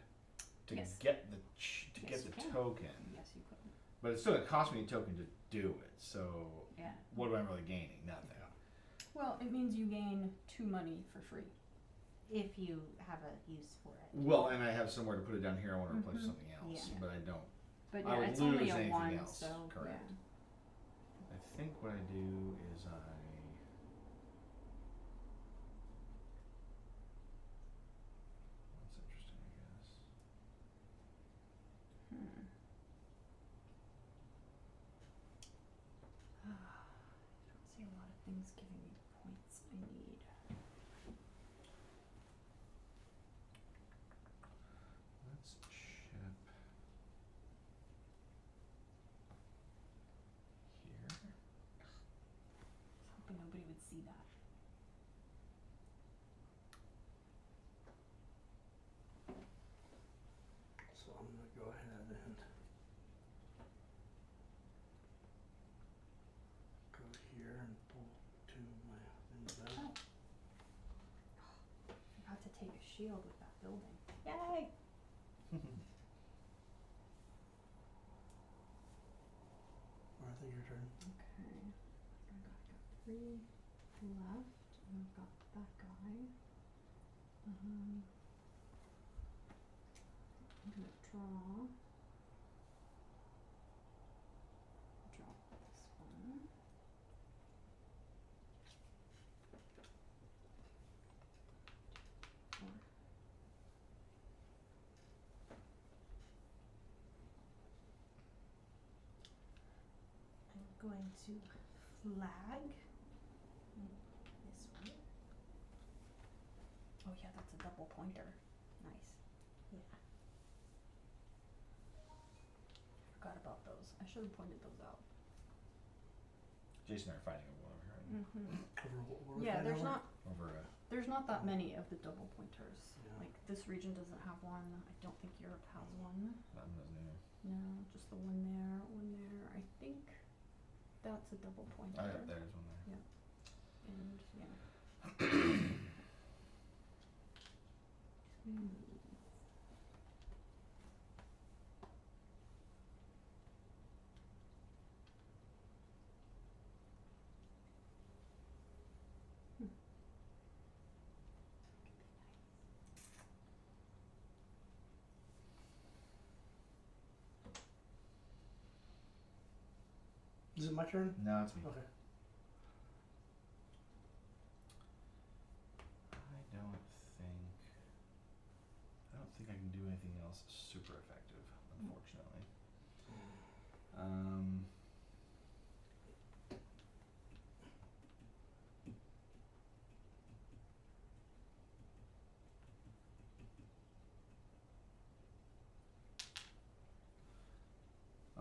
to Yes. get the Yes, get you the can. token, Yes, you could. but it's still gonna cost me a token to do it. So Yeah. what am I really gaining? Nothing. Well, it means you gain 2 money for free. if you have a use for it. Well, and I have somewhere to put it down here. I want to replace Mhm. something else, Yeah. but I don't. But I yeah, would it's only lose a anything 1, else, so correct. yeah. I think what I do is That's interesting, I guess. I don't see a lot of things giving me the points I need. Let's ship here. I was hoping nobody would see that. So I'm gonna go ahead and go here and pull to my things out. Forgot to take a shield with that building. Yay! Martha, your turn. Okay. I got 3 left, and I've got that guy. I'm gonna draw. Draw this one. Four. I'm going to flag this one. Oh yeah, that's a double pointer. Nice. Yeah. Forgot about those. I should have pointed those out. Jason and I are fighting over one here, right? Over what we're Yeah, fighting there's over? not Over that many of the double pointers. Yeah. Like this region doesn't have one. I don't think Europe has one. that one doesn't either. No, just the one there, one there. I think that's a double pointer. Oh, yeah, there's one there. And yeah. Is it my turn? No, it's me. Okay. I don't think I can do anything else super effective, unfortunately.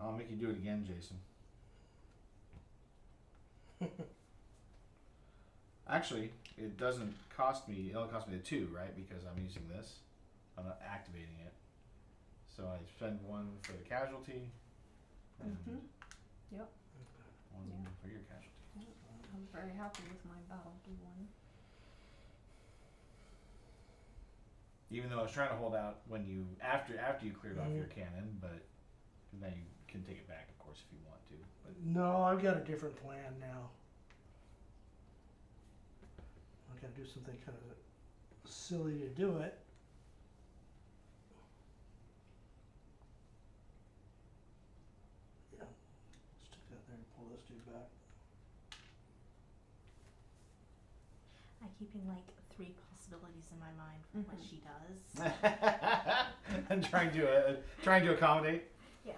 I'll make you do it again, Jason. Actually, it doesn't cost me, it only costs me the 2, right? Because I'm using this. I'm not activating it. So I spend 1 for the casualty and Yep. 1 Yeah. for your casualty. I was very happy with my battle one. Even though I was trying to hold out when you after you cleared off your cannon, but now you can take it back, of course, if you want to. But No, I've got a different plan now. I gotta do something kind of silly to do it. Yeah, stick that there and pull this dude back. I'm keeping like 3 possibilities in my mind for what Mhm. she does. and trying to accommodate. Yeah.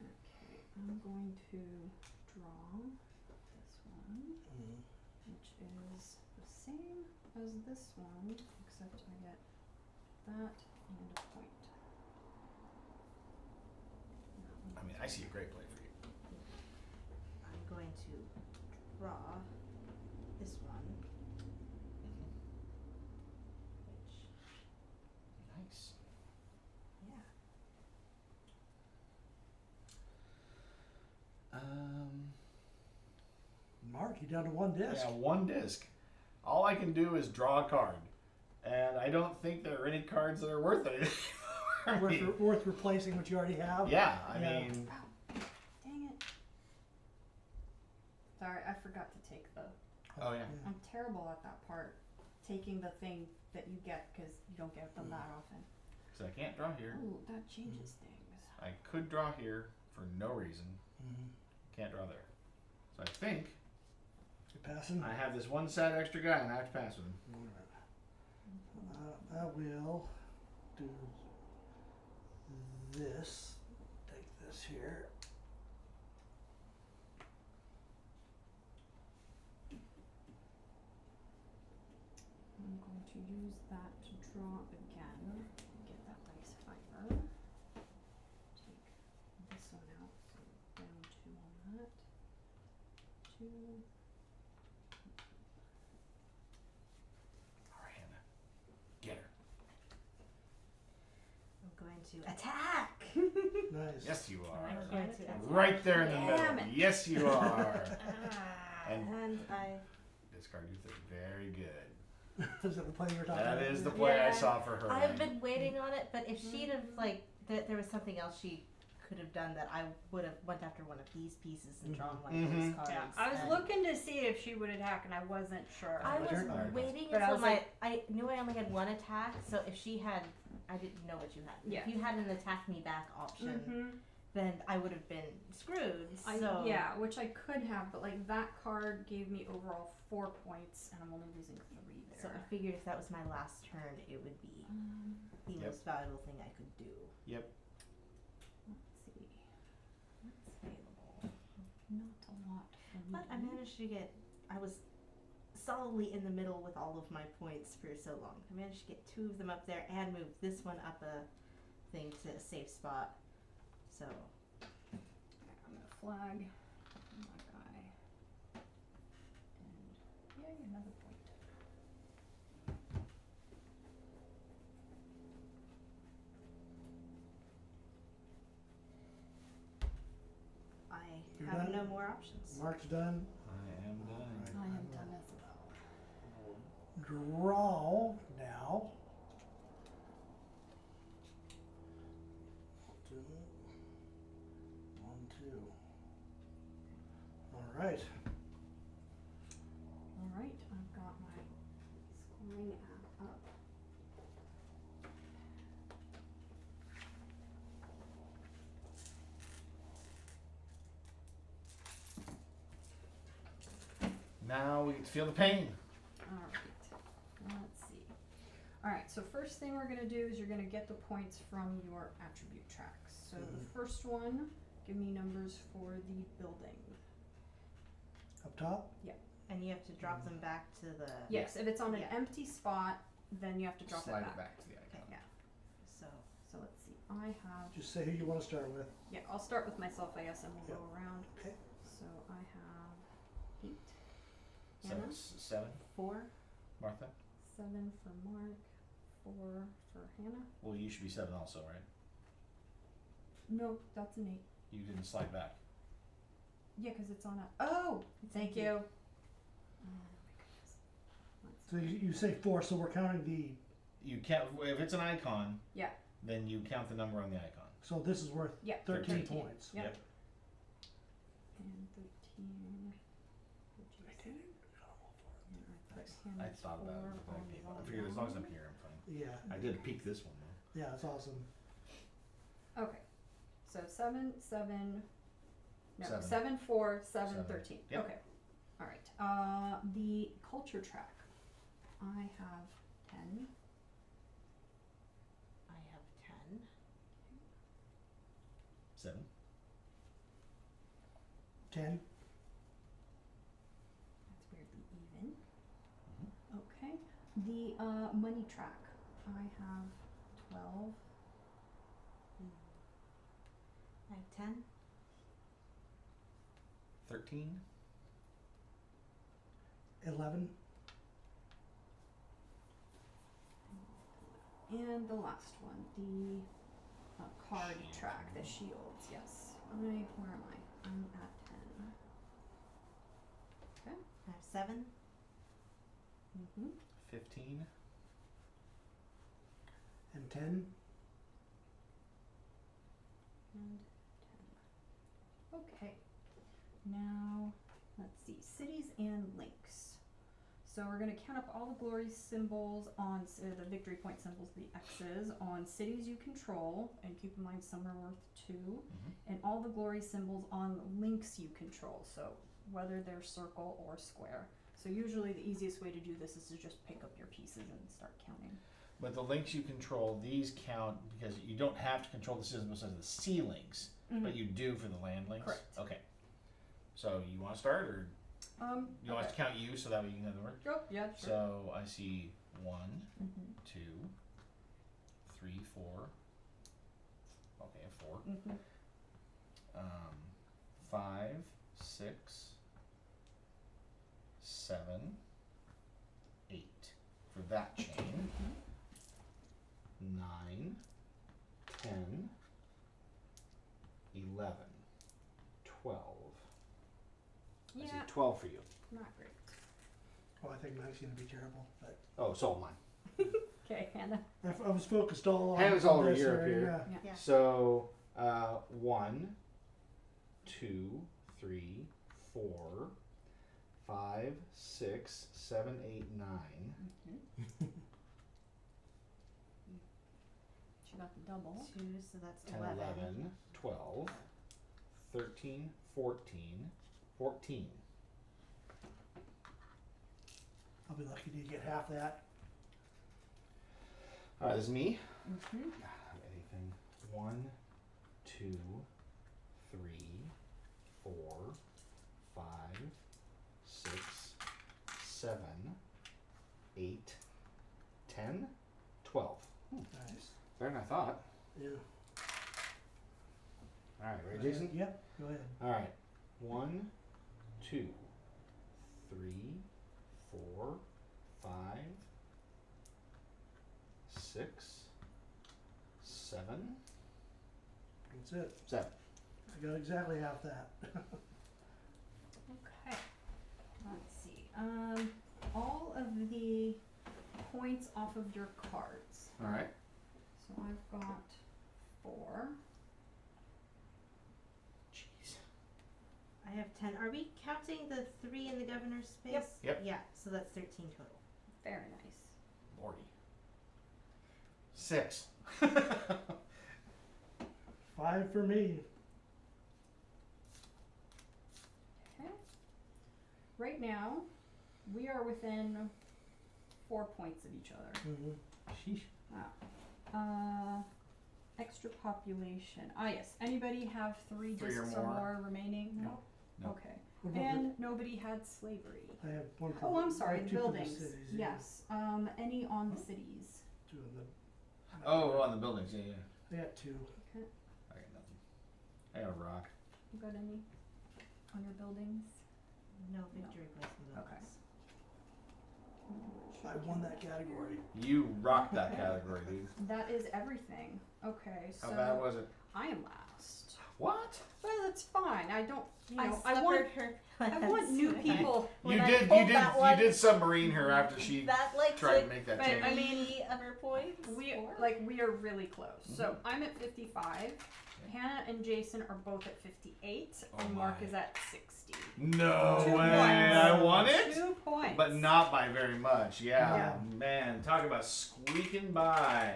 Okay, I'm going to draw this one, Mm. which is the same as this one, except I get that and a point. I mean, I see a great play for you. I'm going to draw this one, which, Nice. yeah. Mark, you down to 1 disc. Yeah, 1 disc. All I can do is draw a card, and I don't think there are any cards that are worth anything. for me. Worth replacing what you already have. Yeah, I Yeah. mean, Dang it. Sorry, I forgot to take the. oh yeah. I'm terrible at that part. Taking the thing that you get because you don't get them that often. Because I can't draw here. Ooh, that changes things. I could draw here for no reason. Mm-hmm. Can't draw there. So I think You passing? I have this one sad extra guy and I have to pass with him. I will do this. Take this here. I'm going to use that to draw again. Get that nice fiber. Take this one out. So down 2 on that. 2. Alright, Hannah. Get her. I'm going to attack. Nice. Yes, you are. I'm going to attack. Right there in the Damn middle. it. Yes, you are. And I. Discard you think very good. Is that the play you were talking That about? is the play I Yeah. saw for her. I've been waiting on it, but if she'd have like, there was something else she could have done that I would have went after one of these pieces and drawn one of those cards. Yeah, I was and looking to see if she would attack, and I wasn't sure. I My was turn? Alright. waiting But I until was my. like- I knew I only had one attack, so if she had, I didn't know what you had. Yeah. If you had an attack me back option, Mm-hmm. then I would have been screwed. So Yeah, which I could have, but like that card gave me overall 4 points, and I'm only losing 3 there. So I figured if that was my last turn, it would be the Yep. most valuable thing I could do. Yep. Let's see. What's available? Not a lot for me. But I managed to get. I was solidly in the middle with all of my points for so long. I managed to get 2 of them up there and move this one up a thing to a safe spot. So Okay, I'm gonna flag that guy. And yay, another point. I You're have done? no more options. Mark's done. I am done. I am done as well. Draw now. 2, 1, 2. All right. Alright, I've got my scoring app up. Now we get to feel the pain. Alright, let's see. Alright, so first thing we're gonna do is you're gonna get the points from your attribute tracks. So the first one, give me numbers for the building. Up top. And you have to drop them back to the. Yes, if it's on an Yeah. empty spot, then you have to drop Slide it it back. back to the Okay, icon. yeah. So So let's see. I have Just say who you want to start with. yeah, I'll start with myself I guess and we'll Yep. go around. Okay. So I have 8. Seven. Hannah? 7. 4. Martha. 7 for Mark, 4 for Hannah. Well, you should be 7 also, right? No, that's an 8. You didn't slide back. Yeah, because it's on a. Oh, thank you. Oh my goodness. Let's So you say 4, so we're counting the. You count if it's an icon. Yeah. Then you count the number on the icon. So this is worth Yeah, 13 13. points. Yep. Yep. And 13 for Jason. And I put I Hannah's thought about it. 4 But on I gave the up. I figured as long as I'm line. here, I'm fine. Yeah. I did peek this one though. Yeah, it's awesome. Okay. So 7, 7. No, 7. 7, 4, 7, 7. 13. Yep. Okay. All right. The culture track. I have 10. I have 10. 7. 10. That's weirdly even. Okay. The money track. I have 12. I have 10. 13. 11. And the last one, the card track, the shields. Yes. Where am I? I'm at 10. Okay. I have 7. Mm-hmm. 15. And 10. And 10. Okay. Now, let's see. Cities and links. So we're going to count up all the glory symbols on the victory point symbols, the X's, on cities you control, and keep in mind some are worth 2, and all the glory symbols on links you control, so whether they're circle or square. So usually the easiest way to do this is to just pick up your pieces and start counting. But the links you control, these count because you don't have to control the symbols as the sea links, but you do for the land links? Correct. Okay. So you want to start, or you want us to count you so that way you can have the word? Oh, yeah, sure. So I see 1, Mm-hmm. 2, 3, 4. Okay, 4. Mm-hmm. 5, 6, 7, 8 for that chain. 9, 10, 11, 12. I see Yeah, 12 for you. not great. Oh, I think mine's gonna be terrible. But Oh, so mine. Okay, Hannah. I was focused all on Hannah's all over this Europe area, here. yeah. Yeah. So 1, 2, 3, 4, 5, 6, 7, 8, 9. She got the double. 2, so that's 10, 11. 11, 12, 13, 14, 14. I'll be lucky to get half that. All right, this is me. Mm-hmm. Anything? 1, 2, 3, 4, 5, 6, 7, 8, 10, 12. Nice. Better than I thought. Yeah. All right, ready, Jason? Yep. Go ahead. All right. 1, 2, 3, 4, 5, 6, 7, That's it. 7. I got exactly half that. Okay. Let's see. All of the points off of your cards. All right. So I've got 4. Jeez. I have 10. Are we counting the 3 in the governor's space? Yep. Yeah, so that's 13 total. Very nice. Lordy. 6. 5 for me. Okay. Right now, we are within 4 points of each other. Mm-hmm. Sheesh. Extra population. Ah, yes. Anybody have 3 3 or discs or more? more remaining? No. No. Okay. What about And nobody had slavery. I have one for Oh, I'm sorry. I have The 2 for buildings. cities, yeah. Yes. Any on the cities? 2 of them. Oh, on the buildings. Yeah, yeah. I got 2. Okay. I got nothing. I got a rock. You got any on your buildings? No victory points in the Okay. bonus. I won that category. You rocked that category, dude. That is everything. Okay, so How bad was it? I am last. What? Well, that's fine. I don't. You know, I scuppered want. her I want new plans. people. When you I did. pulled You did. that You one, did submarine her after she That like tried to took make that but change. I mean, 3 of her points. We are really close. So I'm at 55. Hannah and Jason are both at 58, Oh and Mark my. is at 60. No 2 way! points. I won it, 2 points. but not by very much. Yeah, Yeah. man, talk about squeaking by.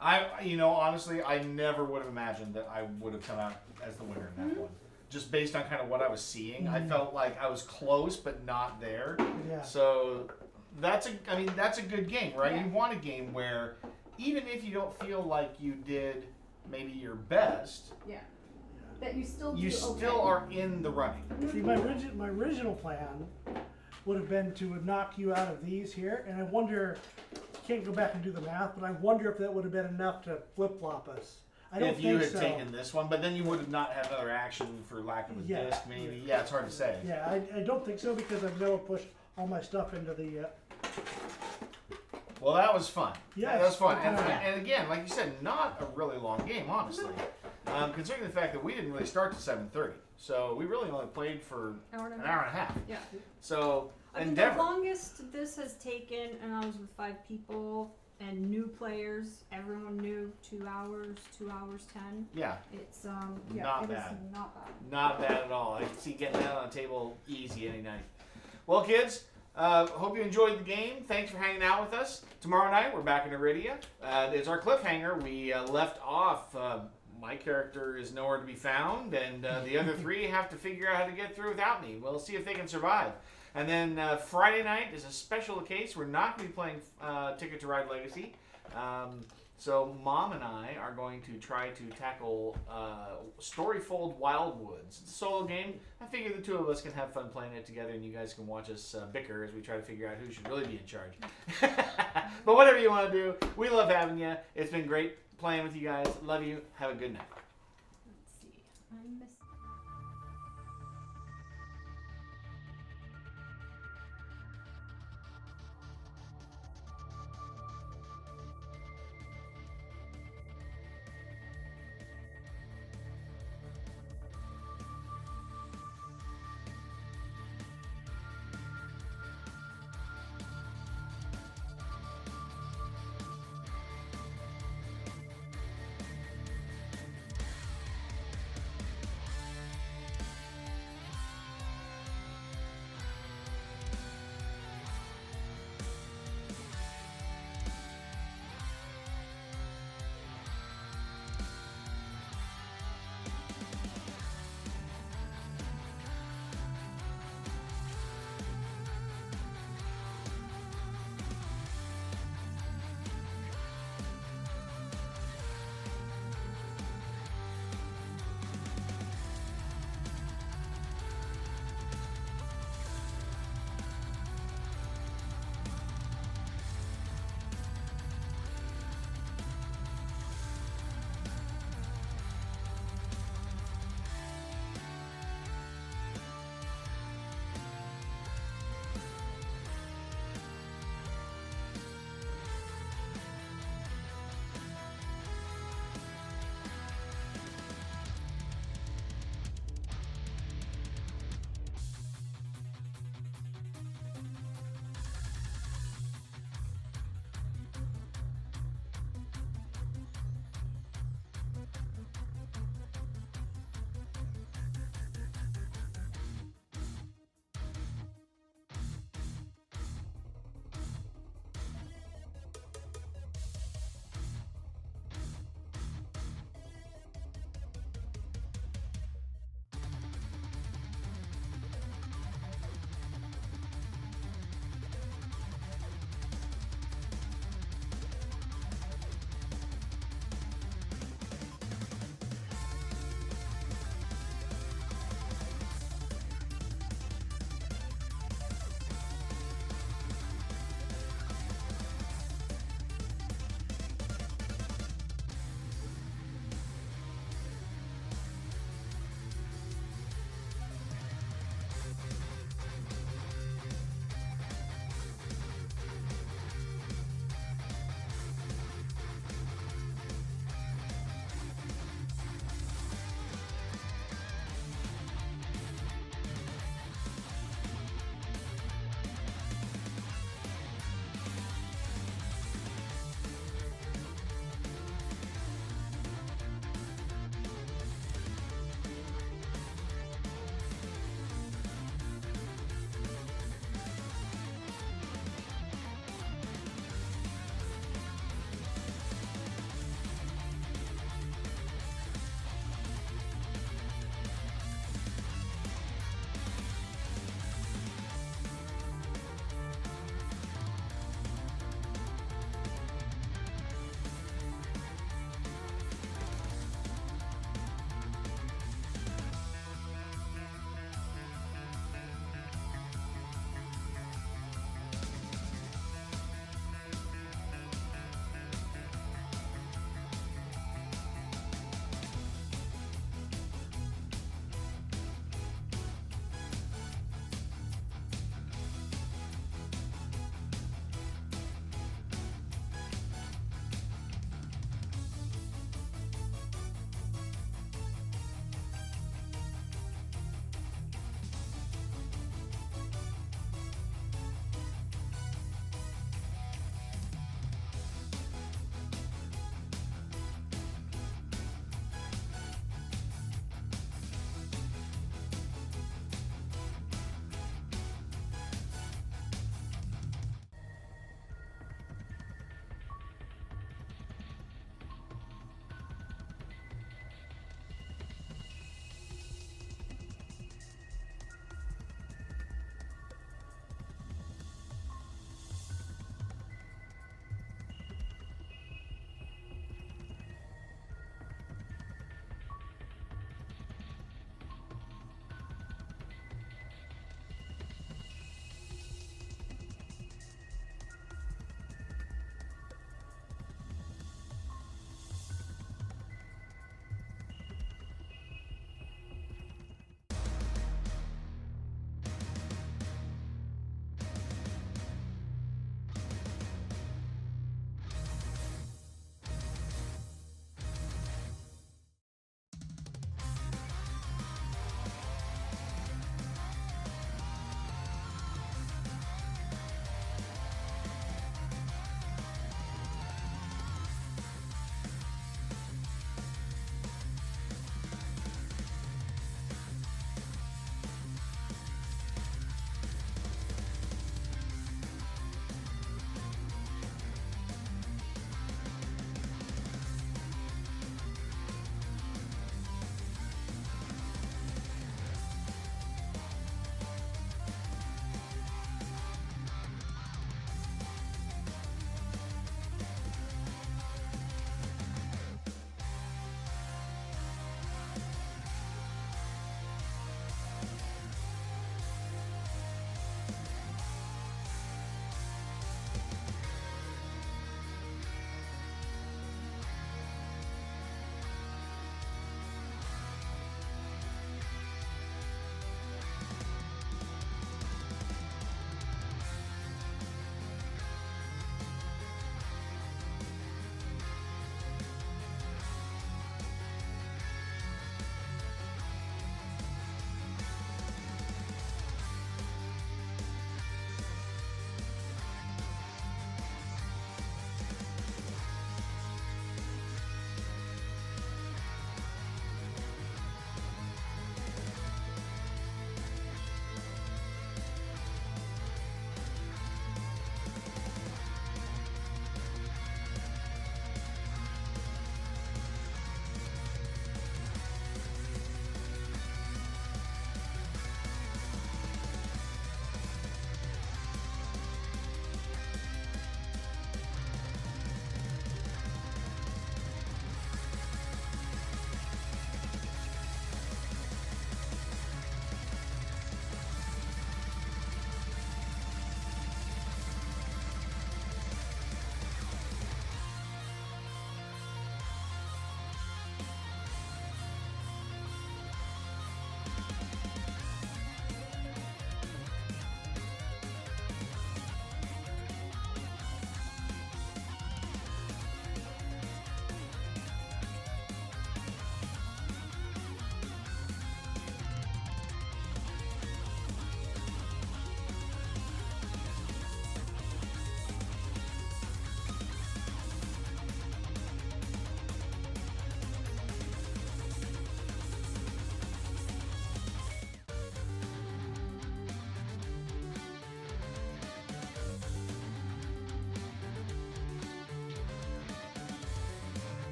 Yeah. Honestly, I never would have imagined that I would have come out as the winner in that one. Just based on kind of what I was seeing, I felt like I was close but not there. Yeah. So that's a good game, right? Yeah. You want a game where even if you don't feel like you did maybe your best, Yeah. That you still do you okay. still are in the running. See, my original plan would have been to knock you out of these here, and I wonder, can't go back and do the math, but I wonder if that would have been enough to flip-flop us. I don't If you think had so. taken this one, but then you would have not had another action for lack of a Yeah. disc, maybe. Yeah, it's hard to say. Yeah, I don't think so because I've never pushed all my stuff into the. Well, that was fun. Yes. That was fun. And, Yeah. and again, like you said, not a really long game, honestly. Considering the fact that we didn't really start till 7:30, so we really only played for Hour and an a hour and a half. Yeah. So I mean, Endeavor. the longest this has taken, and I was with 5 people and new players. Everyone new. 2 hours, 2 hours 10. Yeah, It's Not it is bad. not bad. not bad at all. I can see getting that on the table easy any night. Well, kids, Hope you enjoyed the game. Thanks for hanging out with us. Tomorrow night, we're back in Iridia. It's our cliffhanger. We left off. My character is nowhere to be found, and the other three have to figure out how to get through without me. We'll see if they can survive. And then Friday night is a special case. We're not going to be playing Ticket to Ride Legacy. So Mom and I are going to try to tackle Storyfold Wildwoods. It's a solo game. I figure the two of us can have fun playing it together, and you guys can watch us bicker as we try to figure out who should really be in charge. But whatever you want to do, we love having you. It's been great playing with you guys. Love you. Have a good night. Let's see. I missed.